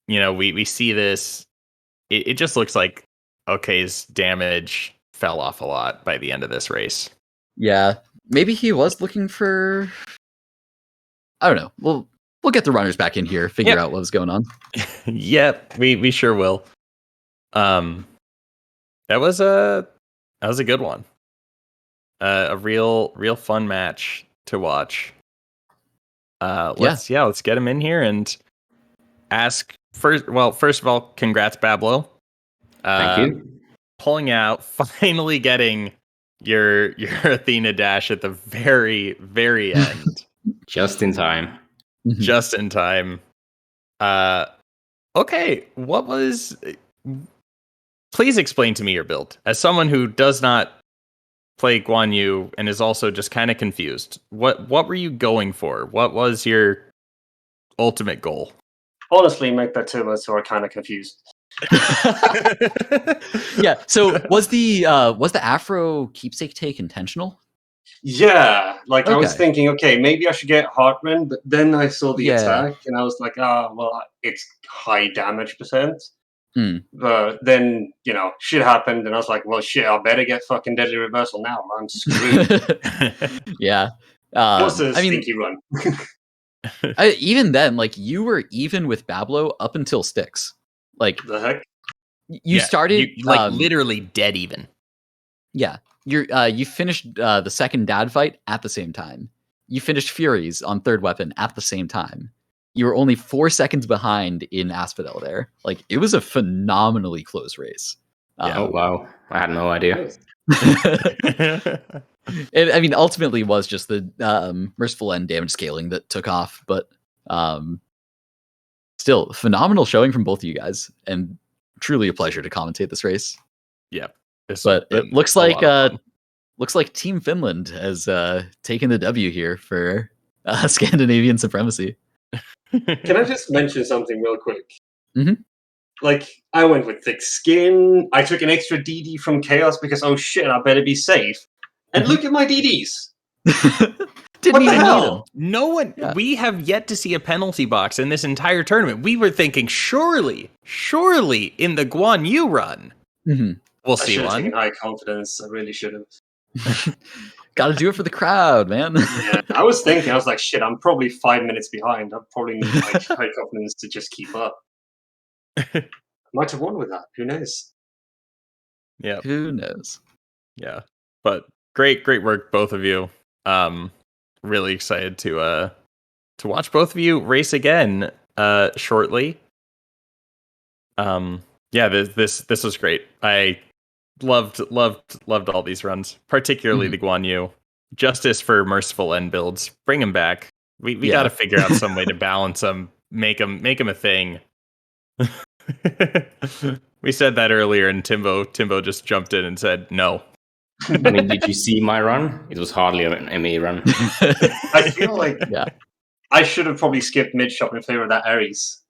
we see this. It just looks like Ocke's damage fell off a lot by the end of this race. Yeah, maybe he was looking for. I don't know. We'll get the runners back in here, figure out what was going on. Yep, we sure will. That was a good one. A real fun match to watch. Let's get him in here and ask first. Well, first of all, congrats, Bablo. Thank you. Pulling out, finally getting your Athena dash at the very, very end. Just in time. Just in time. Okay, what was... Please explain to me your build. As someone who does not play Guan Yu and is also just kind of confused, what were you going for? What was your ultimate goal? Honestly, make that two of us who are kind of confused. Yeah. So was the Afro keepsake take intentional? Yeah, like I was Okay. thinking, okay, maybe I should get Heartman, but then I saw the Yeah. attack and I was like, well, it's high damage percent. Hmm. But then, shit happened and I was like, well, shit, I better get fucking Deadly Reversal now or I'm screwed. Yeah. It was a I mean, stinky run. even then, like you were even with Bablo up until Styx. Like The heck? you started literally dead even. Yeah. You finished the second dad fight at the same time. You finished Furies on third weapon at the same time. You were only 4 seconds behind in Asphodel there. Like it was a phenomenally close race. Oh wow. I had no idea. I mean, ultimately was just the merciful end damage scaling that took off, but still phenomenal showing from both of you guys, and truly a pleasure to commentate this race. Yeah, but it looks like Team Finland has taken the W here for Scandinavian supremacy. Can I just mention something real quick? Mhm. Like, I went with thick skin. I took an extra DD from Chaos because, oh shit, I better be safe. And look at my DDs. Didn't What the even need hell? them. No one. Yeah. We have yet to see a penalty box in this entire tournament. We were thinking, surely in the Guan Yu run, we'll I see should have one. taken high confidence. I really should have. Got to do it for the crowd, man. Yeah, I was thinking, I was like, shit, I'm probably 5 minutes behind. I probably need like high confidence to just keep up. Might have won with that. Who knows? Yeah. Who knows? Yeah. But great work, both of you. Really excited to watch both of you race again shortly. Yeah, this was great. I loved all these runs, particularly the Guan Yu. Justice for merciful end builds. Bring him back. We got to figure out some way to balance them, make him a thing. We said that earlier, and Timbo just jumped in and said no. I mean, did you see my run? It was hardly an ME run. I feel like I should have probably skipped mid shop in favor of that Ares.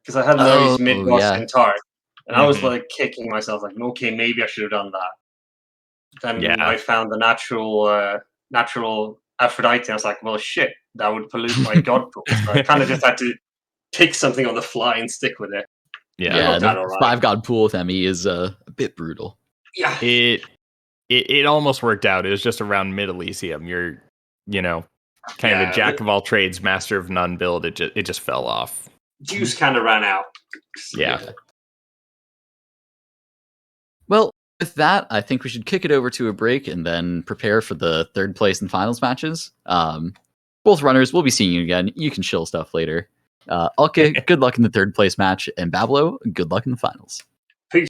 Because I had an Ares mid boss and Tart. And I was like kicking myself, like, okay, maybe I should have done that. Then I found the natural Aphrodite, and I was like, well, shit, that would pollute my god pool. So I kind of just had to pick something on the fly and stick with it. Yeah, the 5 god pool with ME is a bit brutal. Yeah. It almost worked out. It was just around Mid Elysium. You're, kind of a jack of all trades, master of none build. It just fell off. Juice kind of ran out. Yeah. Well, with that, I think we should kick it over to a break and then prepare for the third place and finals matches. Both runners, we'll be seeing you again. You can chill stuff later. Ocke, good luck in the third place match, and Bablo, good luck in the finals. Peace.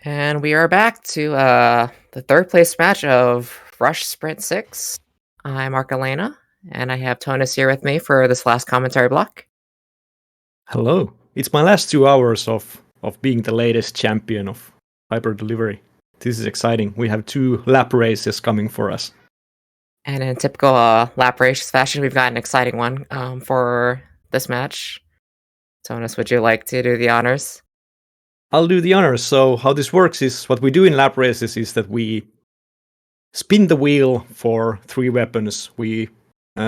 And we are back to the third place match of Rush Sprint 6. I'm Archelena, and I have Tonus here with me for this last commentary block. Hello. It's my last 2 hours of being the latest champion of Hyper Delivery. This is exciting. We have 2 lap races coming for us. And in typical lap race fashion, we've got an exciting one for this match. Tonus, would you like to do the honors? I'll do the honors. So how this works is, what we do in lap races is that we spin the wheel for 3 weapons. We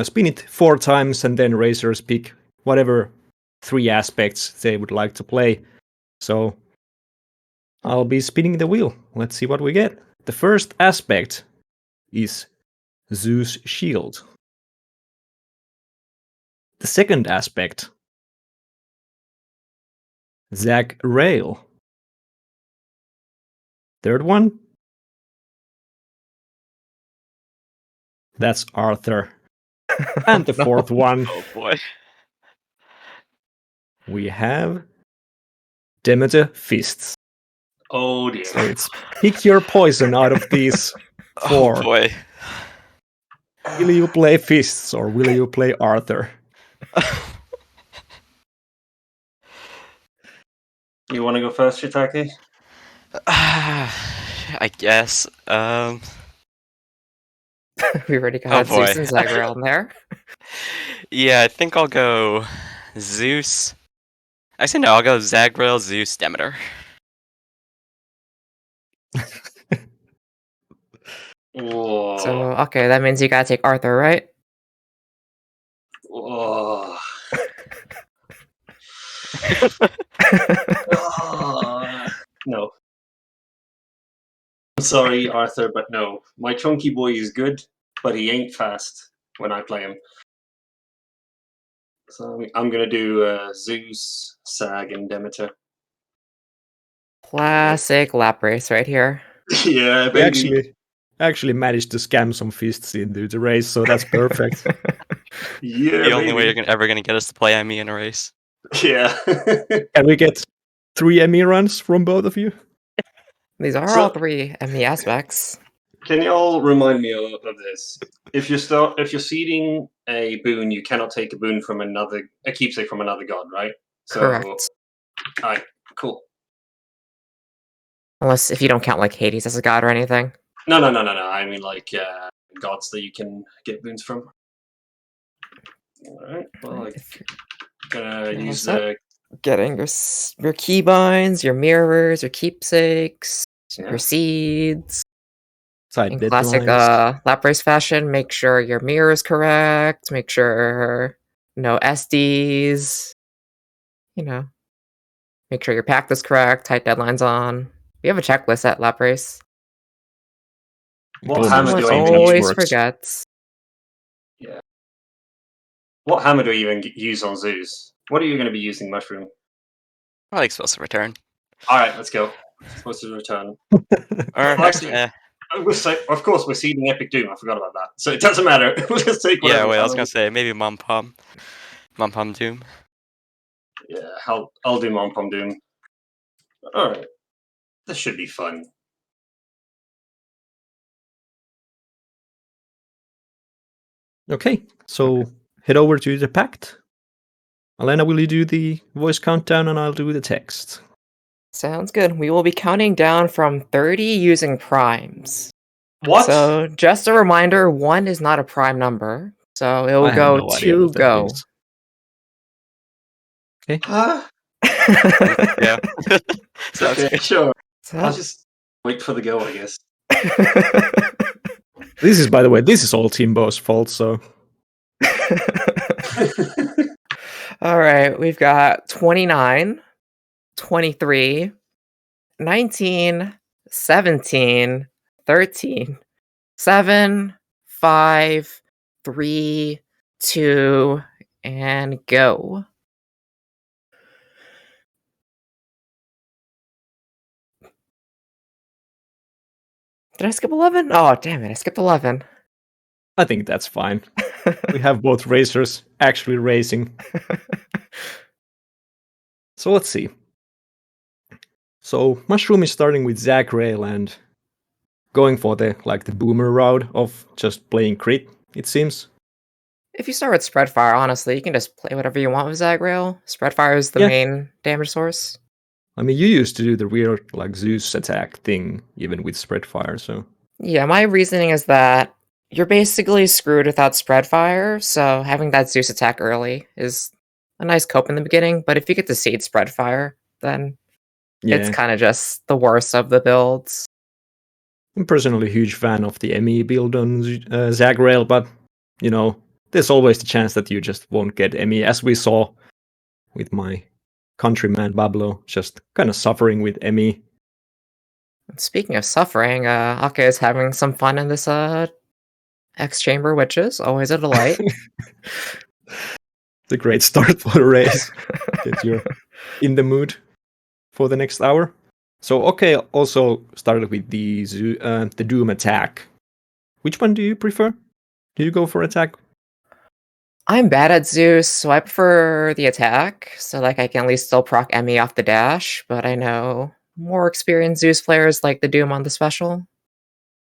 spin it 4 times, and then racers pick whatever 3 aspects they would like to play. So I'll be spinning the wheel. Let's see what we get. The first aspect is Zeus Shield. The second aspect, Zag Rail. Third one, that's Arthur. And the fourth one, Oh boy. we have Demeter Fists. Oh dear. So it's pick your poison out of these 4. Oh boy. Will you play Fists or will you play Arthur? You want to go first, Shiitake? I guess. We already got Oh, boy. Zeus and Zagrel in there. Yeah, I think I'll go Zeus. Actually, no, I'll go Zagrel, Zeus, Demeter. Whoa. So, okay, that means you gotta take Arthur, right? Whoa. No. I'm sorry, Arthur, but no. My chunky boy is good, but he ain't fast when I play him. So I'm gonna do Zeus, Sag, and Demeter. Classic lap race right here. Yeah, We baby. actually managed to scam some Fists into the race, so that's perfect. Yeah, The only way baby. you're ever gonna get us to play me in a race. Yeah. Can we get 3 ME runs from both of you? These are So- all 3 ME aspects. Can you all remind me of this? If you're seeding a boon, you cannot take a keepsake from another god, right? So, Correct. alright, cool. Unless if you don't count like Hades as a god or anything. No. I mean like gods that you can get boons from. Alright, well, I'm gonna Yeah, use so- the Getting your keybinds, your mirrors, your keepsakes, Yeah. your seeds. Side In classic deadlines. lap race fashion, make sure your mirror is correct. Make sure no SDs. You know, make sure your pact is correct. Tight deadlines on. We have a checklist at lap race. What hammer Someone do I even always use? forgets. What hammer do I even use on Zeus? What are you going to be using, Mushroom? Probably supposed to return. Alright, let's go. Supposed to return. Or Actually, actually, Of course, we're seeding Epic Doom. I forgot about that. So it doesn't matter. We'll just take whatever yeah. Wait, I was hammer gonna say maybe Mom Pom Doom. Yeah, I'll do Mom Pom Doom. Alright. This should be fun. Okay, so head over to the pact. Alena, will you do the voice countdown and I'll do the text? Sounds good. We will be counting down from 30 using primes. What? So just a reminder, 1 is not a prime number. So it will I have go no idea 2 what that go. is. Okay. Huh? Yeah. Sounds Okay, good. sure. So- I'll just wait for the go, I guess. This is, by the way, this is all Timbo's fault, so All right, we've got 29, 23, 19, 17, 13, 7, 5, 3, 2, and go. Did I skip 11? Oh, damn it, I skipped 11. I think that's fine. We have both racers actually racing. So let's see. So Mushroom is starting with Zagrael and going for the boomer route of just playing crit, it seems. If you start with Spreadfire, honestly, you can just play whatever you want with Zagrael. Spreadfire is the main damage source. I mean, you used to do the weird Zeus attack thing even with Spreadfire, so... Yeah, my reasoning is that you're basically screwed without Spreadfire, so having that Zeus attack early is a nice cope in the beginning, but if you get to Seed Spreadfire, then it's kind of just the worst of the builds. I'm personally a huge fan of the ME build on Zagrael, but, there's always the chance that you just won't get ME, as we saw with my countryman Bablo, just kind of suffering with ME. Speaking of suffering, Ocke is having some fun in this X-Chamber Witches, always a delight. It's a great start for the race. Get you in the mood for the next hour. So Ocke also started with the Doom attack. Which one do you prefer? Do you go for attack? I'm bad at Zeus, so I prefer the attack, so I can at least still proc ME off the dash, but I know more experienced Zeus players like the Doom on the special.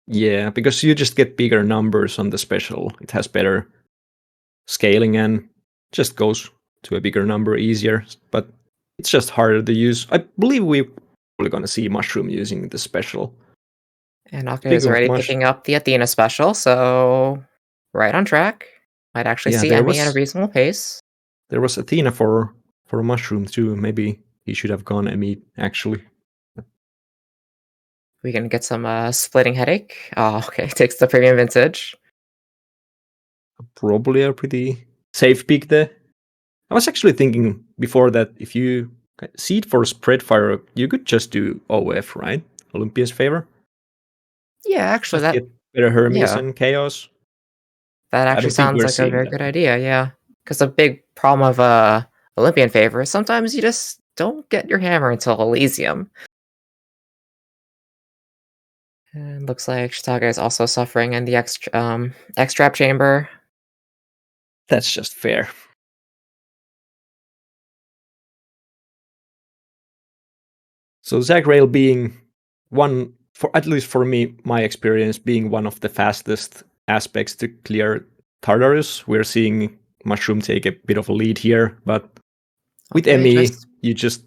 Yeah, because you just get bigger numbers on the special. It has better scaling and just goes to a bigger number easier, but it's just harder to use. I believe we're probably going to see Mushroom using the special. And Ocke is already picking up the Athena special, so right on track. Might actually see ME at a reasonable pace. There was Athena for Mushroom too. Maybe he should have gone ME actually. We can get some Splitting Headache. Oh, okay. Takes the premium vintage. Probably a pretty safe pick there. I was actually thinking before that if you seed for Spreadfire, you could just do OF, right? Olympia's favor. Yeah, actually, just that get better Hermes and Chaos. That actually sounds like a very good idea. Yeah, because a big problem of Olympian favor is sometimes you just don't get your hammer until Elysium. And looks like Shitage is also suffering in the X-Trap chamber. That's just fair. So Zagrael being one, for at least for me, my experience being one of the fastest aspects to clear Tartarus. We're seeing Mushroom take a bit of a lead here, but with ME, you just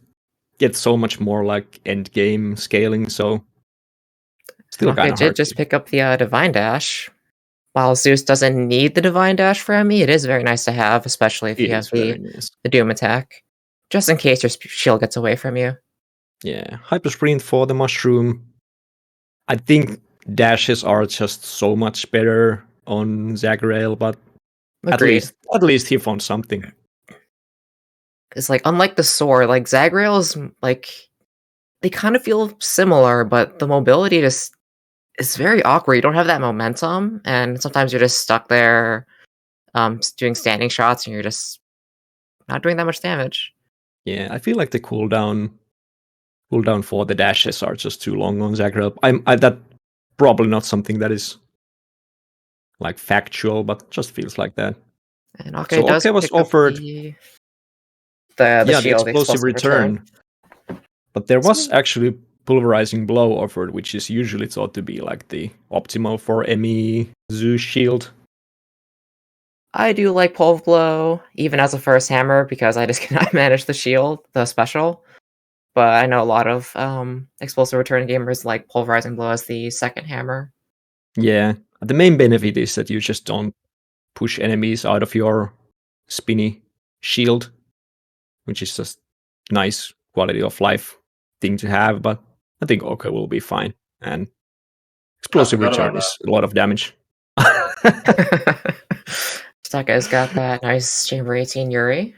get so much more end game scaling, so still kind of hard. Just pick up the Divine Dash. While Zeus doesn't need the Divine Dash for ME, it is very nice to have, especially if you have the Doom attack. Just in case your shield gets away from you. Yeah, Hyper Sprint for the Mushroom. I think dashes are just so much better on Zagrael, but at least he found something. It's unlike the sword, Zagrael is they kind of feel similar, but the mobility just is very awkward. You don't have that momentum, and sometimes you're just stuck there doing standing shots, and you're just not doing that much damage. Yeah, I feel like the cooldown for the dashes are just too long on Zagrael. That probably not something that is factual, but just feels like that. And Ocke was offered the shield, the explosive return. But there was actually pulverizing blow offered, which is usually thought to be the optimal for ME Zeus shield. I do like Pulve Blow, even as a first hammer, because I just cannot manage the shield, the special. But I know a lot of explosive return gamers like Pulverizing Blow as the second hammer. Yeah, the main benefit is that you just don't push enemies out of your spinny shield, which is just nice quality of life thing to have, but I think Ocke will be fine. And explosive return is a lot of damage. Ocke's got that nice Chamber 18 Yuri.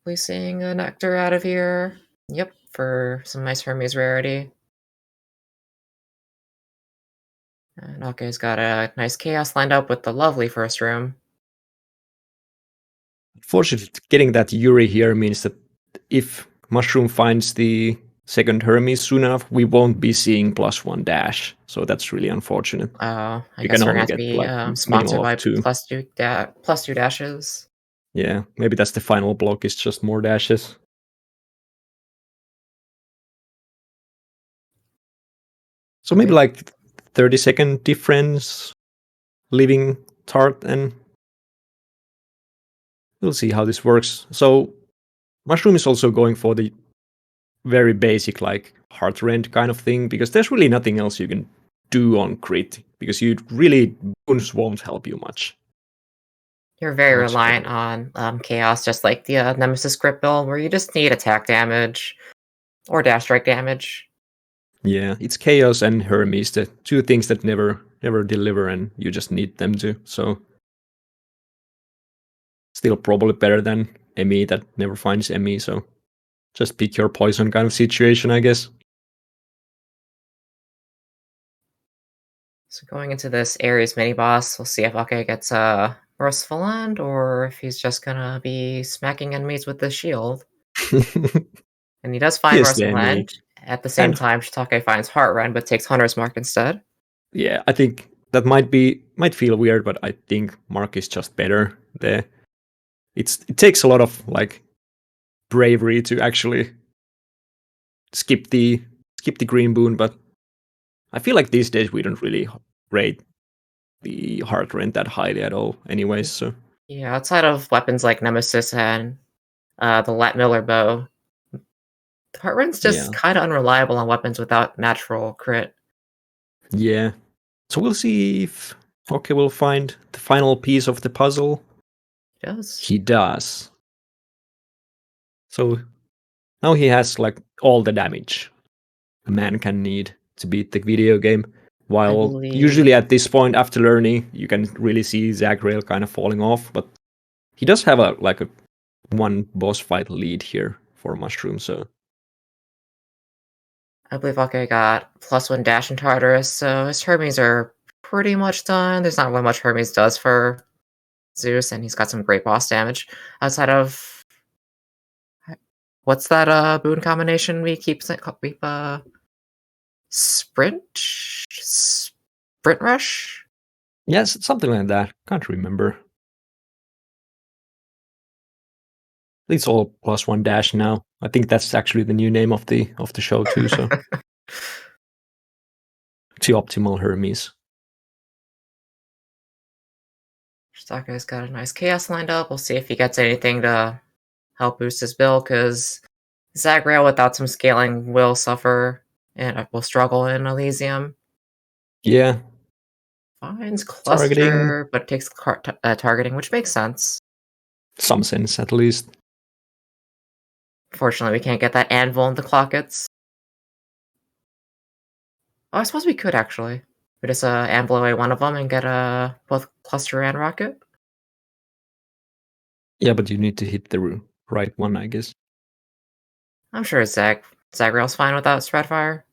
Probably seeing a Nectar out of here. Yep, for some nice Hermes rarity. And Ocke's got a nice Chaos lined up with the lovely first room. Unfortunately, getting that Yuri here means that if Mushroom finds the second Hermes soon enough, we won't be seeing +1 dash. So that's really unfortunate. I guess we're going to be sponsored by +2 dashes. Yeah, maybe that's the final block, is just more dashes. So maybe like 30-second difference, living tart, and we'll see how this works. So Mushroom is also going for the very basic like heart rend kind of thing, because there's really nothing else you can do on crit, because you really boons won't help you much. You're very reliant on chaos, just like the Nemesis crit build, where you just need attack damage or dash strike damage. Yeah, it's chaos and Hermes, the two things that never deliver, and you just need them to. So still probably better than ME that never finds ME. So just pick your poison kind of situation, I guess. So going into this Ares mini boss, we'll see if Ocke gets a Merciful End, or if he's just gonna be smacking enemies with the shield. And he does find Merciful End. At the same time, Shiitake finds Heart Rend, but takes Hunter's Mark instead. Yeah, I think that might feel weird, but I think Mark is just better there. It takes a lot of like bravery to actually skip the green boon, but I feel like these days we don't really rate the Heart Rend that highly at all anyways. So yeah, outside of weapons like Nemesis and the Lat Miller bow, Heart Rend's just kind of unreliable on weapons without natural crit. Yeah. So we'll see if Ocke will find the final piece of the puzzle. He does. So now he has like all the damage a man can need to beat the video game. While usually at this point after learning, you can really see Zagrael kind of falling off, but he does have a one boss fight lead here for Mushroom. So I believe Ocke got +1 dash in Tartarus, so his Hermes are pretty much done. There's not really much Hermes does for Zeus, and he's got some great boss damage outside of what's that boon combination we keep sprint rush? Yes, something like that. Can't remember. It's all +1 dash now. I think that's actually the new name of the show too. So to optimal Hermes. Shiitake's got a nice chaos lined up. We'll see if he gets anything to help boost his build, because Zagrael without some scaling will suffer and will struggle in Elysium. Yeah. Finds Cluster, but takes targeting, which makes sense. Some sense, at least. Fortunately, we can't get that anvil into Clockets. Oh, I suppose we could, actually. We just anvil away one of them and get both Cluster and Rocket. Yeah, but you need to hit the right one, I guess. I'm sure Zagrael's fine without Spreadfire.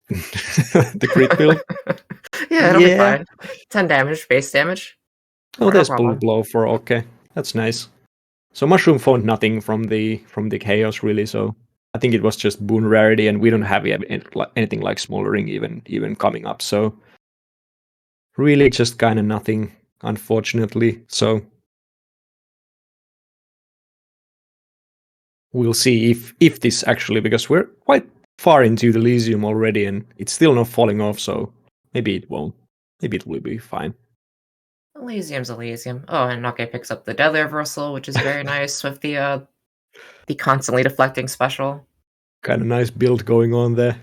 The crit build? Yeah, it'll be fine. 10 damage, base damage. Oh, there's Bullet Blow for Ocke. That's nice. So Mushroom found nothing from the chaos really, so I think it was just boon rarity, and we don't have anything like Smoldering even coming up, so really just kind of nothing, unfortunately. So we'll see if this actually, because we're quite far into the Elysium already, and it's still not falling off, so maybe it won't. Maybe it will be fine. Elysium's Elysium. Oh, and Ocke picks up the Deadly Reversal, which is very nice with the constantly deflecting special. Kind of nice build going on there.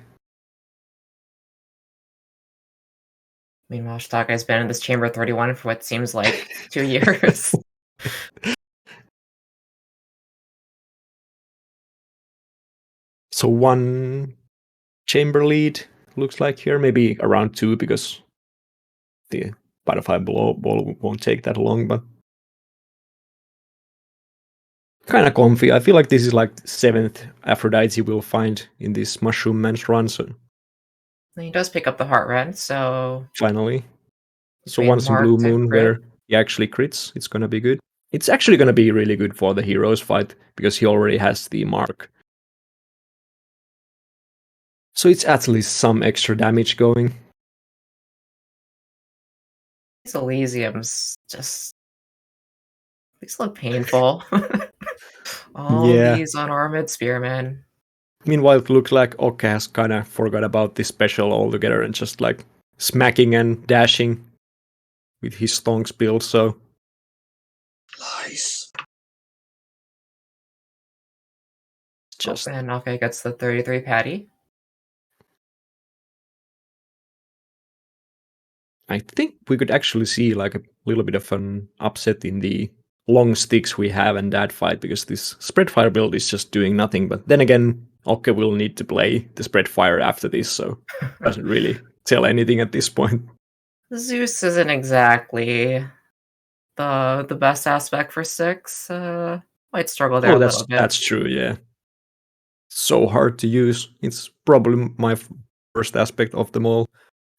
Meanwhile, Shiitake's been in this Chamber 31 for what seems like 2 years. So 1 chamber lead looks like here, maybe around 2, because the Butterfly Ball won't take that long, but kind of comfy. I feel like this is like 7th Aphrodite we'll find in this Mushroom Man's run. So he does pick up the Heart Rend, so finally. So once in Blue Moon where he actually crits, it's gonna be good. It's actually gonna be really good for the Heroes fight, because he already has the mark. So it's at least some extra damage going. These Elysiums just... these look painful. All these unarmed spearmen. Meanwhile, it looks like Ocke has kind of forgot about this special altogether and just like smacking and dashing with his stonks build. So Nice. just and Ocke gets the 33 patty. I think we could actually see like a little bit of an upset in the long sticks we have in that fight, because this spread fire build is just doing nothing. But then again, Ocke will need to play the spread fire after this, so doesn't really tell anything at this point. Zeus isn't exactly the best aspect for 6. Might struggle there a little bit. That's true, yeah. So hard to use. It's probably my first aspect of them all.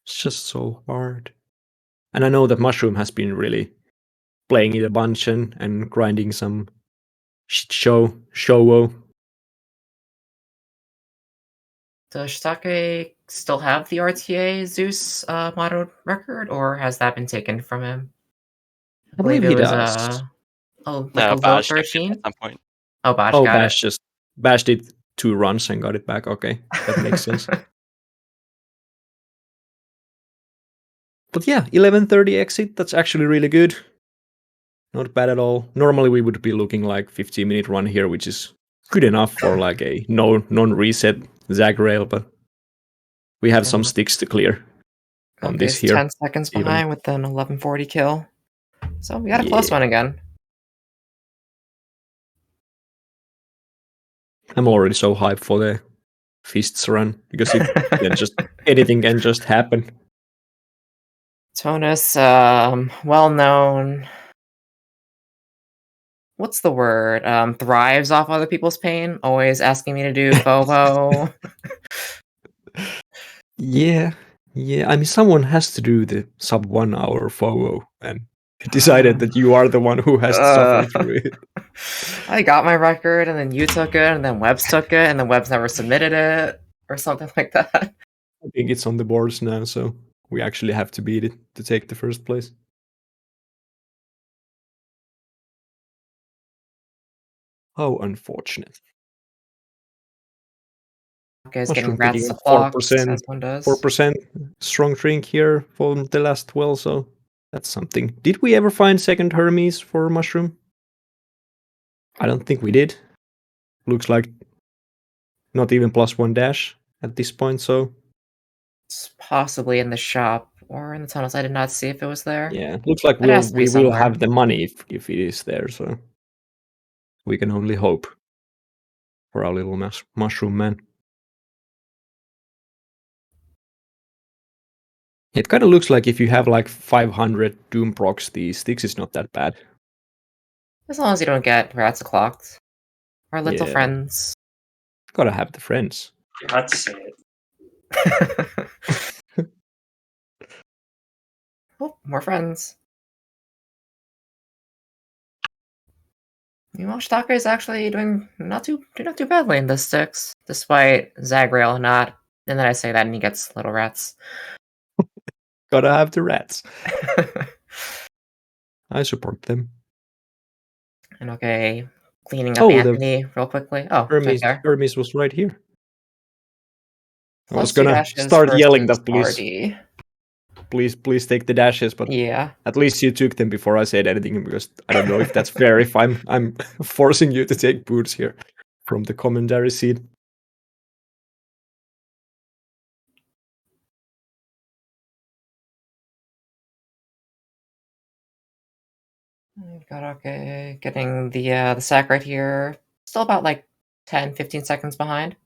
It's just so hard. And I know that Mushroom has been really playing it a bunch and grinding some shit show. Does Shitake still have the RTA Zeus motto record, or has that been taken from him? I believe it was No, low Bash took it 13. at some point. Oh, Bash got it. Bash did 2 runs and got it back. Okay, that makes sense. But yeah, 11:30 exit. That's actually really good. Not bad at all. Normally we would be looking like 15-minute run here, which is good enough for like a non-reset Zagrail, but we have some sticks to clear on this here. 10 seconds behind with an 11:40 kill. So we got a close one again. I'm already so hyped for the Fists run, because it can just anything can just happen. Tonus, well known. What's the word? Thrives off other people's pain. Always asking me to do Bobo. Yeah. I mean, someone has to do the sub 1 hour FOO, and decided that you are the one who has to suffer through it. I got my record, and then you took it, and then Webbs took it, and then Webbs never submitted it, or something like that. I think it's on the boards now, so we actually have to beat it to take the first place. How unfortunate. Okay, Mushroom getting rats picking to up clocks, 4%, as one does. 4% strong drink here from the last well, so that's something. Did we ever find second Hermes for Mushroom? I don't think we did. Looks like not even +1 dash at this point, so It's possibly in the shop or in the tunnels. I did not see if it was there. yeah, looks like It has to be we will somewhere. have the money if it is there, so we can only hope for our little mushroom man. It kind of looks like if you have like 500 Doom procs, the sticks is not that bad. As long as you don't get rats clocked. Or little Yeah. friends. Gotta have the friends. You had to say it. Oh, more friends. You know, Shitake is actually doing not too badly in this sticks, despite Zagrail not. And then I say that and he gets little rats. Gotta have the rats. I support them. And okay, cleaning up Anthony real quickly. Oh, Hermes was right here. I was +2 gonna start yelling that please take the dashes, but yeah, at least you took them before I said anything, because I don't know if that's fair if I'm forcing you to take boots here from the commentary seat. We've got okay, getting the sack right here. Still about like 10-15 seconds behind.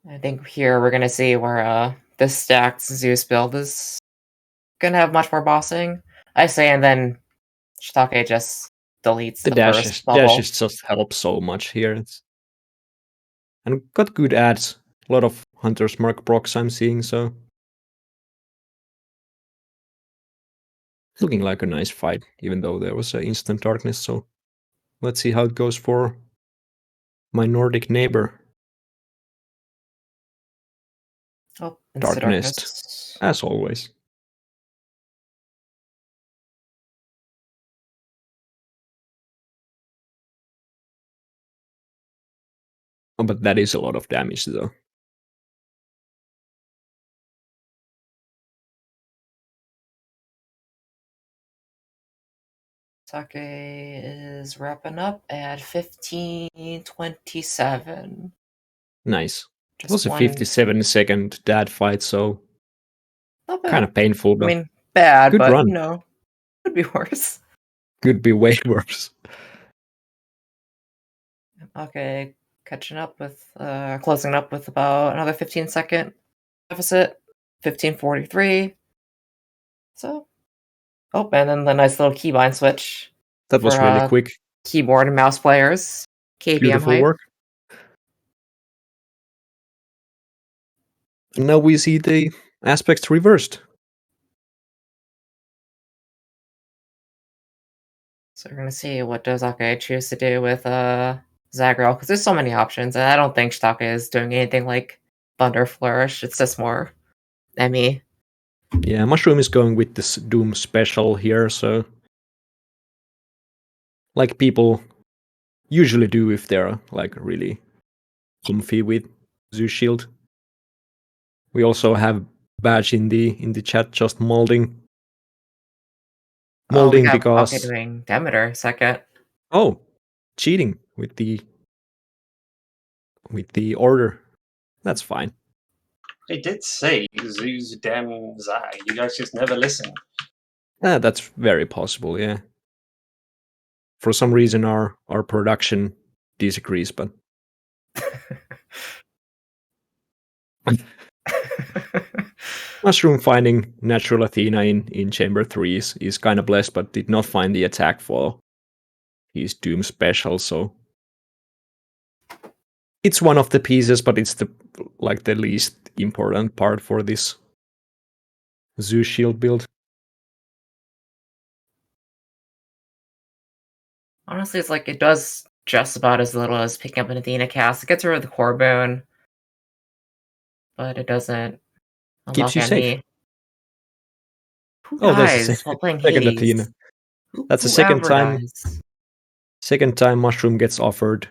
I think here we're gonna see where this stacked Zeus build is gonna have much more bossing. I say, and then Shitake just deletes the first bubble. Dashes just help so much here. And got good ads. A lot of Hunter's Mark procs I'm seeing, so it's looking like a nice fight, even though there was an instant darkness. So let's see how it goes for my Nordic neighbor. Oh, darkness, as always. Oh, but that is a lot of damage, though. Ocke is wrapping up at 15:27. Nice. It was a 57-second dad fight, so kind of painful. But I mean, bad, good but run. Could be worse. Could be way worse. Okay, catching up with, closing up with about another 15-second deficit. 15:43. So, and then the nice little keybind switch. That was really quick. Keyboard and mouse players. KBM Beautiful hype. work. And now we see the aspects reversed. So we're gonna see what does Ocke choose to do with Zagreal, because there's so many options, and I don't think Ocke is doing anything like Thunder Flourish. It's just more ME. Yeah, Mushroom is going with this Doom special here, so like people usually do if they're like really comfy with Zoo Shield. We also have Badge in the chat just molding. Molding because Ocke doing Demeter second. Oh, cheating with the order. That's fine. I did say Zoo's damn Zag. You guys just never listen. That's very possible, yeah. For some reason our production disagrees, but Mushroom finding Natural Athena in Chamber 3 is kind of blessed, but did not find the attack for his Doom special, so it's one of the pieces, but it's the least important part for this Zoo Shield build. Honestly, it's like it does just about as little as picking up an Athena cast. It gets rid of the core boon, but it doesn't Keeps you safe. Who dies That's while playing second Hades? Athena. That's the second time. Dies? Second time Mushroom gets offered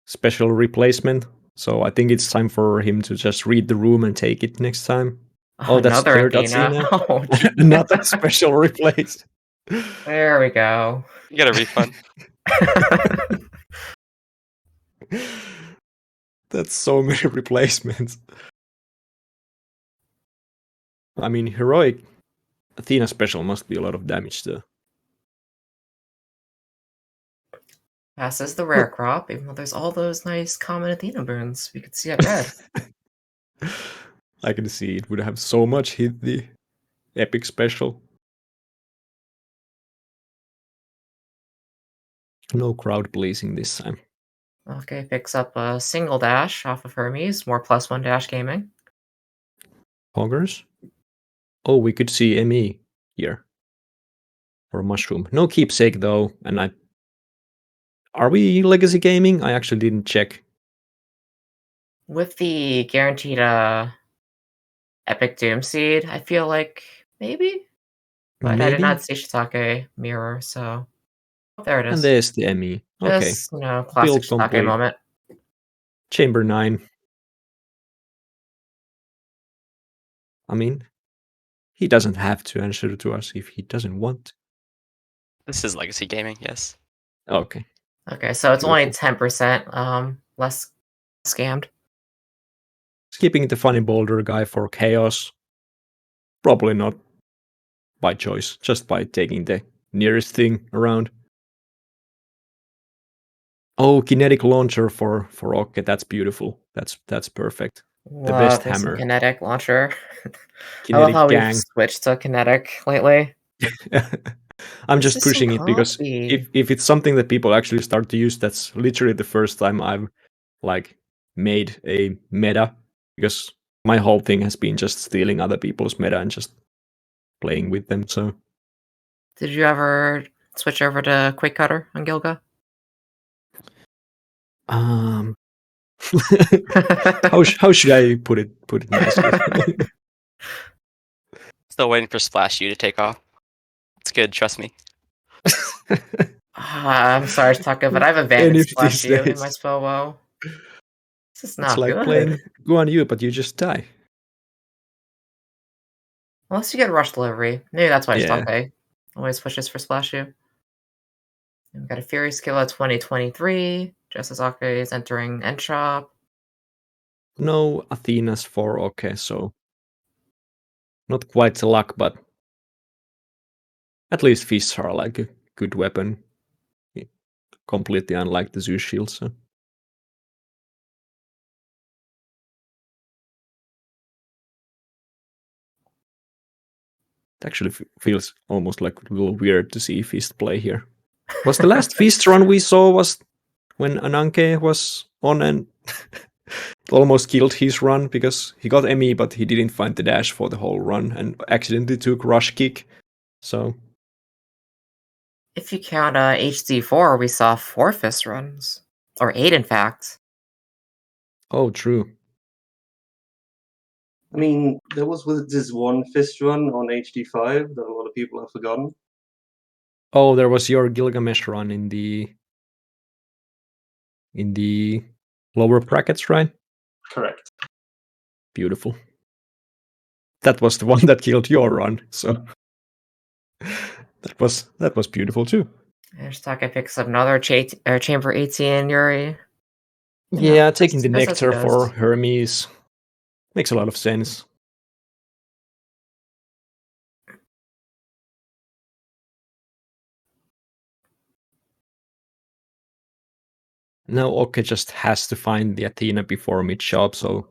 special replacement. So I think it's time for him to just read the room and take it next time. Oh, that's another third Athena. Oh, another special replace. There we go. You get a refund. That's so many replacements. I mean, heroic Athena special must be a lot of damage though. Passes the rare crop, even though there's all those nice common Athena burns. We could see it red. I can see it would have so much hit the epic special. No crowd pleasing this time. Okay, picks up a single dash off of Hermes, more +1 dash gaming. Poggers? Oh, we could see ME here. Or Mushroom. No keepsake though, and are we legacy gaming? I actually didn't check. With the guaranteed Epic Doom Seed, I feel like maybe? But maybe? I did not see Shiitake mirror, so there it is. And there's the ME. Okay. Just, classic Shiitake moment. Chamber 9. I mean, he doesn't have to answer to us if he doesn't want. This is legacy gaming, yes. Okay. Okay, so it's only 10% less scammed. Skipping the funny boulder guy for chaos. Probably not by choice, just by taking the nearest thing around. Oh, kinetic launcher for Ocke. That's beautiful. That's perfect. The best hammer. Kinetic launcher. Kinetic I love how gang. we've switched to kinetic lately. I'm just pushing it because if it's something that people actually start to use, that's literally the first time I've made a meta, because my whole thing has been just stealing other people's meta and just playing with them. So, did you ever switch over to Quick Cutter on Gilga? How should I put it nicely? Still waiting for Splash U to take off. It's good, trust me. I'm sorry to talk, but I have a Vantage Splash U in my spell woe. This is It's not like good. playing Guan Yu, but you just die. Unless you get rush delivery. Maybe that's why Yeah. Ocke always pushes for Splash You. We've got a Fury skill at 2023, just as Ocke is entering End Shop. No Athenas for Ocke, so not quite the luck, but at least fists are like a good weapon. Completely unlike the Zeus shield, so. It actually feels almost like a little weird to see Fist play here. Was the last Fist run we saw was when Ananke was on and almost killed his run because he got ME, but he didn't find the dash for the whole run and accidentally took rush kick. So if you count HC4, we saw 4 fist runs. Or 8, in fact. Oh, true. I mean, there was this one fist run on HD5 that a lot of people have forgotten. Oh, there was your Gilgamesh run in the lower brackets, right? Correct. Beautiful. That was the one that killed your run, so that was beautiful too. Ocke picks up another Chamber 18 Yuri. Yeah, taking the that's Nectar for Hermes makes a lot of sense. Now Ocke just has to find the Athena before mid-shop, so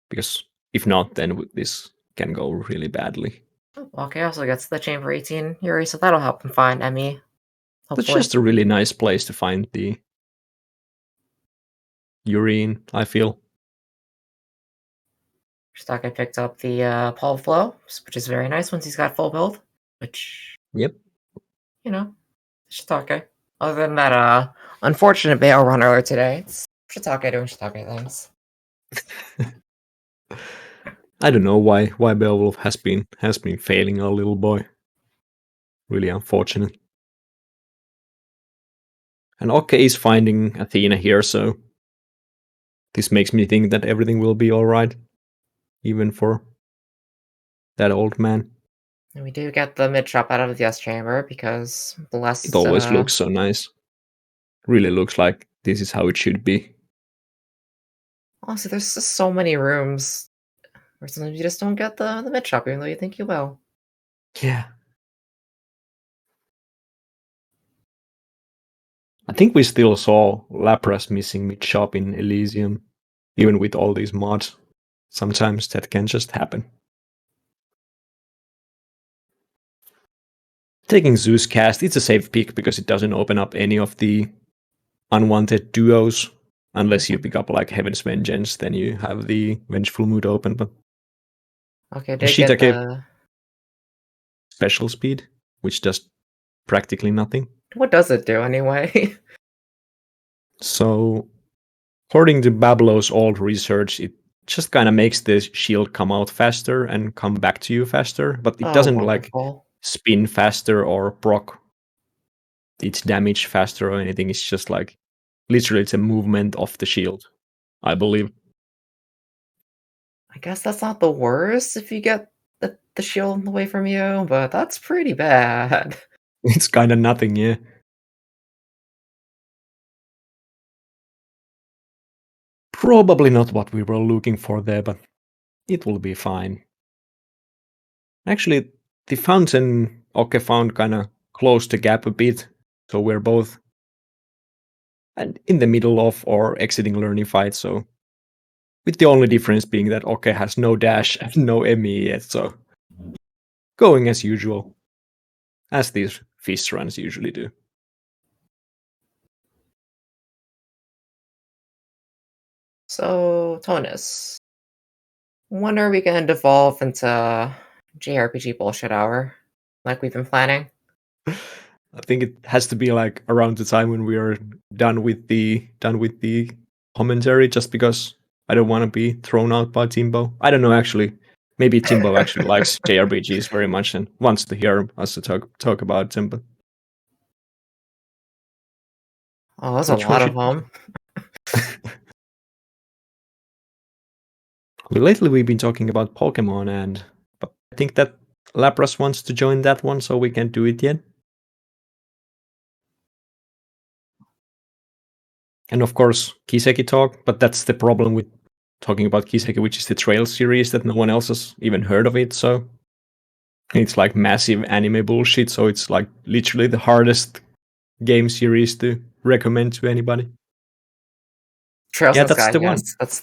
because if not, then this can go really badly. Ocke also gets the Chamber 18 Yuri, so that'll help him find Emmy. That's just a really nice place to find the urine, I feel. Ocke picked up the Paul Flow, which is very nice once he's got full build. Which, yep, you know, Ocke. Other than that unfortunate Bail run earlier today, it's Ocke doing Ocke things. I don't know why Beowulf has been failing our little boy. Really unfortunate. And Ocke is finding Athena here, so this makes me think that everything will be alright. Even for that old man. And we do get the mid shop out of the S chamber because blessed. It always looks so nice. Really looks like this is how it should be. Also, there's just so many rooms where sometimes you just don't get the mid shop, even though you think you will. Yeah. I think we still saw Lapras missing mid shop in Elysium, even with all these mods. Sometimes that can just happen. Taking Zeus cast, it's a safe pick because it doesn't open up any of the unwanted duos. Unless you pick up like Heaven's Vengeance, then you have the Vengeful Mood open. But okay, did get the special speed, which does practically nothing. What does it do anyway? So, according to Bablo's old research, it just kind of makes the shield come out faster and come back to you faster, but it doesn't wonderful. like spin faster or proc its damage faster or anything. It's just like literally it's a movement of the shield, I believe. I guess that's not the worst if you get the shield away from you, but that's pretty bad. It's kind of nothing, yeah. Probably not what we were looking for there, but it will be fine. Actually, the fountain Ocke found kind of closed the gap a bit, so we're both in the middle of or exiting learning fight, so with the only difference being that Ocke has no dash and no ME yet, so going as usual, as these fist runs usually do. So, Tonus, when are we going to devolve into JRPG bullshit hour, like we've been planning? I think it has to be like around the time when we are done with the commentary, just because I don't want to be thrown out by Timbo. I don't know, actually. Maybe Timbo actually likes JRPGs very much and wants to hear us to talk about them. But oh, there's a lot of them. Lately we've been talking about Pokemon, but I think that Lapras wants to join that one, so we can't do it yet. And of course, Kiseki talk, but that's the problem with talking about Kiseki, which is the Trail series, that no one else has even heard of it, so it's like massive anime bullshit, so it's like literally the hardest game series to recommend to anybody. Trails Yeah, in the that's Sky, the one. yes. That's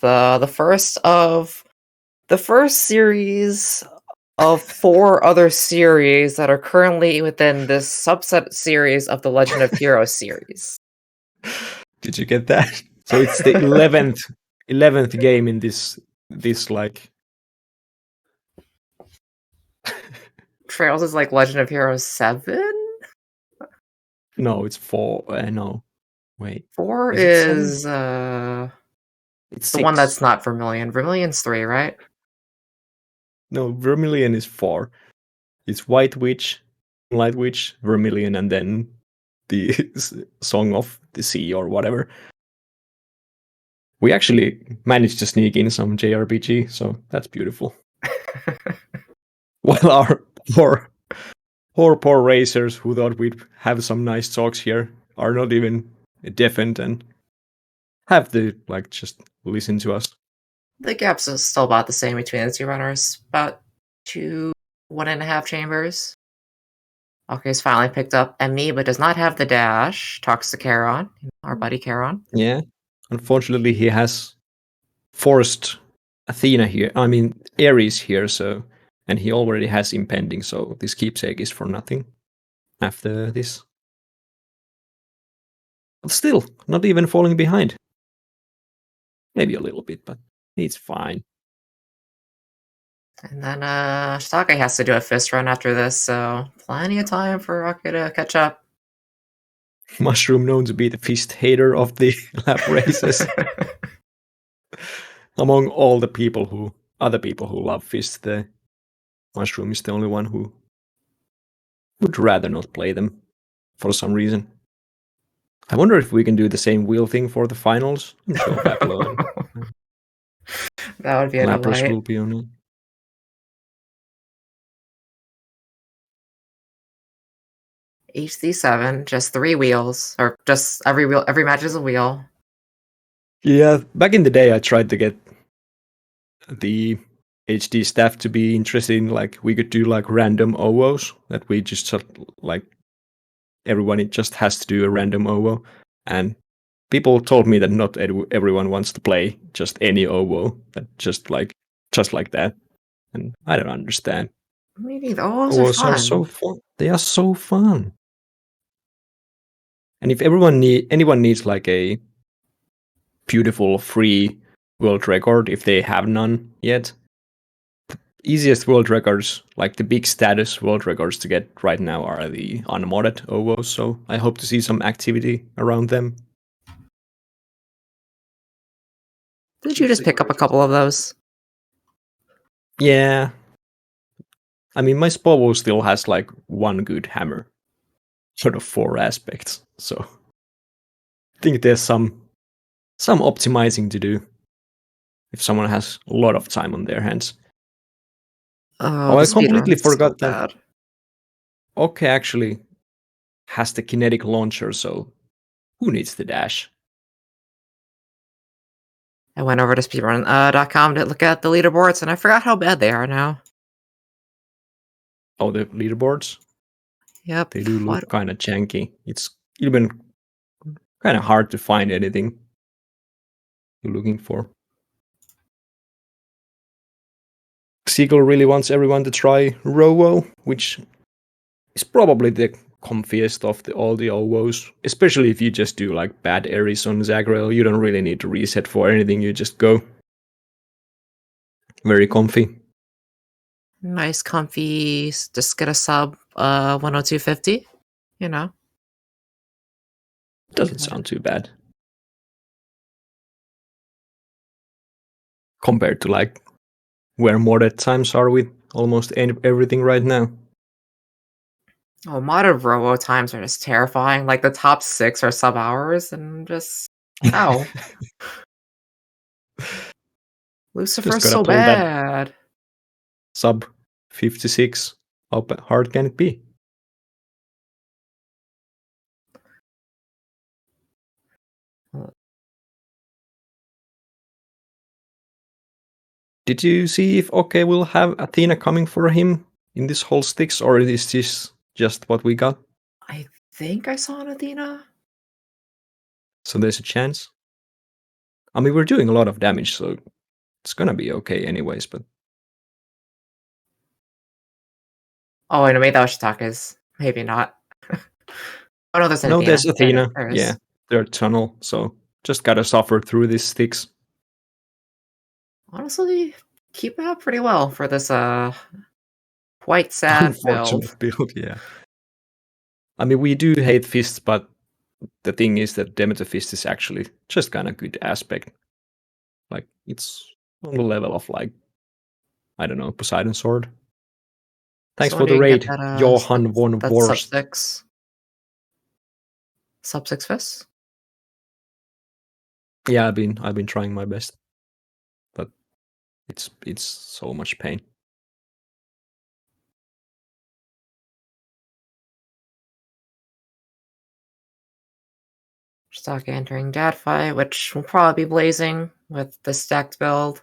the first series of 4 other series that are currently within this subset series of the Legend of Heroes series. Did you get that? So it's the 11th game in this like Trails is like Legend of Heroes 7? No, it's 4. No. Wait. 4 is is it's the one 6. that's not Vermilion. Vermilion's 3, right? No, Vermilion is 4. It's White Witch, Light Witch, Vermilion, and then the Song of the Sea or whatever. We actually managed to sneak in some JRPG, so that's beautiful. Well, our poor racers who thought we'd have some nice talks here are not even deafened and have to like just listen to us. The gap's still about the same between the 2 runners. About 1.5 chambers. Ocke's finally picked up Emmy, but does not have the dash. Talks to Charon, our buddy Charon. Yeah. Unfortunately, he has forced Athena here. I mean, Ares here, so. And he already has impending, so this keepsake is for nothing after this. But still, not even falling behind. Maybe a little bit, but it's fine. And then Shitake has to do a fist run after this, so plenty of time for Ocke to catch up. Mushroom known to be the fist hater of the lap races. Among all the other people who love fists, the Mushroom is the only one who would rather not play them for some reason. I wonder if we can do the same wheel thing for the finals. I'm sure Bablo and That would be a Lapras delight. will be on it. HC7, just 3 wheels, or just every match is a wheel. Yeah, back in the day, I tried to get the HD staff to be interested in, like, we could do like random OOs that we just like everyone it just has to do a random OO, and people told me that not everyone wants to play just any OO, that just like that, and I don't understand. Maybe those OOs are are fun. so fun. They are so fun. And if anyone needs like a beautiful free world record, if they have none yet, the easiest world records, like the big status world records to get right now, are the unmodded OOs. So I hope to see some activity around them. Did you just pick up a couple of those? Yeah. I mean, my Spovo still has like one good hammer, sort of 4 aspects. So I think there's some optimizing to do if someone has a lot of time on their hands. Oh, I the completely speedrun's forgot so that bad. Ocke actually has the kinetic launcher, so who needs the dash? I went over to speedrun.com to look at the leaderboards, and I forgot how bad they are now. Oh, the leaderboards? Yep. They do look kind of janky. It's even kind of hard to find anything you're looking for. Seagull really wants everyone to try Rowo, which is probably the comfiest of all the OOs, especially if you just do like bad Ares on Zagrel. You don't really need to reset for anything, you just go. Very comfy. Nice, comfy, just get a sub 102.50, you know. Doesn't sound too bad. Compared to like where modded times are with almost everything right now. Oh, modded robo times are just terrifying. Like the top 6 are sub hours, and just ow. Lucifer's so bad. Sub 56. How hard can it be? Did you see if Ocke will have Athena coming for him in this whole Styx, or is this just what we got? I think I saw an Athena. So there's a chance. I mean, we're doing a lot of damage, so it's gonna be okay anyways, but... Oh, wait, maybe that was Shitaka's. Maybe not. Oh, no, there's Athena. There's Athena. There Yeah, they're tunnel, so just gotta suffer through these Styx. Honestly, keep it up pretty well for this quite sad build. Yeah. I mean, we do hate fists, but the thing is that Demeter Fist is actually just kind of good aspect. Like, it's on the level of, like, I don't know, Poseidon Sword. Thanks for the raid, Johan von Worst. Sub 6 fists? Yeah, I've been trying my best, but it's so much pain. Stock entering Dad fight, which will probably be blazing with the stacked build.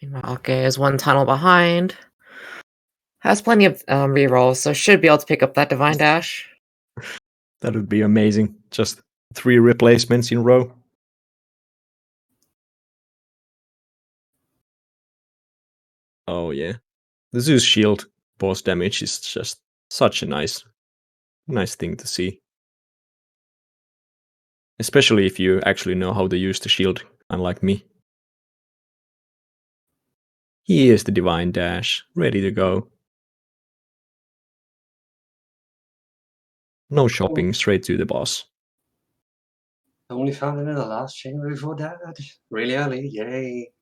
Meanwhile, Ocke is one tunnel behind. Has plenty of rerolls, so should be able to pick up that Divine Dash. That would be amazing. Just 3 replacements in a row. Oh yeah. The Zeus shield boss damage is just such a nice thing to see. Especially if you actually know how to use the shield, unlike me. Here's the Divine Dash, ready to go. No shopping, straight to the boss. Only found it in the last chamber before Dad. Really early, yay.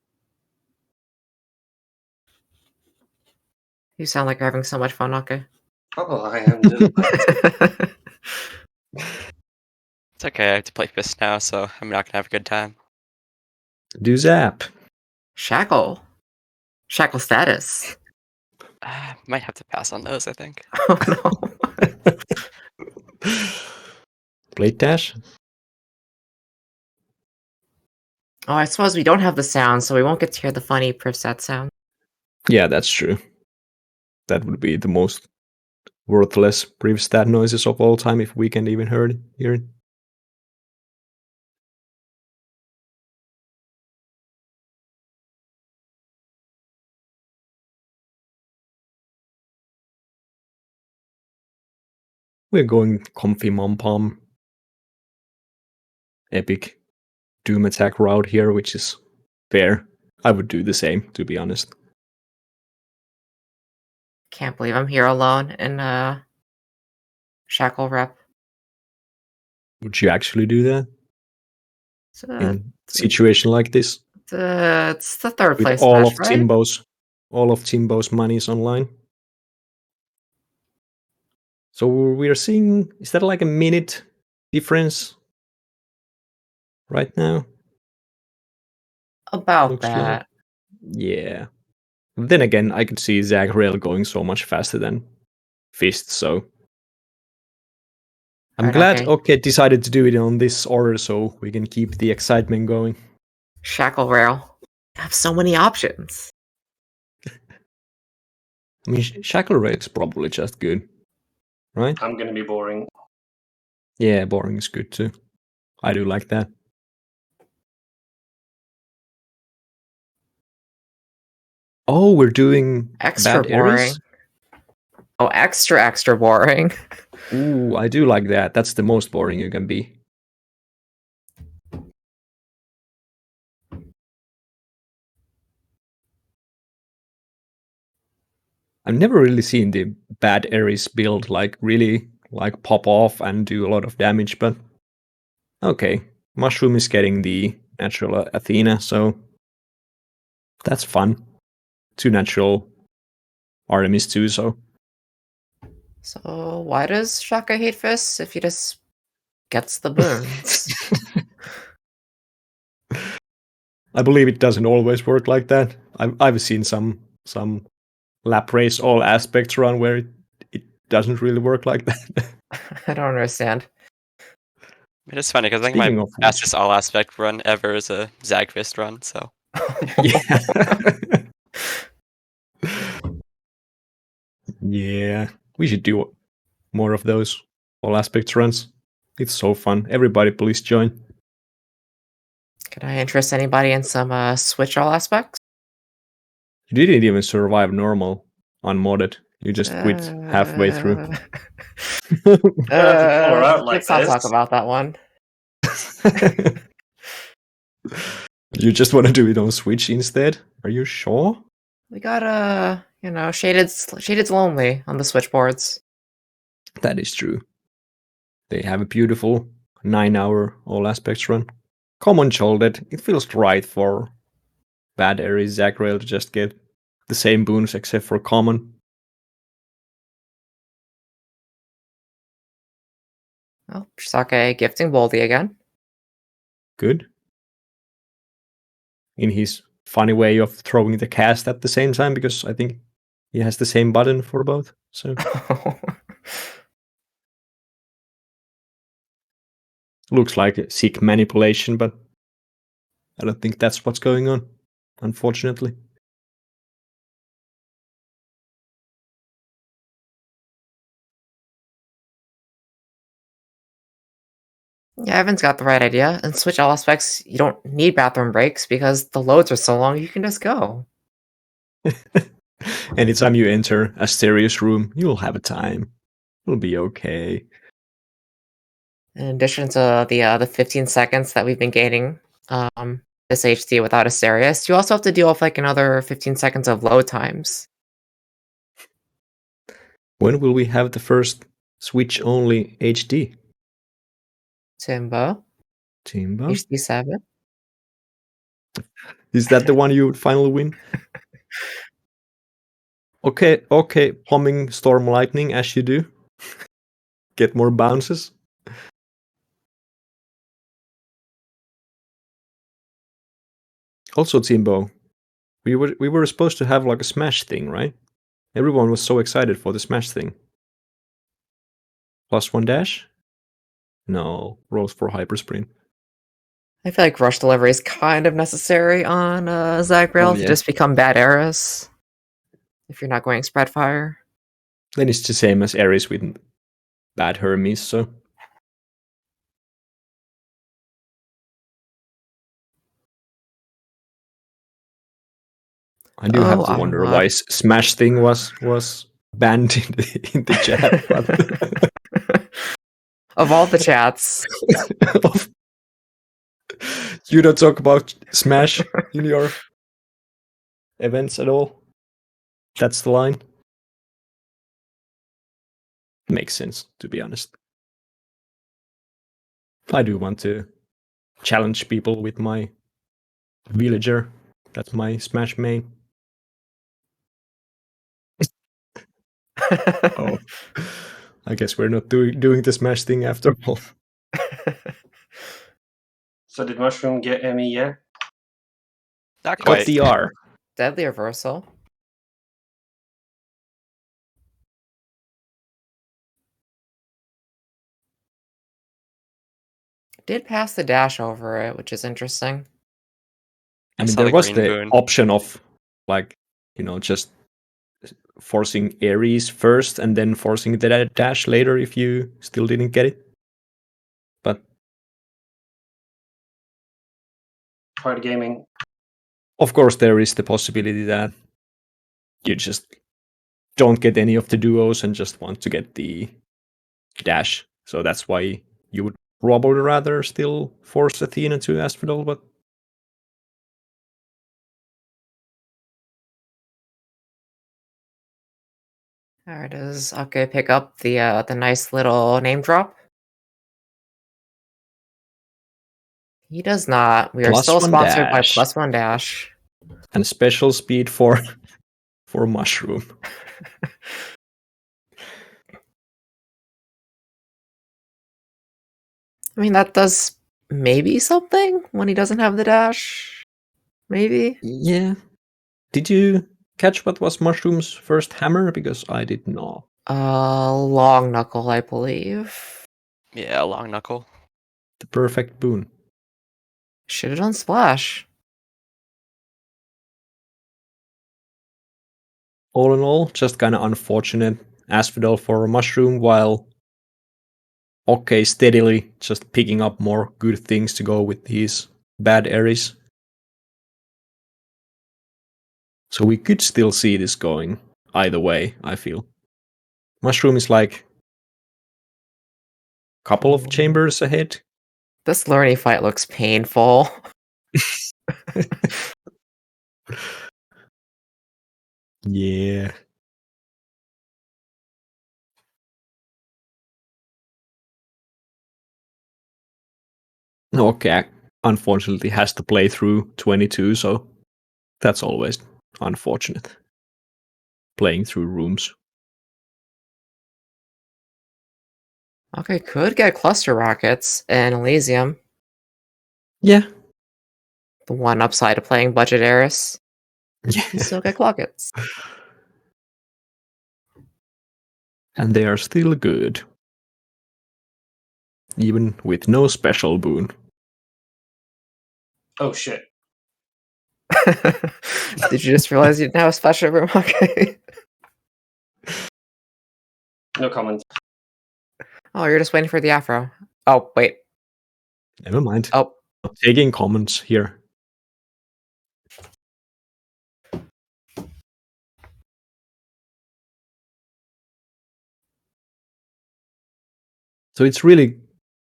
You sound like you're having so much fun, Ocke. Oh, I am just... It's okay, I have to play Fist now, so I'm not gonna have a good time. Do zap. Shackle. Shackle status. Might have to pass on those, I think. Oh no. Blade dash? Oh, I suppose we don't have the sound, so we won't get to hear the funny Privsat sound. Yeah, that's true. That would be the most worthless Privstat noises of all time if we can even hear it. We're going comfy mom-pom. Epic Doom attack route here, which is fair. I would do the same, to be honest. Can't believe I'm here alone in Shackle rep. Would you actually do that? In a situation like this? It's the third place all match, of right? All of Timbo's money is online. So we are seeing, is that like a minute difference right now? About looks that. Like. Yeah. Then again, I could see Zagrel going so much faster than Fist, so I'm glad Ocke decided to do it on this order so we can keep the excitement going. Shackle Rail. I have so many options. I mean, Shackle Rail is probably just good, right? I'm gonna be boring. Yeah, boring is good too. I do like that. Oh, we're doing extra bad boring. Ares? Oh, extra boring. Ooh, I do like that. That's the most boring you can be. I've never really seen the bad Ares build like really like pop off and do a lot of damage, but okay. Mushroom is getting the natural Athena, so that's fun. 2 natural Artemis too, so. So why does Shaka hate fists if he just gets the boons? I believe it doesn't always work like that. I've seen some Lapras all aspects run where it doesn't really work like that. I don't understand. It is funny because I think Speaking my of which- fastest all aspect run ever is a Zagfist run. So Yeah. Yeah. We should do more of those all aspects runs. It's so fun. Everybody please join. Can I interest anybody in some Switch all aspects? You didn't even survive normal unmodded. You just quit halfway through. Let's not talk about that one. You just want to do it on Switch instead? Are you sure? We got Shaded's lonely on the switchboards. That is true. They have a beautiful 9-hour all aspects run. Common shouldered. It feels right for bad Ares Zagrael to just get the same boons except for common. Well, Sake gifting Boldy again. Good. In his funny way of throwing the cast at the same time, because I think he has the same button for both. So looks like a sick manipulation, but I don't think that's what's going on, unfortunately. Yeah, Evan's got the right idea. In Switch all aspects, you don't need bathroom breaks because the loads are so long you can just go. Anytime you enter a serious room, you'll have a time. It'll be okay. In addition to the 15 seconds that we've been gaining this HD without Asterius, you also have to deal with like another 15 seconds of load times. When will we have the first Switch only HD? Timbo. HD 7. Is that the one you would finally win? Okay, plumbing storm lightning as you do. Get more bounces. Also, Timbo, we were supposed to have like a Smash thing, right? Everyone was so excited for the Smash thing. +1 dash? No, rolls for hyper sprint. I feel like rush delivery is kind of necessary on Zagrael to just become bad Eris. If you're not going spread fire. Then it's the same as Ares with bad Hermes, so. I do have to wonder why Smash thing was banned in the chat. But of all the chats. You don't talk about Smash in your events at all? That's the line? Makes sense, to be honest. I do want to challenge people with my villager. That's my Smash main. Oh, I guess we're not doing the Smash thing after all. So did Mushroom get ME yet? Not quite. Got the R. Deadly reversal. Did pass the dash over it, which is interesting. I mean, there was the option of, like, just forcing Ares first and then forcing the dash later if you still didn't get it. But Hard gaming. Of course, there is the possibility that you just don't get any of the duos and just want to get the dash. So that's why you would probably rather still force Athena to Asphodel, but Alright, does Ocke pick up the nice little name drop? He does not. We are still sponsored by +1 dash. And special speed for Mushroom. I mean, that does maybe something when he doesn't have the dash. maybe? Yeah. Did you catch what was Mushroom's first hammer? Because I did not. Long knuckle, I believe. Yeah, long knuckle. The perfect boon. Should have done splash. All in all, just kind of unfortunate asphodel for a mushroom, while Ocke steadily just picking up more good things to go with these bad areas. So we could still see this going either way, I feel. Mushroom is like a couple of chambers ahead. This Lurny fight looks painful. Yeah. Okay, unfortunately has to play through 22, so that's always unfortunate. Playing through rooms. Okay, could get cluster rockets and Elysium. Yeah. The one upside of playing budget Eris. Yeah. You still get clockets. And they are still good. Even with no special boon. Oh shit. Did you just realize you didn't have a special room? Okay. No comment. Oh, you're just waiting for the afro. Oh, wait. Never mind. Oh. I'm taking comments here. So it's really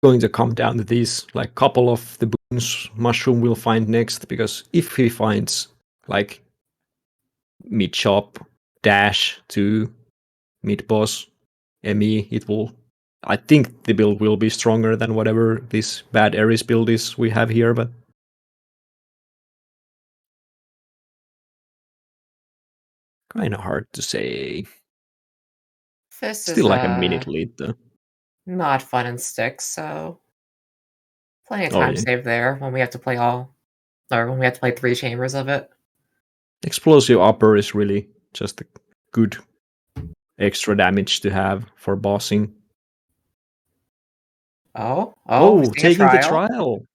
going to come down to these, like, couple of the boons Mushroom will find next, because if he finds, like, mid chop, dash to mid boss, ME, it will. I think the build will be stronger than whatever this bad Ares build is we have here, but kind of hard to say. This Still is like a minute lead though. not fun in sticks, so plenty of Oh, time yeah. saved there when we have to play when we have to play 3 chambers of it. Explosive upper is really just a good extra damage to have for bossing. Oh, Taking the trial.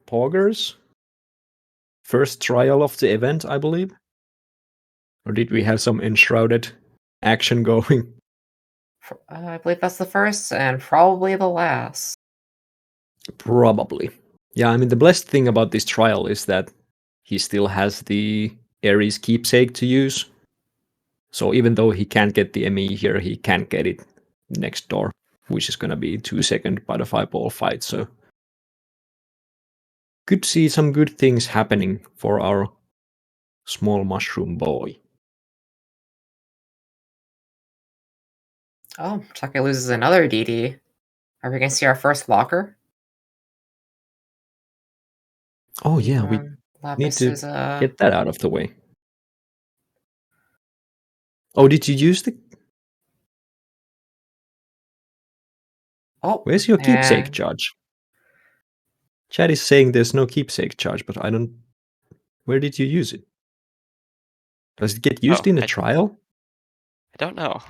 Poggers. First trial of the event, I believe. Or did we have some enshrouded action going? I believe that's the first and probably the last. Probably. Yeah, I mean, the blessed thing about this trial is that he still has the Ares keepsake to use. So even though he can't get the ME here, he can get it next door, which is going to be 2-second butterfly ball fight. So could see some good things happening for our small mushroom boy. Oh, Chucky loses another DD. Are we going to see our first locker? Oh yeah, we need to get that out of the way. Oh, did you use the... Oh, where's your keepsake charge? Chat is saying there's no keepsake charge, but I don't... Where did you use it? Does it get used in a trial? I don't know.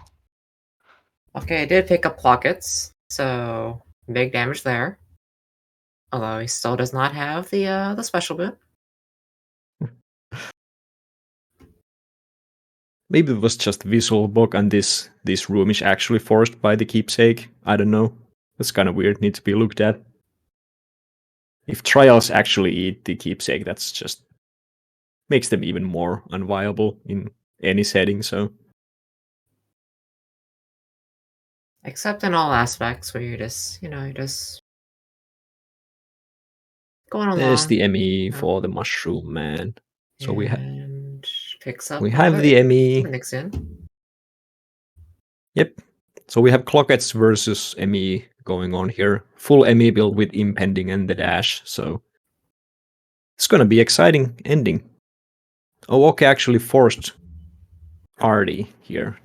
Okay, I did pick up pockets, so big damage there. Although he still does not have the special boot. Maybe it was just visual bug and this room is actually forced by the keepsake. I don't know. That's kind of weird, need to be looked at. If trials actually eat the keepsake, that's just makes them even more unviable in any setting, so. Except in all aspects where you're just going along. There's the ME for the mushroom man. So we have picks up. We have the ME. In. Yep. So we have Clockets versus ME going on here. Full ME build with impending and the dash. So it's gonna be exciting ending. Oh, Ocke actually forced Artie here.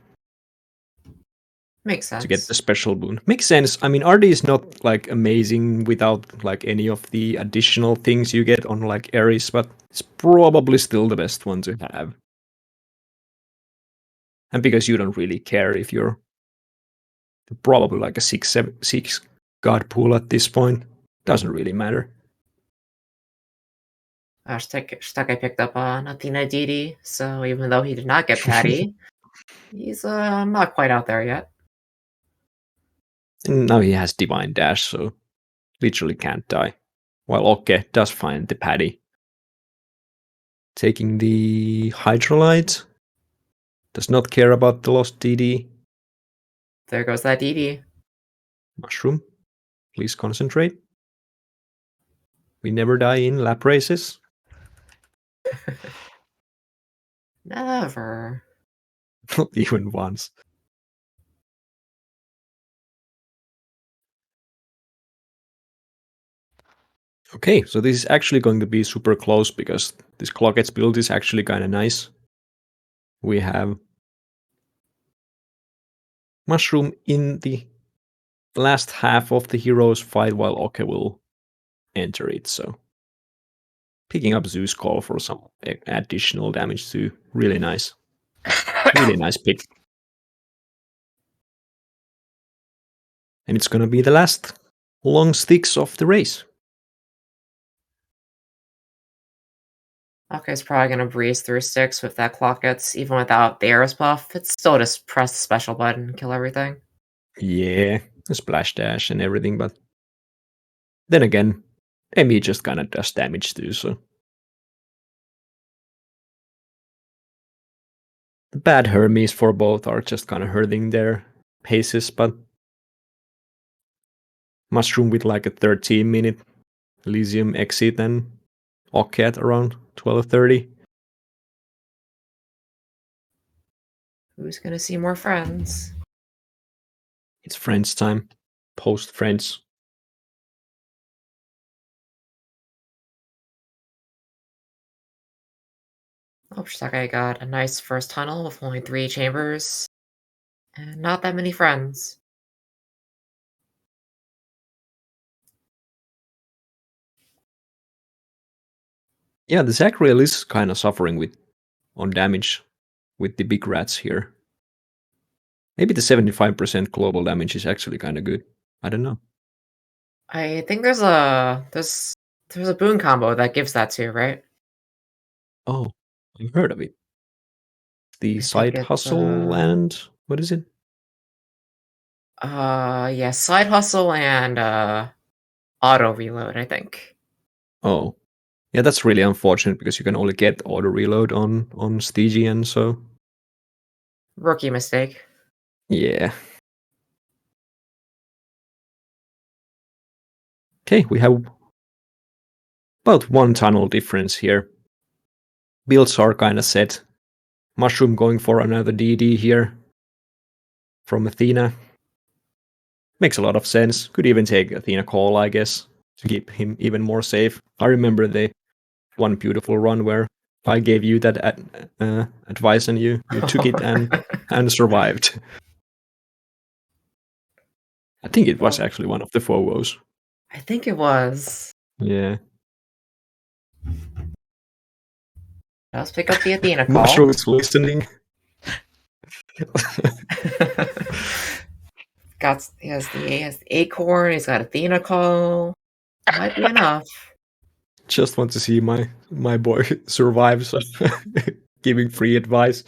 Makes sense. To get the special boon. Makes sense. I mean, RD is not like amazing without like any of the additional things you get on like Ares, but it's probably still the best one to have. And because you don't really care if you're probably like a 6 god pool at this point, doesn't really matter. Stuck I picked up on Athena deity, so even though he did not get Patty, he's not quite out there yet. And now he has Divine Dash, so literally can't die. While Ocke does find the Paddy. Taking the Hydrolite. Does not care about the lost DD. There goes that DD. Mushroom. Please concentrate. We never die in lap races. Never. Not even once. Okay, so this is actually going to be super close because this Clocket's build is actually kind of nice. We have Mushroom in the last half of the hero's fight while Ocke will enter it, so picking up Zeus Call for some additional damage too. Really nice. Really nice pick. And it's gonna be the last long sticks of the race. Ocke's probably gonna breeze through sticks with that Clockets, even without the Aeros buff. It's still just press the special button and kill everything. Yeah, a splash dash and everything, but then again, Emmy just kinda does damage too, so. The bad Hermes for both are just kinda hurting their paces, but Mushroom with like a 13-minute Elysium exit and Ocke at around 12:30. Who's gonna see more friends? It's Friends time. Post Friends. Oh, Shisake got a nice first tunnel with only 3 chambers. And not that many friends. Yeah, the Zachariel is kind of suffering on damage with the big rats here. Maybe the 75% global damage is actually kind of good. I don't know. I think there's a boon combo that gives that too, right? Oh, I've heard of it. The I side think it's, hustle and what is it? Yeah, side hustle and auto reload, I think. Oh. Yeah, that's really unfortunate because you can only get auto reload on Stygian, so Rookie mistake. yeah. Okay, we have about 1 tunnel difference here. Builds are kind of set. Mushroom going for another DD here from Athena. Makes a lot of sense. Could even take Athena Call, I guess, to keep him even more safe. I remember the one beautiful run where I gave you that advice and you took it and survived. I think it was actually one of the Phobos. I think it was. Yeah. Let's pick up the Athena call. Mushroom's listening. He has the Acorn, he's got Athena call. Might be enough. Just want to see my boy survive, so giving free advice.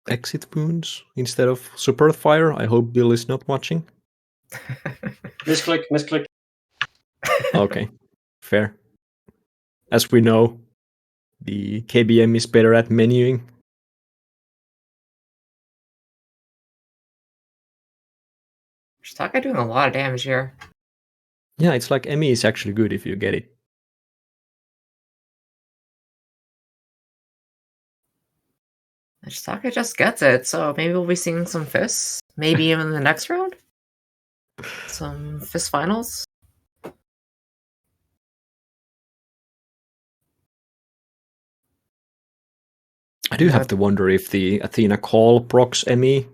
Exit wounds instead of super fire. I hope Bill is not watching. Misclick. Okay, fair. As we know, the KBM is better at menuing. Shitake doing a lot of damage here. Yeah, it's like ME is actually good if you get it. Shitake just gets it, so maybe we'll be seeing some fists. maybe even in the next round. Some fist finals. I do have to wonder if the Athena call procs Emmy.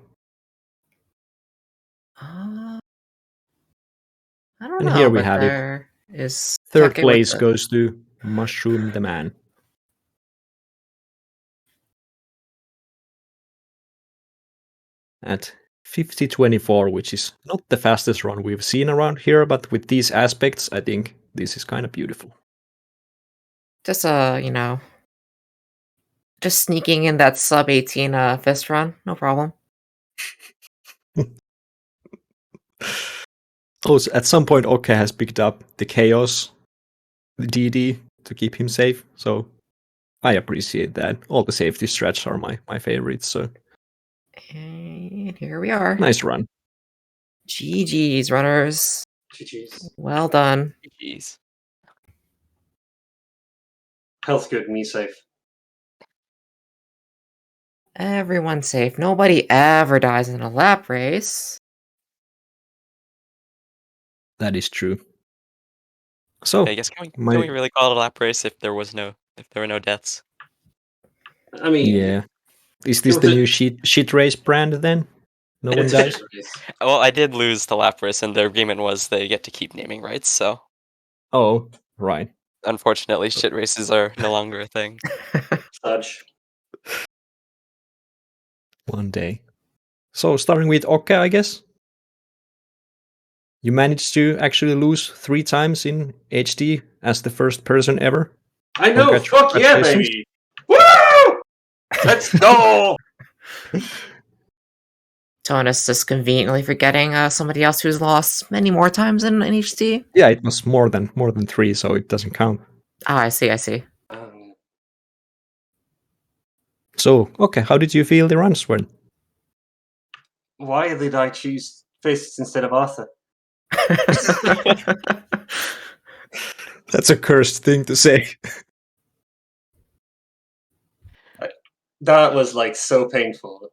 I don't And know. here we but have it. there is Third Ocke with place the- goes to Mushroom the Man. At 50-24, which is not the fastest run we've seen around here, but with these aspects, I think this is kind of beautiful. Just just sneaking in that sub 18 fist run, no problem. Oh, so at some point, Ocke has picked up the Chaos, the DD, to keep him safe. So I appreciate that. All the safety strats are my favorites. So And here we are. nice run. GG's, runners. GG's. Well done. Jeez. Health good, me safe. Everyone's safe. Nobody ever dies in a lap race. That is true. So I guess can we really call it a lap race if there were no deaths? I mean, yeah. Is this the new shit race brand then? No one dies? Well, I did lose the lap race, and the agreement was they get to keep naming rights. So, Oh, right. unfortunately, shit races are no longer a thing. Such. One day. So starting with Ocke, I guess. You managed to actually lose 3 times in HD as the first person ever. I know, fuck yeah, baby! Woo! Let's go! Tonus just conveniently forgetting somebody else who's lost many more times in HD. Yeah, it was more than 3, so it doesn't count. Ah, I see. So, okay, how did you feel the runs went? Why did I choose fists instead of Arthur? That's a cursed thing to say. That was like so painful.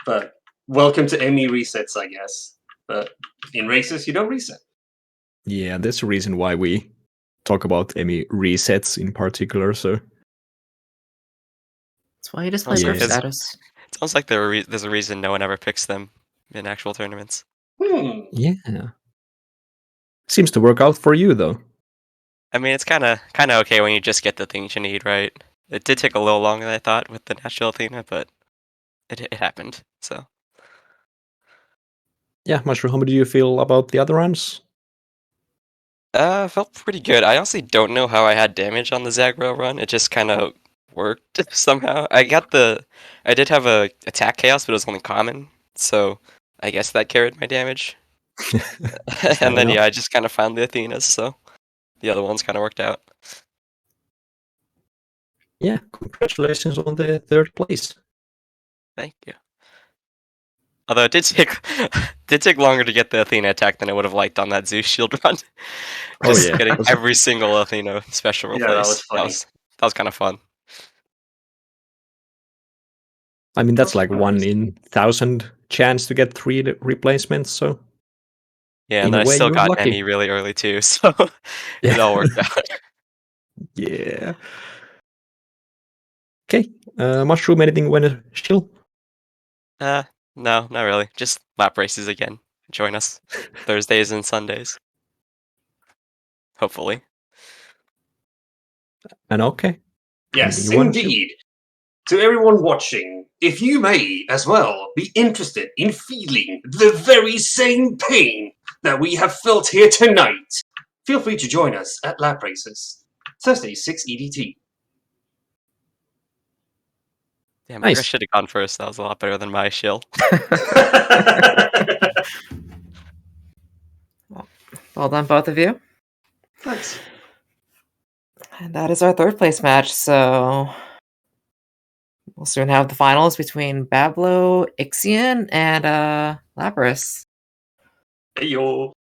But welcome to Emmy resets, I guess. But in races, you don't reset. Yeah, that's the reason why we talk about Emmy resets in particular. So that's why you just play group status. It sounds like there's a reason no one ever picks them in actual tournaments. Yeah, seems to work out for you though. I mean, it's kind of okay when you just get the things you need, right? It did take a little longer than I thought with the natural Athena, but it happened. So yeah, Mushroom, how do you feel about the other runs? Felt pretty good. I honestly don't know how I had damage on the Zagrael run. It just kind of worked somehow. I did have a attack chaos, but it was only common, so I guess that carried my damage. And then I just kind of found the Athenas, so the other ones kind of worked out. Yeah, congratulations on the 3rd place. Thank you. Although it did take longer to get the Athena attack than I would have liked on that Zeus shield run. Just getting every single Athena special replace. Yeah, that was funny. That was kind of fun. I mean, that's like 1 in 1,000 chance to get 3 replacements, so... Yeah, and then I still got Emmy really early too, so it all worked out. Yeah. Okay, Mushroom, anything when a shield? No, not really. Just lap races again. Join us Thursdays and Sundays. Hopefully. And okay. Yes, indeed. To everyone watching, if you may as well be interested in feeling the very same pain that we have felt here tonight, feel free to join us at Lap Races, Thursday 6 EDT. Damn, I should have gone first. That was a lot better than my shill. Well done, both of you. Thanks. And that is our 3rd place match, so we'll soon have the finals between Babloization and Lapras. Hey yo.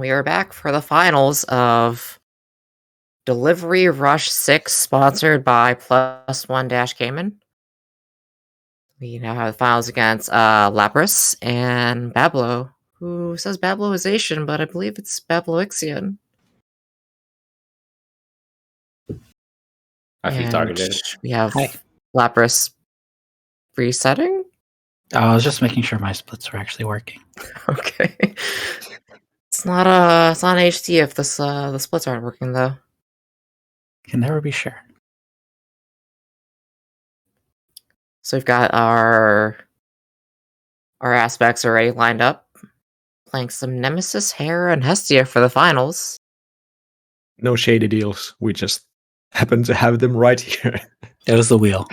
And we are back for the finals of Delivery Rush 6, sponsored by +1 Cayman. We now have the finals against Lapras and Bablo, who says Babloization, but I believe it's Babloization. I feel targeted. We have Lapras resetting. Oh, I was just making sure my splits were actually working. Okay. It's not an HD if this the splits aren't working though. Can never be sure. So we've got our aspects already lined up. Playing some Nemesis, Hera, and Hestia for the finals. No shady deals. We just happen to have them right here. It was the wheel.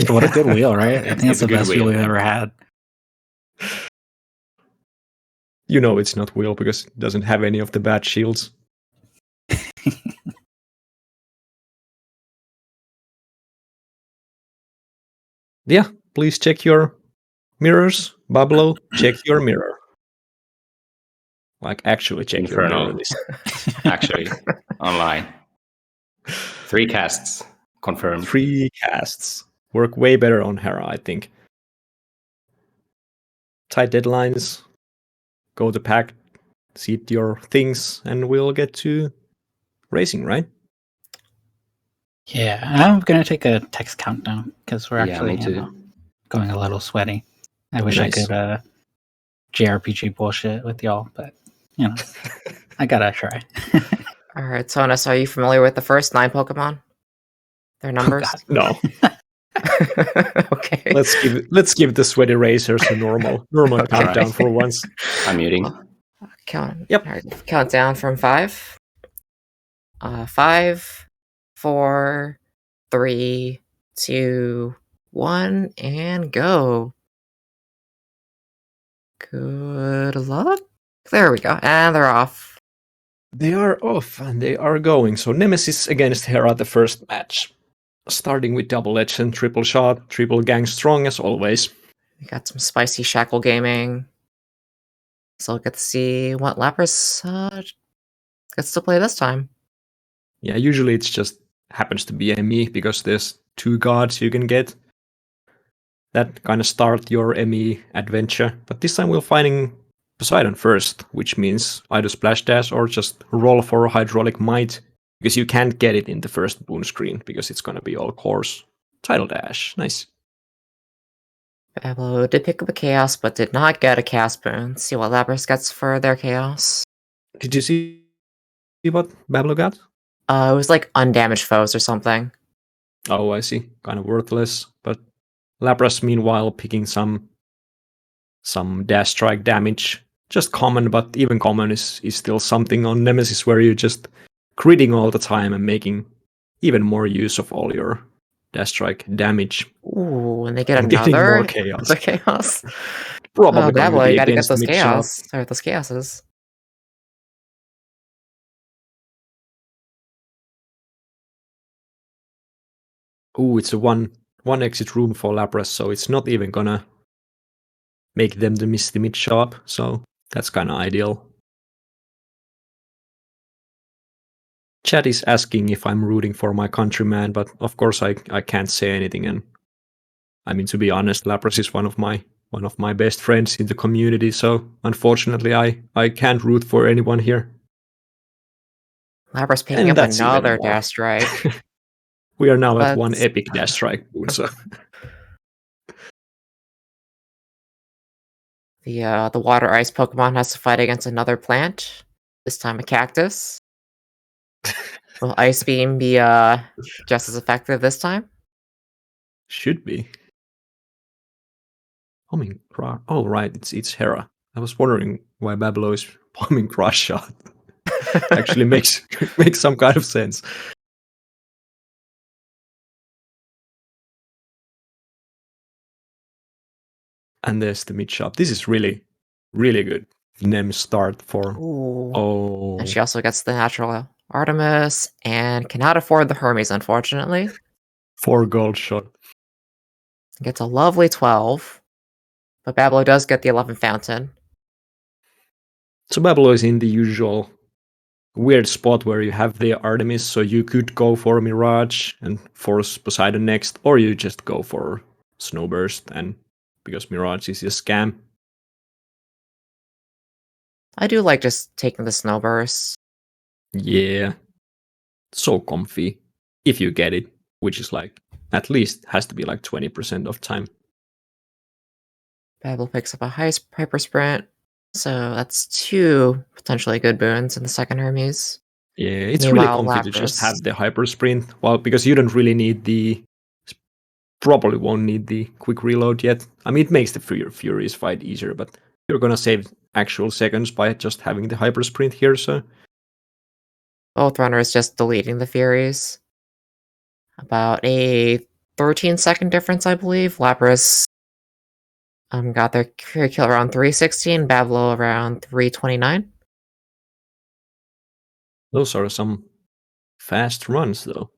What a good wheel, right? I think it's the best wheel we've ever had. You know it's not wheel because it doesn't have any of the bad shields. Yeah, please check your mirrors. Bablo, check your mirror. Like, actually check your mirror. Actually, online. 3 casts confirmed. 3 casts. Work way better on Hera, I think. Tight deadlines. Go to pack, seat your things, and we'll get to racing, right? Yeah, I'm going to take a text countdown because we're actually me too. Going a little sweaty. I wish I could JRPG bullshit with y'all, but I gotta try. All right, Tonus, are you familiar with the first 9 Pokemon? Their numbers? No. Okay. Let's give the sweaty racers a normal countdown for once. I'm muting. Yep. All right, count down from 5. 5, 4, 3, 2, 1, and go. Good luck. There we go. And they're off. They are off and they are going. So Nemesis against Hera, the first match. Starting with double edge and triple shot, triple gang strong as always. We got some spicy shackle gaming. So we'll get to see what Lapras gets to play this time. Yeah, usually it's just happens to be ME because there's 2 gods you can get. That kind of start your ME adventure. But this time we're fighting Poseidon first, which means either Splash Dash or just roll for Hydraulic Might, because you can't get it in the first boon screen, because it's going to be all course. Tidal Dash, nice. Bablo did pick up a Chaos, but did not get a Chaos boon. See what Lapras gets for their Chaos. Did you see what Bablo got? It was like undamaged foes or something. Oh, I see. Kind of worthless, but Lapras, meanwhile, picking some dash strike damage. Just common, but even common is still something on Nemesis where you're just critting all the time and making even more use of all your dash strike damage. Ooh, and they get another more chaos. The Chaos. Probably Bablo, you gotta get those Chaos. Or those Chaoses. Ooh, it's a one exit room for Lapras, so it's not even gonna make them the Misty Mid shop, so that's kinda ideal. Chat is asking if I'm rooting for my countryman, but of course I can't say anything. And I mean, to be honest, Lapras is one of my best friends in the community, so unfortunately I can't root for anyone here. Lapras picking up another dash strike. We are now at 1 epic dash strike boon, so the water ice Pokemon has to fight against another plant. This time a cactus. Will Ice Beam be just as effective this time? Should be. Bombing Crush. Oh right, it's Hera. I was wondering why Bablo is bombing Crush Shot. Actually makes some kind of sense. And there's the mid shop. This is really, really good. Nem start for. Ooh. Oh. And she also gets the natural Artemis and cannot afford the Hermes, unfortunately. 4 gold shot. Gets a lovely 12. But Bablo does get the 11 fountain. So Bablo is in the usual weird spot where you have the Artemis, so you could go for Mirage and force Poseidon next, or you just go for Snowburst, and because Mirage is a scam. I do like just taking the Snowburst. Yeah. So comfy. If you get it, which is like, at least has to be like 20% of time. Babel picks up a Hyper Sprint. So that's 2 potentially good boons in the second Hermes. Yeah, it's Meanwhile, really comfy to just Lapras. have the Hyper Sprint. Well, because you don't really need the... Probably won't need the quick reload yet. I mean, it makes the Furies fight easier, but you're gonna save actual seconds by just having the Hyper Sprint here, so... Both runners just deleting the Furies. About a 13-second difference, I believe. Lapras got their Fury kill around 316, Bablo around 329. Those are some fast runs, though.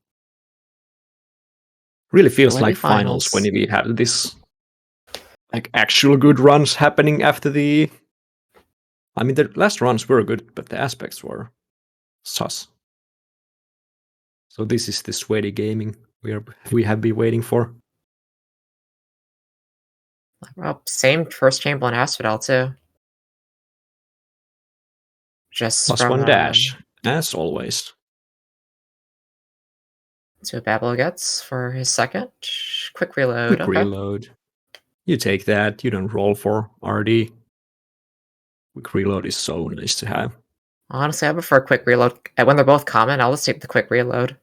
Really feels Really like finals finals. when we have this, like, actual good runs happening after the... I mean, the last runs were good, but the aspects were sus. So this is the sweaty gaming we have been waiting for. Well, same first Chamberlain Asphodel, too. Just Plus from, one dash, as always. That's what Bablo gets for his second. Quick reload. Quick Okay. reload. You take that, you don't roll for RD. Quick reload is so nice to have. Honestly, I prefer quick reload. When they're both common, I'll just take the quick reload.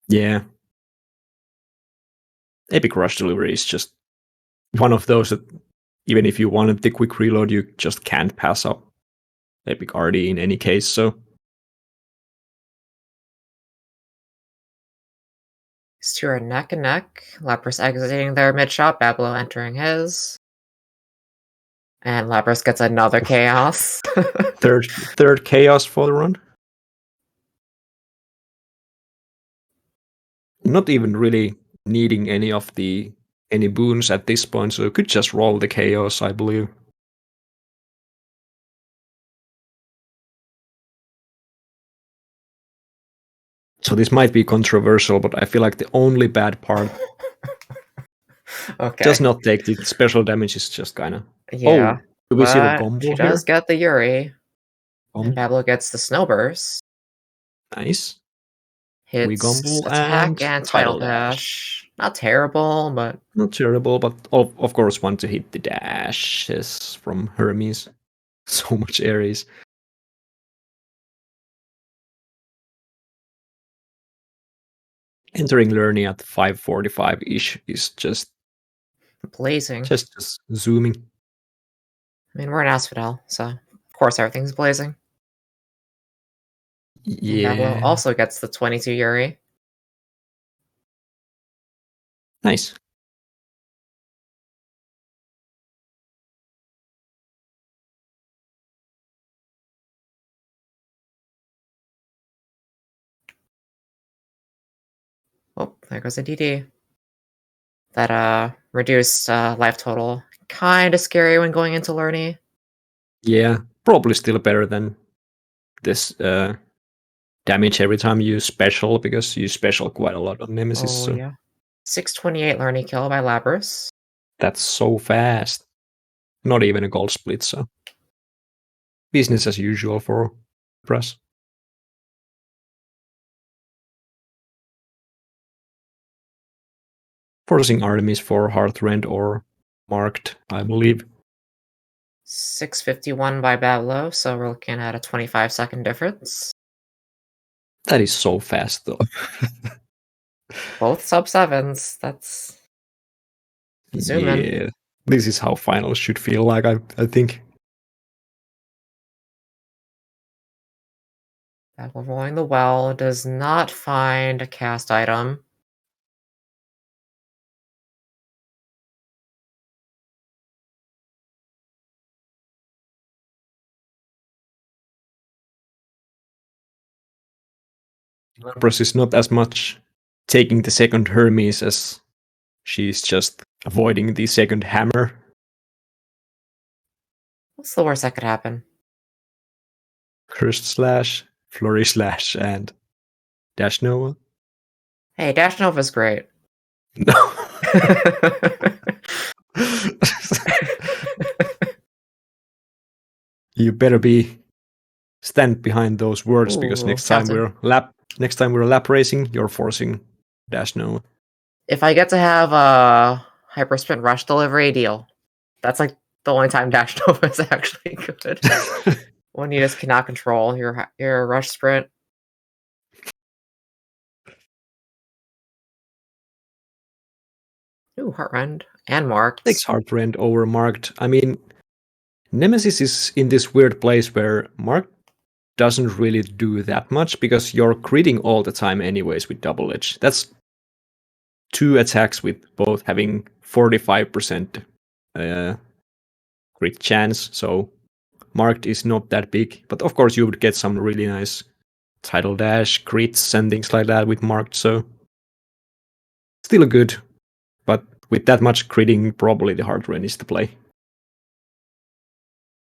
Yeah. Epic Rush Delivery is just one of those that even if you wanted the quick reload, you just can't pass up Epic RD in any case, so... These two are neck and neck. Lapras exiting their mid shot, Bablo entering his. And Lapras gets another chaos. third chaos for the run. Not even really needing any boons at this point, so you could just roll the chaos, I believe. So this might be controversial, but I feel like the only bad part Okay. does not take the special damage, is just kind of... Yeah. Oh, do we see the But combo she here? does get the Yuri. And Gumble. Bablo gets the Snowburst. Nice. Hits Gumble attack and and Tidal Dash. Not terrible, but... Not terrible, but of course want to hit the dashes from Hermes. So much Ares. Entering Learning at 545-ish is just blazing. Just zooming. I mean, we're in Asphodel, so of course everything's blazing. Yeah. Bablo also gets the 22 Yuri. Nice. Oh, there goes a DD. That reduced life total. Kind of scary when going into Learny. Yeah, probably still better than this damage every time you special, because you special quite a lot on Nemesis. Oh, so. yeah. 628 Learny kill by Lapras. That's so fast. Not even a gold split, so. Business as usual for Press. Forcing Artemis for Heartrend or Marked, I believe. 651 by Bablo, so we're looking at a 25-second difference. That is so fast, though. Both sub-7s. That's... zooming. Yeah, this is how finals should feel like, I think. Bablo rolling the well, does not find a cast item. Lapras is not as much taking the second Hermes as she's just avoiding the second hammer. What's the worst that could happen? Cursed Slash, Flurry Slash, and Dash Nova. Hey, Dash Nova's great. No. You better stand behind those words, because Ooh, next time we're lap racing, you're forcing Dash Nova. If I get to have a Hyper Sprint Rush delivery, deal. That's like the only time Dash Nova is actually good. When you just cannot control your Rush Sprint. Ooh, Heartrend and Marked. Takes Heartrend over Marked. I mean, Nemesis is in this weird place where Marked doesn't really do that much, because you're critting all the time anyways with Double Edge. That's 2 attacks with both having 45% crit chance, so Marked is not that big. But of course you would get some really nice Tidal Dash, crits and things like that with Marked, so still good. But with that much critting, probably the Heartrend is the play.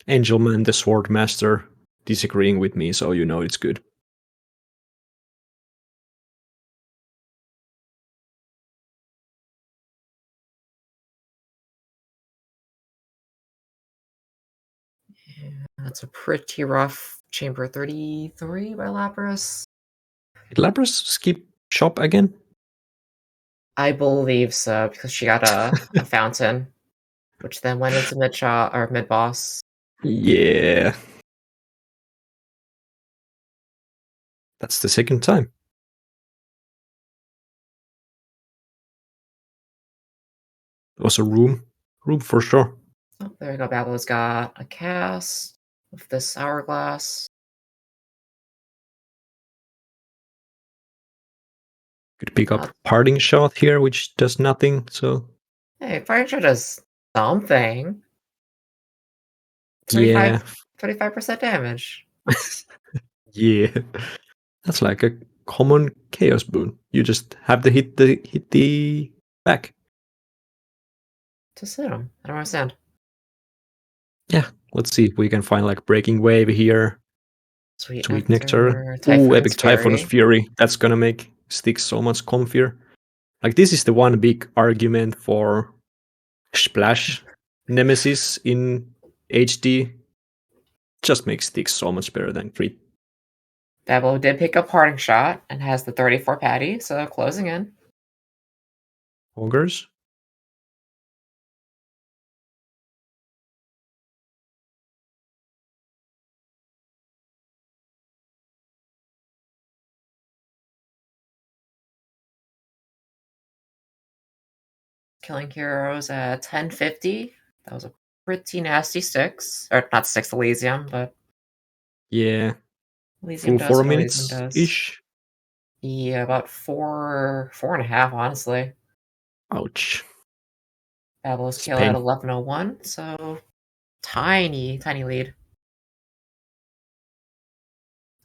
Angelman, the Sword Master, disagreeing with me, so you know it's good. Yeah, that's a pretty rough Chamber 33 by Lapras. Did Lapras skip shop again? I believe so, because she got a fountain, which then went into mid-shot or mid-boss. Yeah. That's the second time. It was a room for sure. Oh, there we go. Bablo's got a cast with this hourglass. Could pick up Parting Shot here, which does nothing, so... Hey, Parting Shot does something. 35% damage. Yeah. That's like a common Chaos boon. You just have to hit the back. Just hit him. I don't understand. Yeah, let's see if we can find like Breaking Wave here. Sweet Nectar. Typhon's Ooh, Epic Typhon's Fury. That's gonna make Styx so much comfier. Like, this is the one big argument for Splash Nemesis in HD. Just makes Styx so much better than Crit. Bablo did pick up Parting Shot and has the 34 patty, so closing in. Ogres. Killing heroes at 1050. That was a pretty nasty Styx. Or not Styx, Elysium, but... Yeah. Elysium Full does 4 what minutes Elysium does. ish. Yeah, about 4.5, honestly. Ouch. Bablo's kill at 1101, so tiny lead.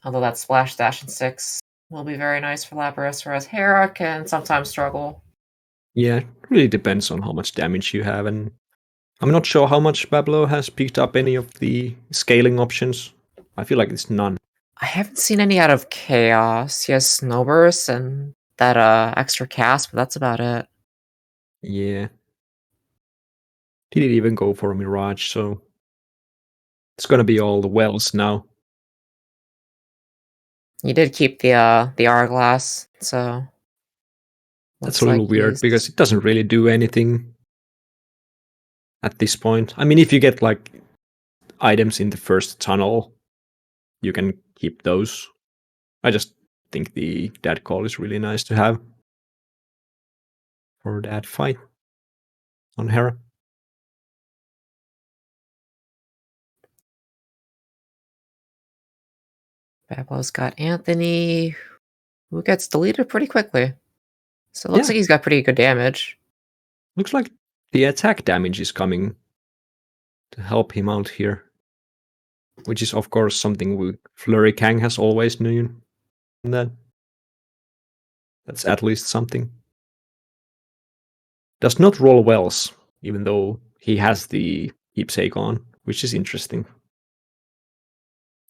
Although that Splash Dash and 6 will be very nice for Lapras, whereas Hera can sometimes struggle. Yeah, it really depends on how much damage you have, and I'm not sure how much Bablo has picked up any of the scaling options. I feel like it's none. I haven't seen any out of Chaos. He has Snowburst and that extra cast, but that's about it. Yeah. Didn't even go for a Mirage, so it's gonna be all the wells now. He did keep the hourglass, so that's a little weird because it doesn't really do anything at this point. I mean, if you get like items in the first tunnel, you can keep those. I just think the Dead Call is really nice to have for that fight on Hera. Bablo's got Anthony, who gets deleted pretty quickly. So it looks like he's got pretty good damage. Looks like the attack damage is coming to help him out here. Which is, of course, something Flurry Kang has always known. That's at least something. Does not roll wells, even though he has the keepsake on. which is interesting.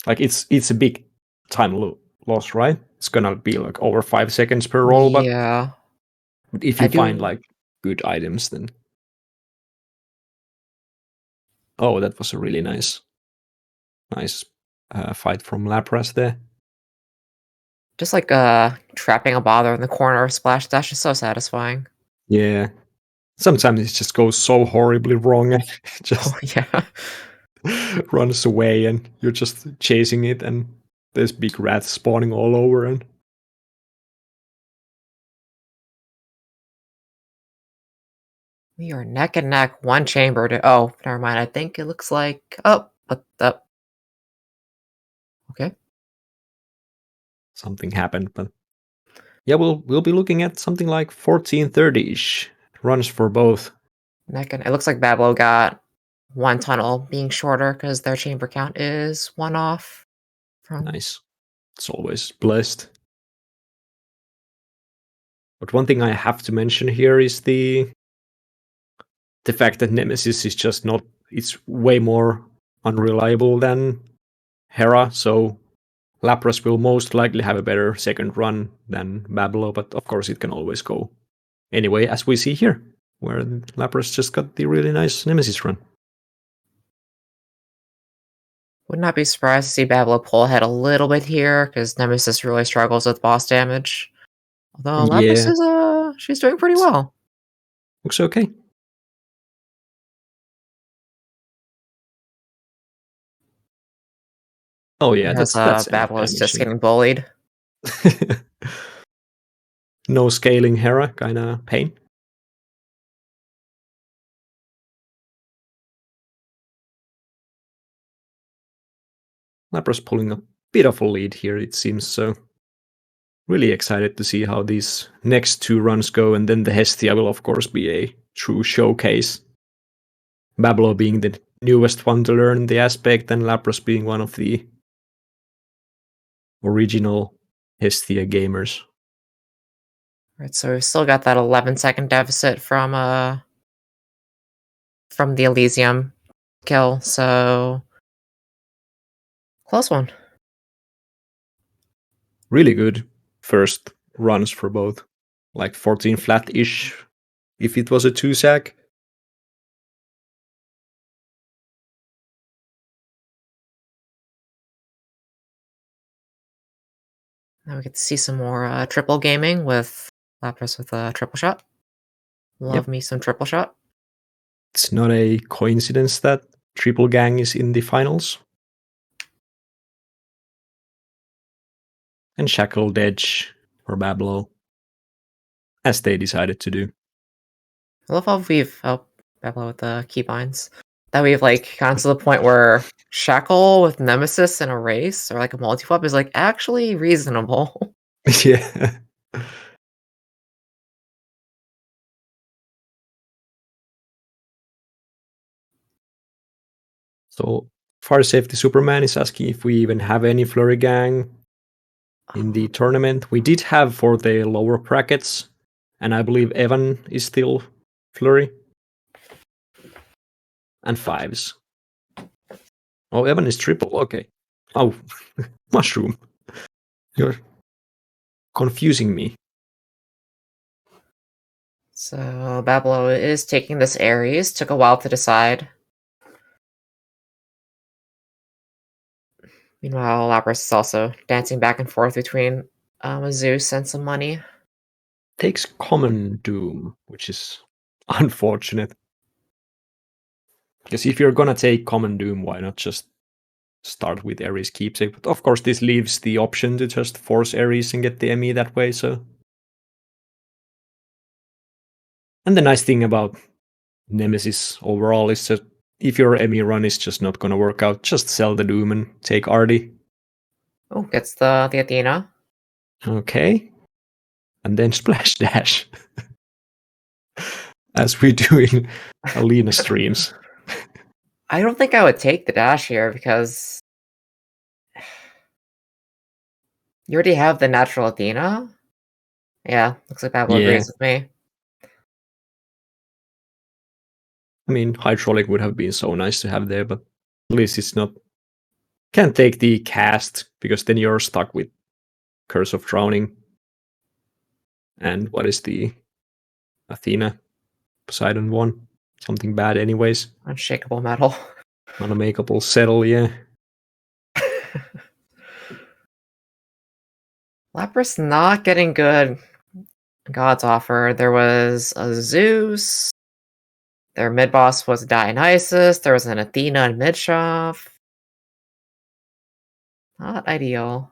Like it's a big time loss, right? It's gonna be like over 5 seconds per roll, but Yeah. if you find like good items, then oh, that was a really nice fight from Lapras there. Just like trapping a bother in the corner of Splash Dash is so satisfying. Yeah. Sometimes it just goes so horribly wrong and it just runs away and you're just chasing it and there's big rats spawning all over and we are neck and neck, one chamber to oh, never mind. I think it looks like okay. Something happened, but yeah, we'll be looking at something like 1430-ish runs for both. Neck and it looks like Bablo got one tunnel being shorter because their chamber count is one off from Nice. It's always blessed. But one thing I have to mention here is the fact that Nemesis is just not, it's way more unreliable than Hera, so Lapras will most likely have a better second run than Bablo, but of course it can always go anyway, as we see here, where Lapras just got the really nice Nemesis run. Would not be surprised to see Bablo pull ahead a little bit here, because Nemesis really struggles with boss damage. Although Lapras is she's doing pretty well. Looks okay. Oh yeah, that's Bablo's just getting bullied. No scaling Hera, kinda pain. Lapras pulling a bit of a lead here, it seems, so really excited to see how these next two runs go, and then the Hestia will of course be a true showcase. Bablo being the newest one to learn the aspect, and Lapras being one of the original Hestia gamers. Right, so we've still got that 11-second deficit from the Elysium kill, so close one. Really good first runs for both. Like 14 flat-ish if it was a 2-sack. Now we get to see some more triple gaming with Lapras with a triple shot. Love me some triple shot. It's not a coincidence that Triple Gang is in the finals. And Shackled Edge for Bablo, as they decided to do. I love how we've helped Bablo with the keybinds. That we've like gotten to the point where Shackle with Nemesis in a race or like a multi-flop is like actually reasonable. Yeah. So Fire Safety Superman is asking if we even have any Flurry Gang in the tournament. We did have for the lower brackets, and I believe Evan is still Flurry. And fives. Oh, Evan is triple. Okay. Oh, Mushroom. You're confusing me. So Bablo is taking this Ares. Took a while to decide. Meanwhile, Lapras is also dancing back and forth between a Zeus and some money. Takes Common Doom, which is unfortunate. Because if you're gonna take Common Doom, why not just start with Ares Keepsake? But of course, this leaves the option to just force Ares and get the ME that way, so. And the nice thing about Nemesis overall is that if your ME run is just not gonna work out, just sell the Doom and take Artie. Oh, gets the Athena. Okay. And then Splash Dash. As we do in Alina streams. I don't think I would take the dash here because you already have the natural Athena. Yeah, looks like Bablo agrees with me. I mean, Hydraulic would have been so nice to have there, but At least it's not... Can't take the cast, because then you're stuck with Curse of Drowning. And what is the Athena Poseidon one? Something bad anyways. Unshakable metal. Unmakeable settle, yeah. Lapras not getting good. God's offer. There was a Zeus. Their mid boss was Dionysus. There was an Athena in mid shop. Not ideal.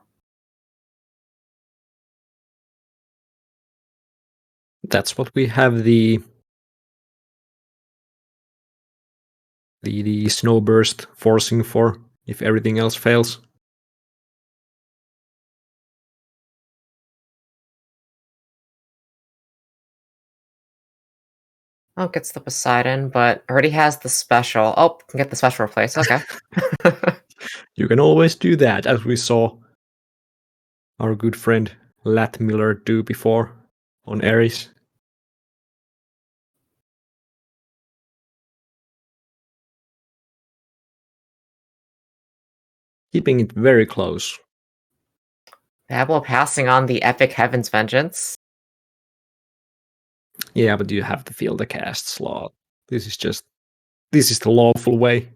That's what we have the snowburst forcing for if everything else fails. Oh, gets the Poseidon, but already has the special. Oh, can get the special replaced. Okay. You can always do that, as we saw our good friend Lat Miller do before on Ares. Keeping it very close. Bablo passing on the epic Heaven's Vengeance. Yeah, but you have to feel the cast slot. This is the lawful way.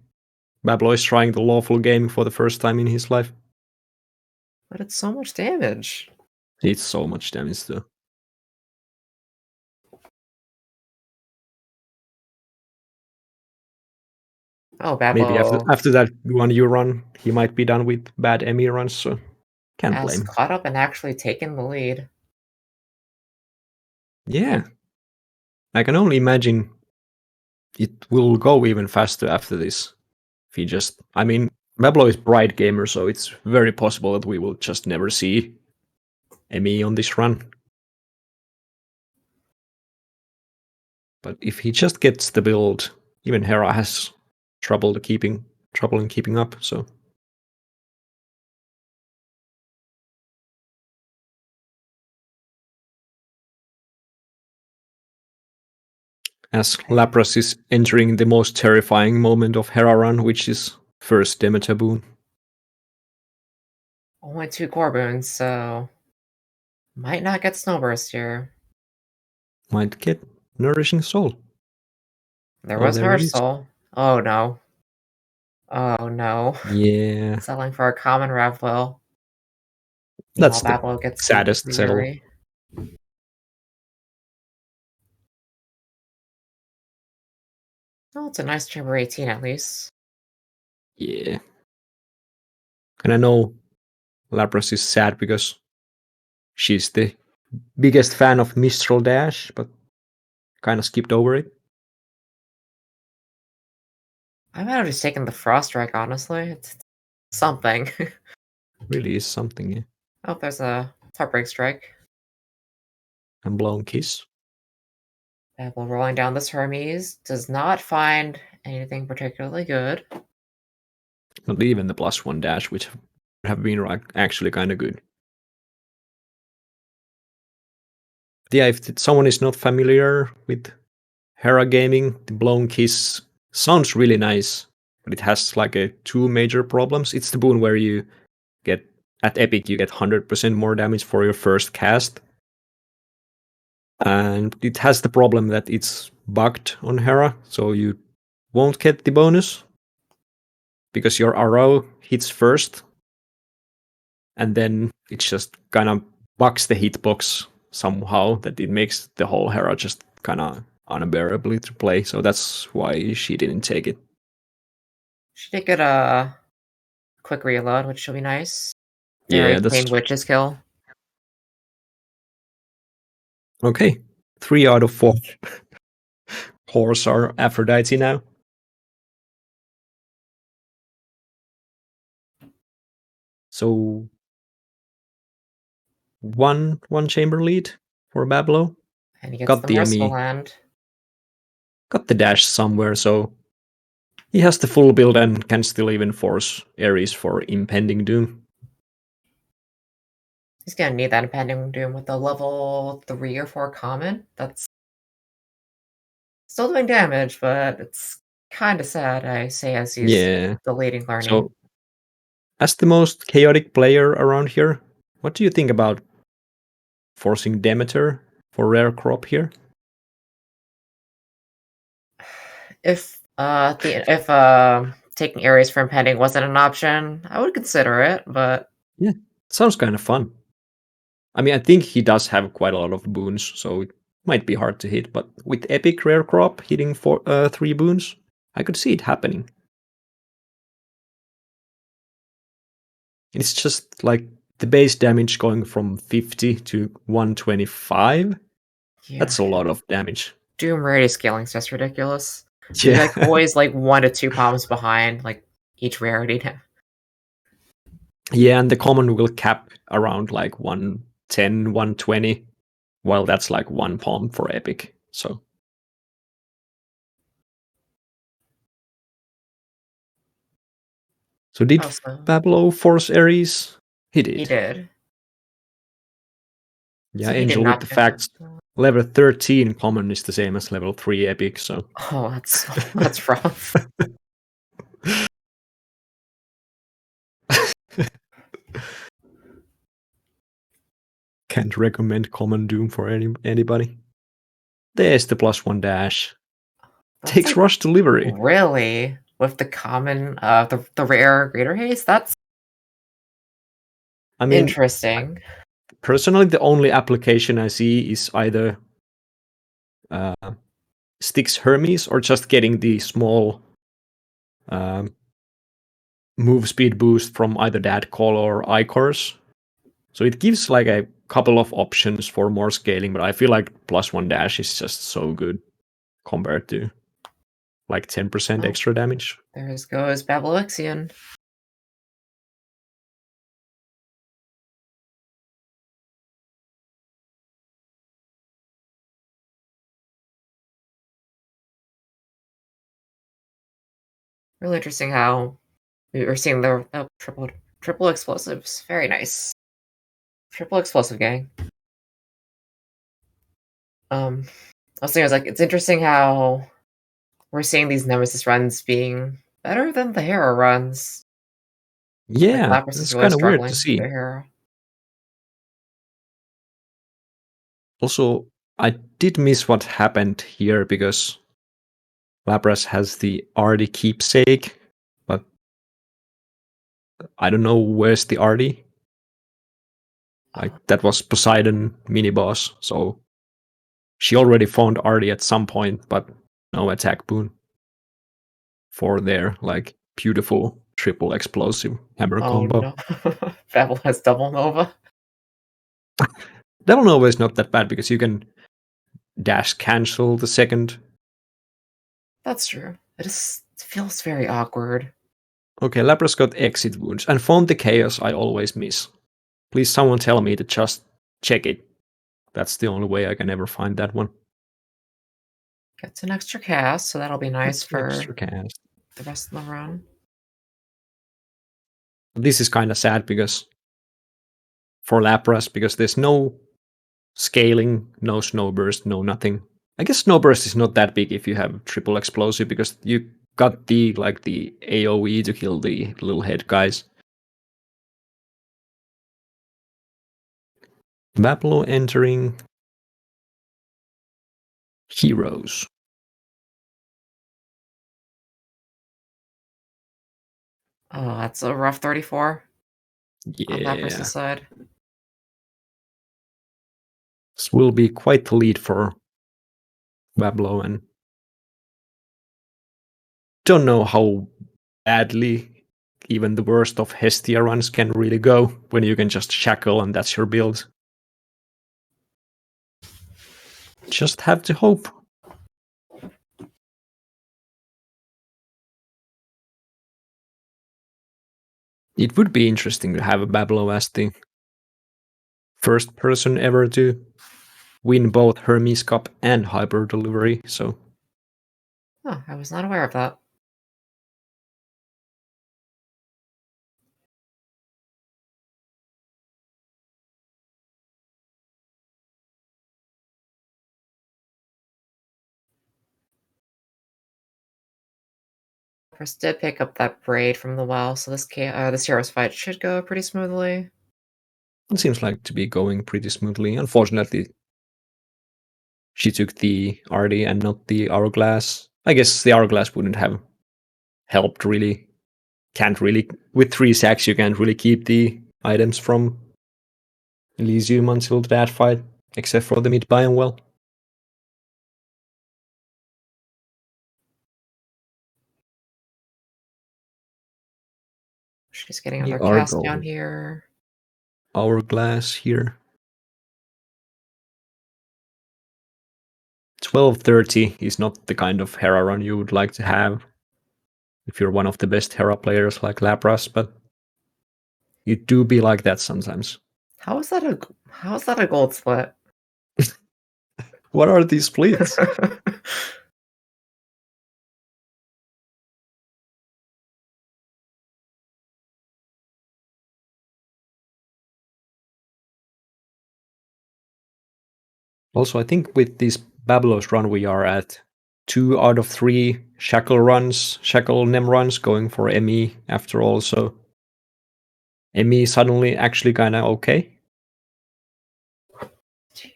Bablo is trying the lawful game for the first time in his life. But it's so much damage. It's so much damage though. Oh, Bablo. Maybe after that one you run, he might be done with bad Emmy runs, so can't has blame. caught up and actually taken the lead. Yeah. I can only imagine it will go even faster after this. If he just... I mean, Bablo is bright gamer, so it's very possible that we will just never see Emmy on this run. But if he just gets the build, even Hera has trouble in keeping up, so... As Lapras is entering the most terrifying moment of Hera run, which is first Demeter boon. Only 2 core boons, so might not get Snowburst here. Might get Nourishing Soul. There was there it Nourish is. Soul. Oh no. Oh no. Yeah. Selling for a common Ravwell. That's the Bablo gets saddest the settle. Yuri. Oh, it's a nice Chamber 18 at least. Yeah. And I know Lapras is sad because she's the biggest fan of Mistral Dash, but kind of skipped over it. I might have just taken the Frost Strike, honestly. It's something. Really is something, yeah. Oh, there's a Heartbreak Strike. And Blown Kiss. Bablo rolling down this Hermes does not find anything particularly good. Not even the +1 dash, which have been actually kind of good. But yeah, if someone is not familiar with Hera gaming, the Blown Kiss sounds really nice, but it has like 2 major problems. It's the boon where you get, at Epic, you get 100% more damage for your first cast. And it has the problem that it's bugged on Hera, so you won't get the bonus because your arrow hits first, and then it just kind of bugs the hitbox somehow that it makes the whole Hera just kind of unbearably to play. So that's why she didn't take it. She did get a quick reload, which should be nice. Yeah, Very that's clean Witch's kill. okay. 3 out of 4 horse are Aphrodite now. So one chamber lead for Bablo. And he gets Got the the Merciful Emmy. Hand. Got the dash somewhere, so he has the full build and can still even force Ares for Impending Doom. He's gonna need that Impending Doom with a level 3 or 4 common. That's still doing damage, but it's kind of sad, I say, as he's deleting learning. So, as the most chaotic player around here, what do you think about forcing Demeter for rare crop here? If taking areas from pending wasn't an option, I would consider it, but yeah, sounds kind of fun. I mean, I think he does have quite a lot of boons, so it might be hard to hit, but with epic rare crop hitting 3 boons, I could see it happening. It's just like the base damage going from 50 to 125. Yeah. That's a lot of damage. Doom rarity scaling is just ridiculous. Yeah. You're like always like 1 to 2 palms behind like each rarity. Yeah, and the common will cap around like 110, 120, while that's like 1 palm for epic. So did Bablo force Ares? He did. He did. Yeah, so Angel with the facts. Level 13 common is the same as level 3 epic, so. Oh, that's rough. Can't recommend common Doom for anybody. There's the +1 dash. That's takes like, rush delivery. Really? With the common, the rare greater haste? That's interesting. Personally, the only application I see is either Styx Hermes or just getting the small move speed boost from either that call or Icors. So it gives like a couple of options for more scaling, but I feel like +1 dash is just so good compared to like 10% extra damage. There goes Babloization. Really interesting how we were seeing the triple explosives. Very nice. Triple explosive gang. I was thinking, like, it's interesting how we're seeing these Nemesis runs being better than the Hero runs. Yeah, like, it's really kind of weird to see. Also, I did miss what happened here because Lapras has the Artie keepsake, but I don't know where's the Artie. Like, that was Poseidon mini-boss, so she already found Artie at some point, but no attack boon for their, like, beautiful triple explosive hammer combo. No. Babel has double Nova. Double Nova is not that bad because you can dash cancel the second. That's true. It feels very awkward. Okay, Lapras got exit wounds, and found the chaos I always miss. Please someone tell me to just check it. That's the only way I can ever find that one. Gets an extra cast, so that'll be nice for the rest of the run. This is kind of sad because for Lapras, because there's no scaling, no snowburst, no nothing. I guess snowburst is not that big if you have triple explosive because you got the AoE to kill the little head guys. Bablo entering Heroes. Oh, that's a rough 34. Yeah. On Lapras' side. This will be quite the lead for Bablo, and don't know how badly even the worst of Hestia runs can really go when you can just shackle and that's your build. Just have to hope. It would be interesting to have a Bablo as the first person ever to win both Hermes Cup and Hyper Delivery, so. Oh, I was not aware of that. Chris did pick up that braid from the well, so this hero's fight should go pretty smoothly. It seems like to be going pretty smoothly. Unfortunately, she took the Artie and not the Hourglass. I guess the Hourglass wouldn't have helped really. Can't really, with 3 sacks, you can't really keep the items from Elysium until that fight, except for the mid biome well. She's getting another cast down here. Hourglass here. 1230 is not the kind of Hera run you would like to have if you're one of the best Hera players like Lapras, but it do be like that sometimes. How is that a gold split? What are these splits? Also, I think with this Bablos run, we are at 2 out of 3 Shackle Nem runs going for ME after all, so ME suddenly actually kinda okay.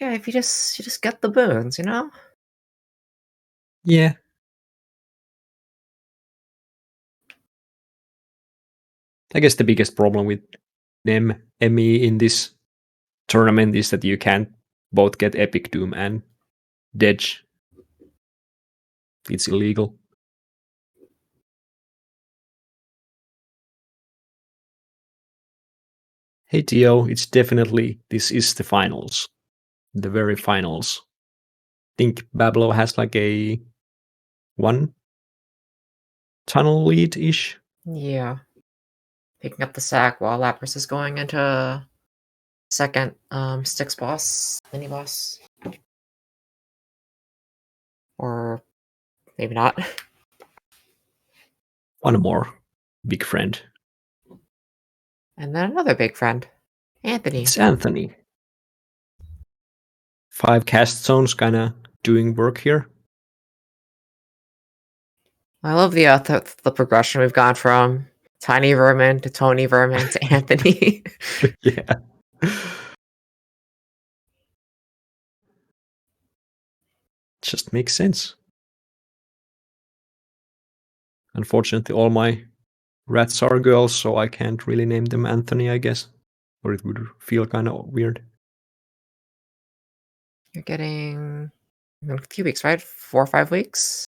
Yeah, if you just get the boons, you know? Yeah. I guess the biggest problem with ME in this tournament is that you can't both get Epic Doom and Dedge. It's illegal. Hey Tio, it's definitely, this is the finals. The very finals. I think Bablo has like a 1 tunnel lead-ish. Yeah. Picking up the sack while Lapras is going into second Styx boss, mini boss. Or maybe not. One more big friend. And then another big friend. Anthony. It's Anthony. 5 cast zones kinda doing work here. I love the progression we've gone from Tiny Vermin to Tony Vermin to Anthony. Yeah. Just makes sense. Unfortunately, all my rats are girls, so I can't really name them Anthony, I guess. Or it would feel kind of weird. You're getting a few weeks, right? 4 or 5 weeks?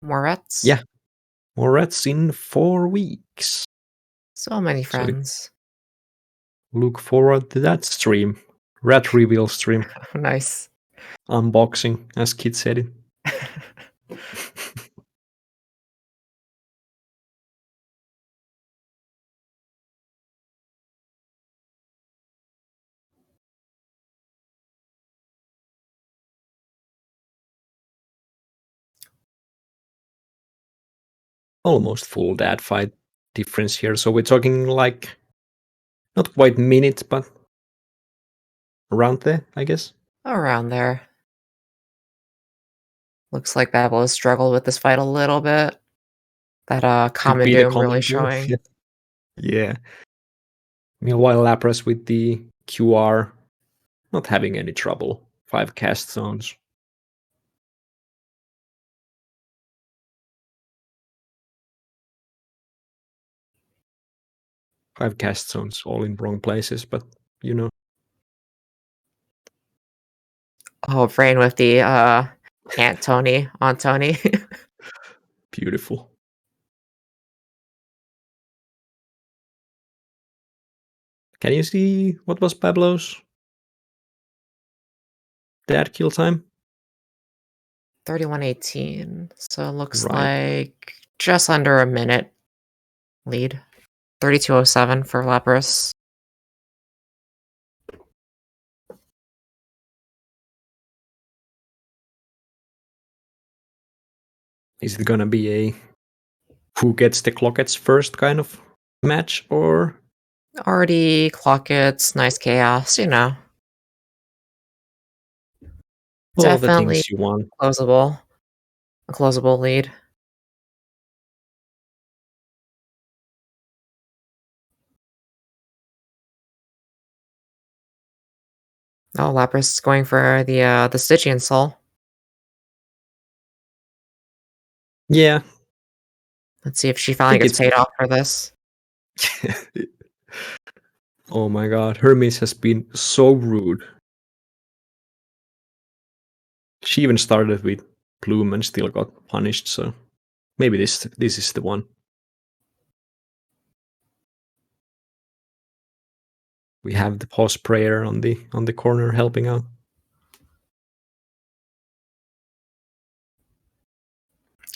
More rats? Yeah. More rats in 4 weeks. So many friends. So look forward to that stream. Rat reveal stream. Nice. Unboxing, as Kid said it. Almost full dad fight difference here. So we're talking like not quite minute, but around there, I guess. Around there. Looks like Babel has struggled with this fight a little bit. That Common Doom really showing. Yeah. Meanwhile, Lapras with the QR not having any trouble. 5 cast zones. Five cast zones all in wrong places, but you know. Oh, Brain with the Aunt Tony on Tony. Beautiful. Can you see what was Pablo's dad kill time? 31:18. So it looks like just under a minute lead. 32:07 for Lapras. Is it gonna be a who gets the clockets first kind of match, or already clockets, nice chaos, you know. all Definitely the things you want? closable. A closable lead. Oh, Lapras is going for the Stygian Soul. Yeah. Let's see if she finally gets paid off for this. Oh my god, Hermes has been so rude. She even started with Plume and still got punished, so maybe this is the one. We have the pause prayer on the corner helping out.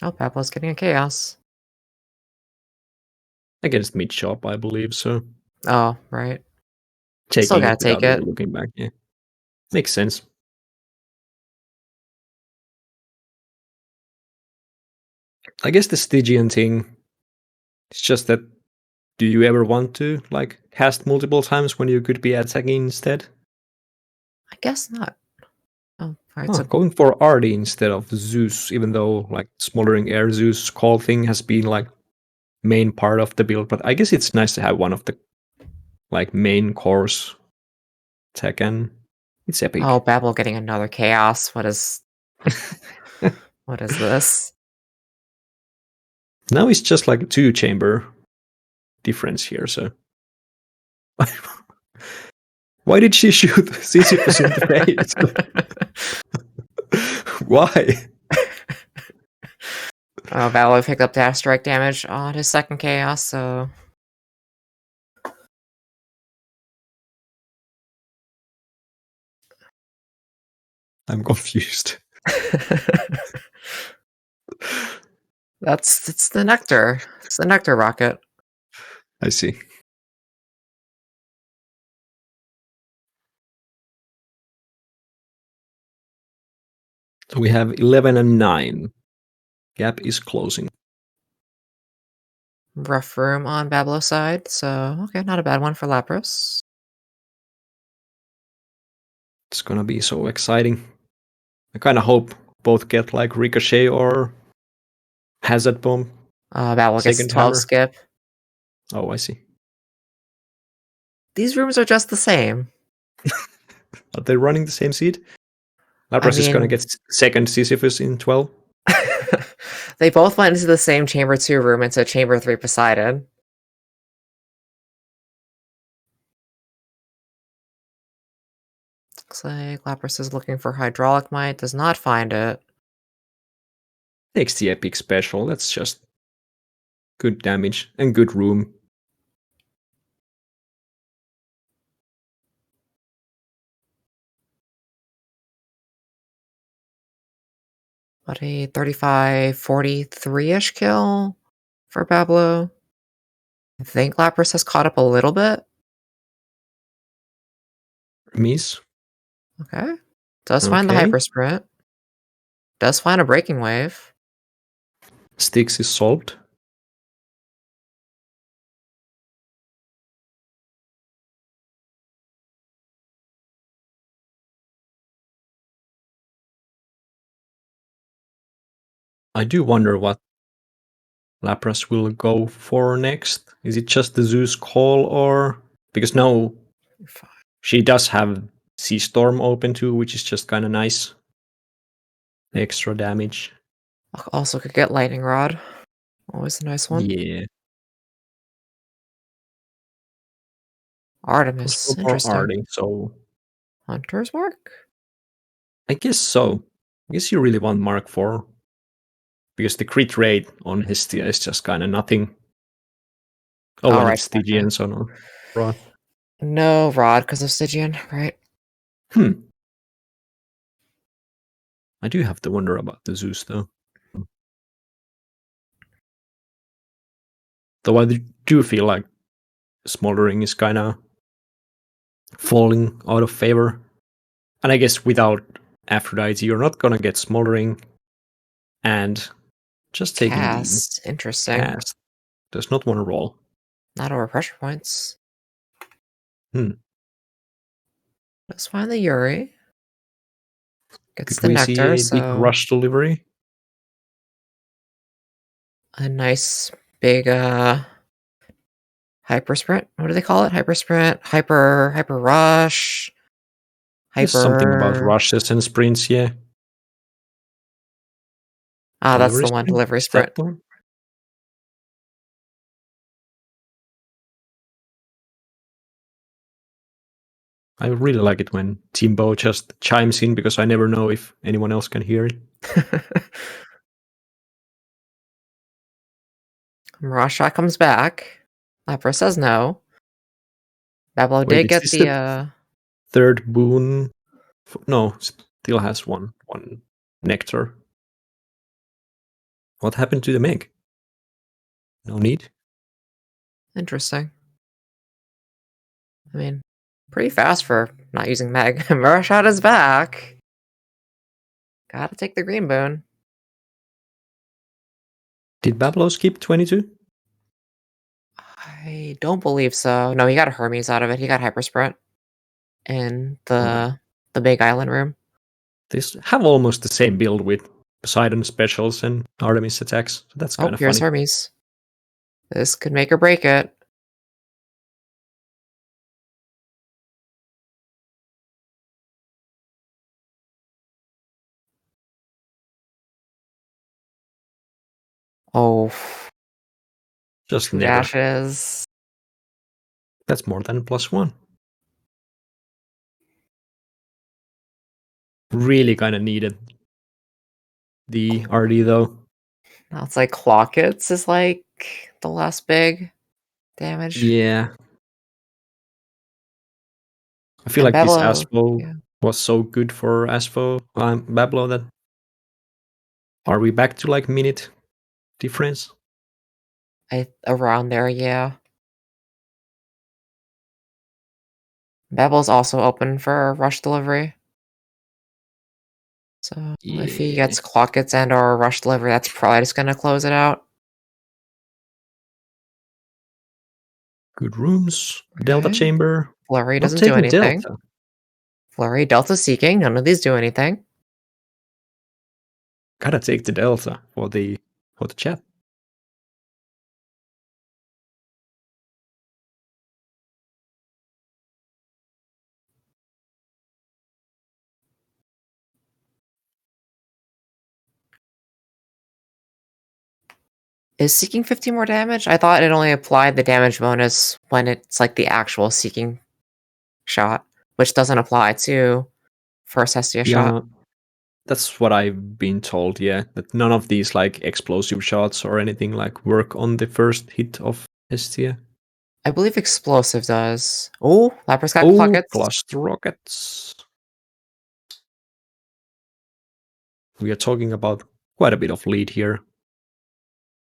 Oh, Bablo's getting a Chaos. Against mid shop, I believe, so. Oh, right. Taking Still gotta it without take it. really looking back, yeah. Makes sense. I guess the Stygian thing, it's just that, do you ever want to, like, cast multiple times when you could be attacking instead? I guess not. Oh, alright, so Going for Artie instead of Zeus, even though, like, Smoldering Air Zeus call thing has been, like, main part of the build, but I guess it's nice to have one of the, like, main cores Tekken. It's epic. Oh, Bablo getting another Chaos. What is this? Now it's just like a 2-chamber difference here, so. Why did she shoot Sisyphus in the face? Why? Oh, Bablo picked up dash strike damage on his second Chaos, so. I'm confused. It's the Nectar. It's the Nectar rocket. I see. So we have 11 and 9. Gap is closing. Rough room on Bablo's side, so okay, not a bad one for Lapras. It's gonna be so exciting. I kind of hope both get like Ricochet or Hazard Bomb. Bablo gets Second 12 hammer. skip. Oh, I see. These rooms are just the same. Are they running the same seed? Lapras is gonna get second Sisyphus in 12. They both went into the same Chamber 2 room into Chamber 3 Poseidon. Looks like Lapras is looking for Hydraulic Might, does not find it. Takes the epic special, that's just good damage and good room. What a 35-43-ish kill for Bablo. I think Lapras has caught up a little bit. Miss. Okay. Does find the Hyper Sprint. Does find a Breaking Wave. Styx is solved. I do wonder what Lapras will go for next. Is it just the Zeus call or... Because now she does have Sea Storm open too, which is just kind of nice. Extra damage. Also could get Lightning Rod. Always a nice one. Yeah. Artemis. Interesting. Artie, so... Hunter's Mark? I guess so. I guess you really want Mark 4. Because the crit rate on Hestia is just kind of nothing. Oh, and right, it's Stygian, so no Rod. No Rod because of Stygian, right? I do have to wonder about the Zeus, though. Though I do feel like Smoldering is kind of falling out of favor. And I guess without Aphrodite, you're not going to get Smoldering. And just taking Cast. Interesting. Cast does not want to roll. Not over pressure points. Let's find the Yuri. Gets Could the we Nectar, see a big rush delivery? A nice big Hyper Sprint. What do they call it? Hyper Sprint, Hyper Rush, There's something about rushes and sprints, yeah. Ah, that's the one, delivery sprint. I really like it when Timbo just chimes in because I never know if anyone else can hear it. Mirage Shot comes back. Lapras says no. Bablo did get the third boon. No, still has one nectar. What happened to the Meg? No need. Interesting. I mean, pretty fast for not using Meg. Mirage Shot is back. Gotta take the green boon. Did Bablo skip 22? I don't believe so. No, he got a Hermes out of it. He got Hyper Sprint in the big island room. They have almost the same build with Poseidon specials and Artemis attacks. So that's kind of here's funny. Hermes. This could make or break it. Oh. Just two never. Dashes. That's more than +1. Really kind of needed the RD though. Now it's like Clockets is like the last big damage. Yeah. I feel like Bablo, this Aspo was so good for Aspo Bablo that are we back to like minute difference? Around there, yeah. Bablo's also open for rush delivery. So if he gets Clockets and or rush delivery, that's probably just gonna close it out. Good rooms. Delta chamber. Flurry doesn't do anything. Delta. Flurry, Delta seeking. None of these do anything. Gotta take the Delta for the chat. Is seeking 50 more damage? I thought it only applied the damage bonus when it's like the actual seeking shot, which doesn't apply to first Hestia shot. That's what I've been told, yeah. That none of these like explosive shots or anything like work on the first hit of Hestia. I believe explosive does. Oh, Lapras got Clockets. Cluster rockets. We are talking about quite a bit of lead here.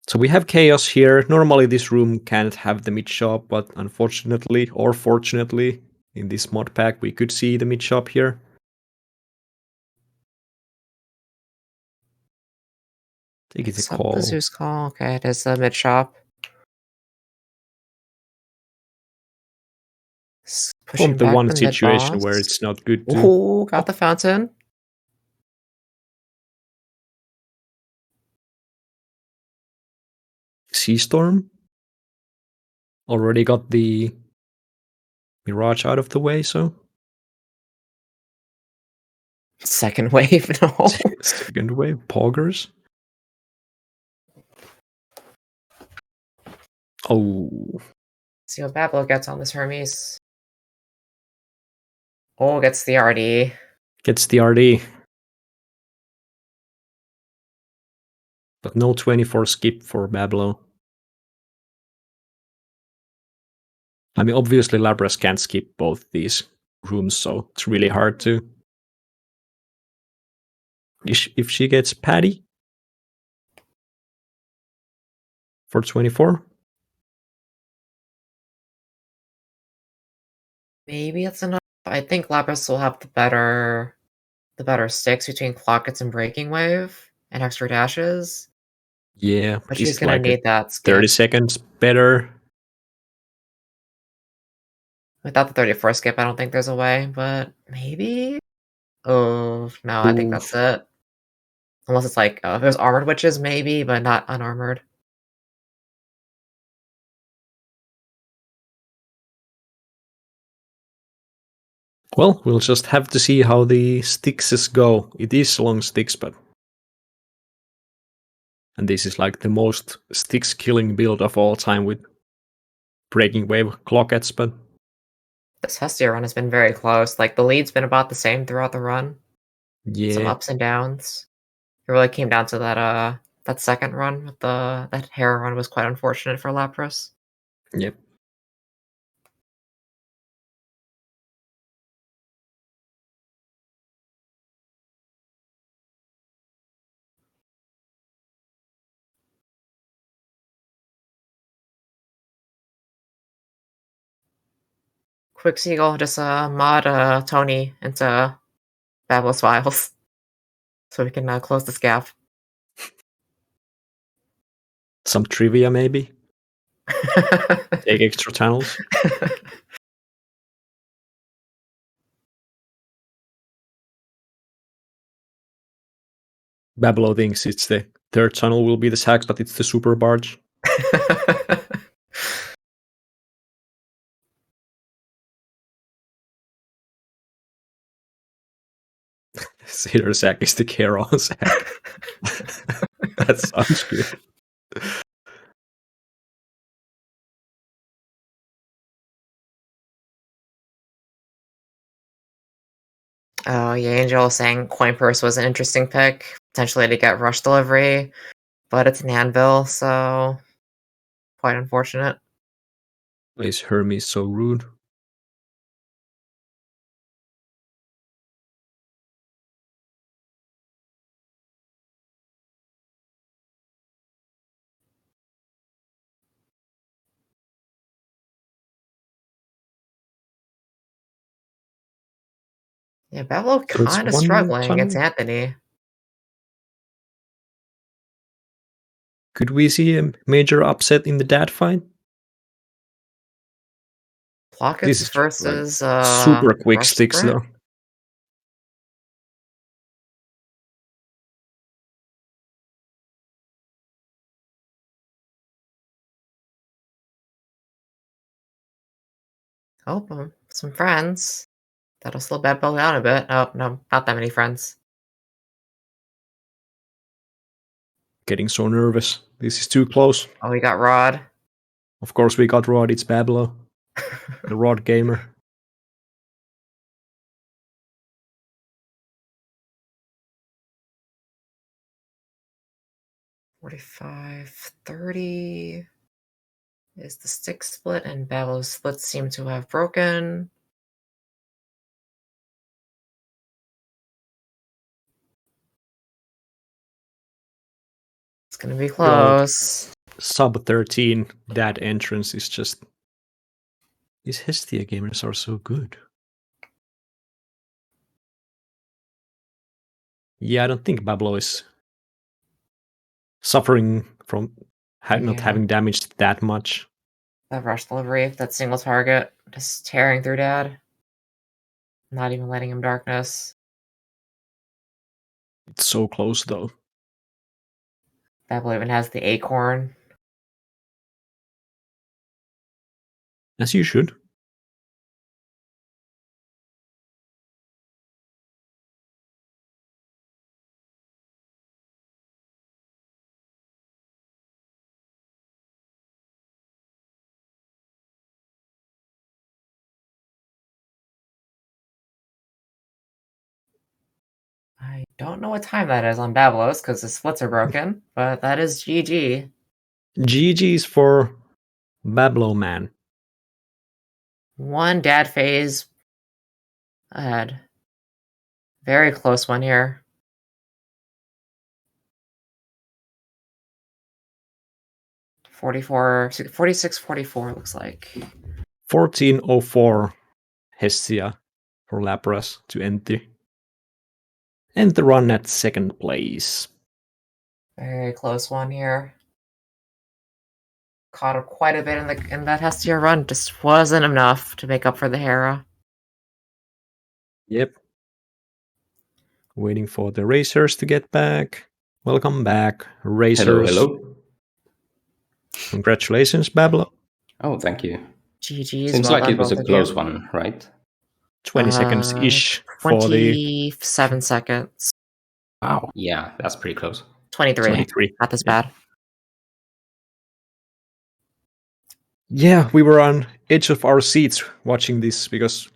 So we have Chaos here. Normally this room can't have the mid shop, but unfortunately or fortunately, in this mod pack we could see the mid shop here. I think it's a call. The Zeus call. Okay, it is the mid shop. From the one situation where it's not good to... Oh, got the fountain. Sea Storm. Already got the Mirage out of the way, so... Second wave, no. Second wave, Poggers. Oh. See what Bablo gets on this Hermes. Oh, gets the RD. Gets the RD. But no 24 skip for Bablo. I mean, obviously Lapras can't skip both these rooms, so it's really hard to... If she gets Patty for 24? Maybe it's enough. I think Lapras will have the better sticks between Clockets and Breaking Wave and extra dashes. Yeah, but she's gonna need that skip. 30 seconds better. Without the 34 skip, I don't think there's a way, but maybe? Oh, no, I think that's it. Unless it's like, if it was Armored Witches, maybe, but not unarmored. Well, we'll just have to see how the Styxes go. It is long Styx, but... And this is like the most Styx killing build of all time with Breaking Wave Clockets, but... This Hestia run has been very close. Like, the lead's been about the same throughout the run. Yeah. Some ups and downs. It really came down to that second run with that Hera run was quite unfortunate for Lapras. Yep. Quick Seagull just mod Tony into Bablo's Files so we can close this gap. Some trivia, maybe? Take extra channels? Bablo thinks it's the third channel will be the Sax, but it's the Super Barge. Cedar Sack is the Charon Sack. That sounds good. Oh, yeah, Angel saying Coin Purse was an interesting pick, potentially to get rush delivery, but it's an anvil, so quite unfortunate. Is Hermes so rude? Yeah, Bablo So it's kind of one struggling against channel? Anthony. Could we see a major upset in the dad fight? This Pockets is versus super quick Rush Sticks, Sprint? though. Oh, some friends. That'll slow Bablo down a bit. Oh, no, not that many friends. Getting so nervous. This is too close. Oh, we got Rod. Of course, we got Rod. It's Bablo, the Rod gamer. $45.30 is the stick split, and Bablo's splits seem to have broken. It's gonna be close. Sub 13, that entrance is just... These Hestia gamers are so good. Yeah, I don't think Bablo is suffering from not having damaged that much. That rush delivery, that single target, just tearing through Dad. Not even letting him darkness. It's so close, though. Bablo even has the acorn. As you should. I don't know what time that is on Bablos because the splits are broken, but that is GG. GG's for Bablo Man. One Dad phase ahead. Very close one here. 46-44 looks like. 1404 Hestia for Lapras to enter. And the run at second place. Very close one here. Caught up quite a bit in that Hestia run. Just wasn't enough to make up for the Hera. Yep. Waiting for the racers to get back. Welcome back, racers. Hello. Congratulations, Bablo. Oh, thank you. GG's. Seems well like done, it was both a of close you. one, right? 20 seconds ish for the 27 seconds. Wow. Yeah, that's pretty close. 23. 23. Not this bad. Yeah, we were on edge of our seats watching this because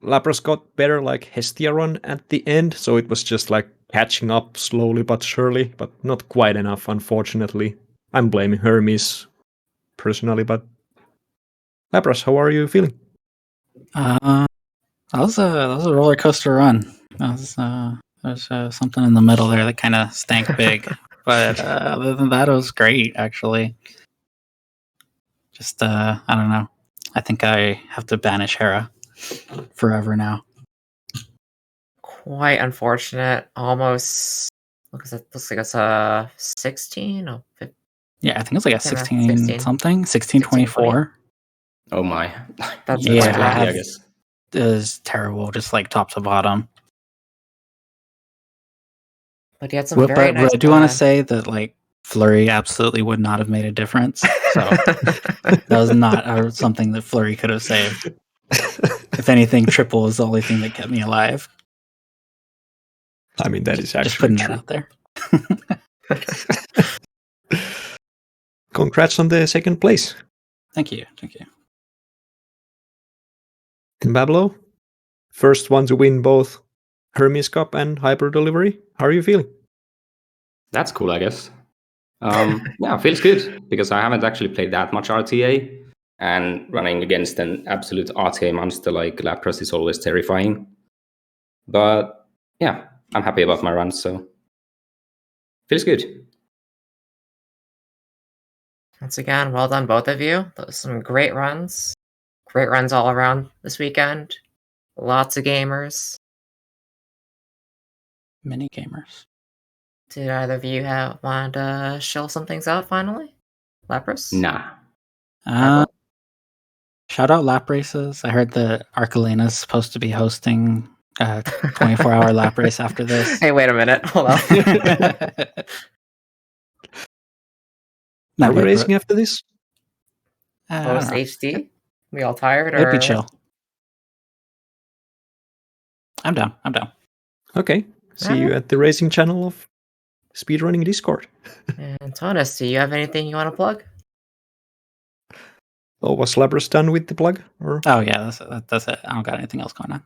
Lapras got better like Hestia run at the end, so it was just like catching up slowly but surely, but not quite enough, unfortunately. I'm blaming Hermes personally, but Lapras, how are you feeling? That was a roller coaster run. There's something in the middle there that kind of stank big, but other than that, it was great actually. Just I don't know. I think I have to banish Hera forever now. Quite unfortunate. Almost. Looks like it's 16 or 15. Yeah, I think it's like a 16, 16. something, 1624. Oh my. That's Yeah, quite rough. I guess. It was terrible, just like top to bottom. But you had some very nice. But I do want to say that like Flurry absolutely would not have made a difference. So that was not something that Flurry could have saved. If anything, triple is the only thing that kept me alive. I mean, that is actually just putting true. that out there. Congrats on the second place. Thank you. And Bablo, first one to win both Hermes Cup and Hyper Delivery. How are you feeling? That's cool, I guess. Yeah, feels good because I haven't actually played that much RTA, and running against an absolute RTA monster like Lapras is always terrifying. But yeah, I'm happy about my runs, so feels good. Once again, well done, both of you. Those some great runs. Great runs all around this weekend. Lots of gamers. Many gamers. Did either of you want to shill some things out finally? Lapras? Nah. Shout out lap races. I heard that Arcalena's supposed to be hosting a 24-hour lap race after this. Hey, wait a minute. Hold on. Are we racing after this? Post HD? We all tired? It'd be chill. I'm down. Okay. See you at the racing channel of Speedrunning Discord. And Tonus, do you have anything you want to plug? Oh, was Lapras done with the plug? Or? Oh yeah, that's it. I don't got anything else going on.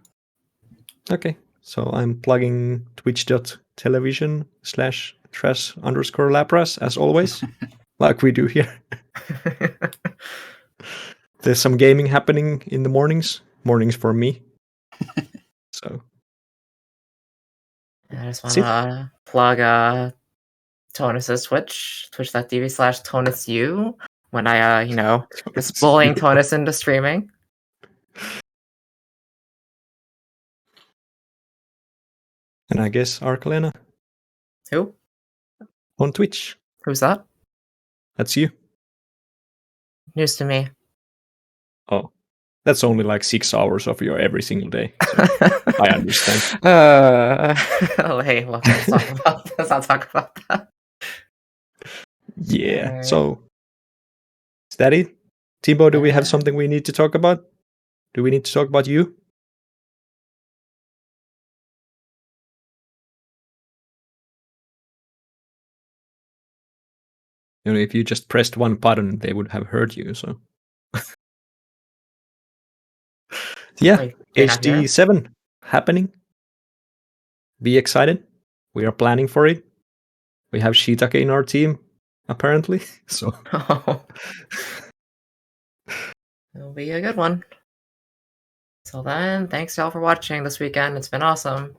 Okay. So I'm plugging twitch.tv/trash_Lapras as always, like we do here. There's some gaming happening in the mornings for me. So I just want to plug Tonus's Twitch, twitch.tv/TonusU, when I, just bullying Tonus into streaming. And I guess Arcalena. Who? On Twitch. Who's that? That's you. News to me. Oh, that's only like 6 hours of your every single day. So I understand. Hey, look, let's not talk about that. Yeah. Right. So is that it? Timbo, do we have something we need to talk about? Do we need to talk about you? If you just pressed one button, they would have heard you. So, yeah, HD7 happening. Be excited. We are planning for it. We have Shiitake in our team, apparently. So, it'll be a good one. Till then, thanks y'all for watching this weekend. It's been awesome.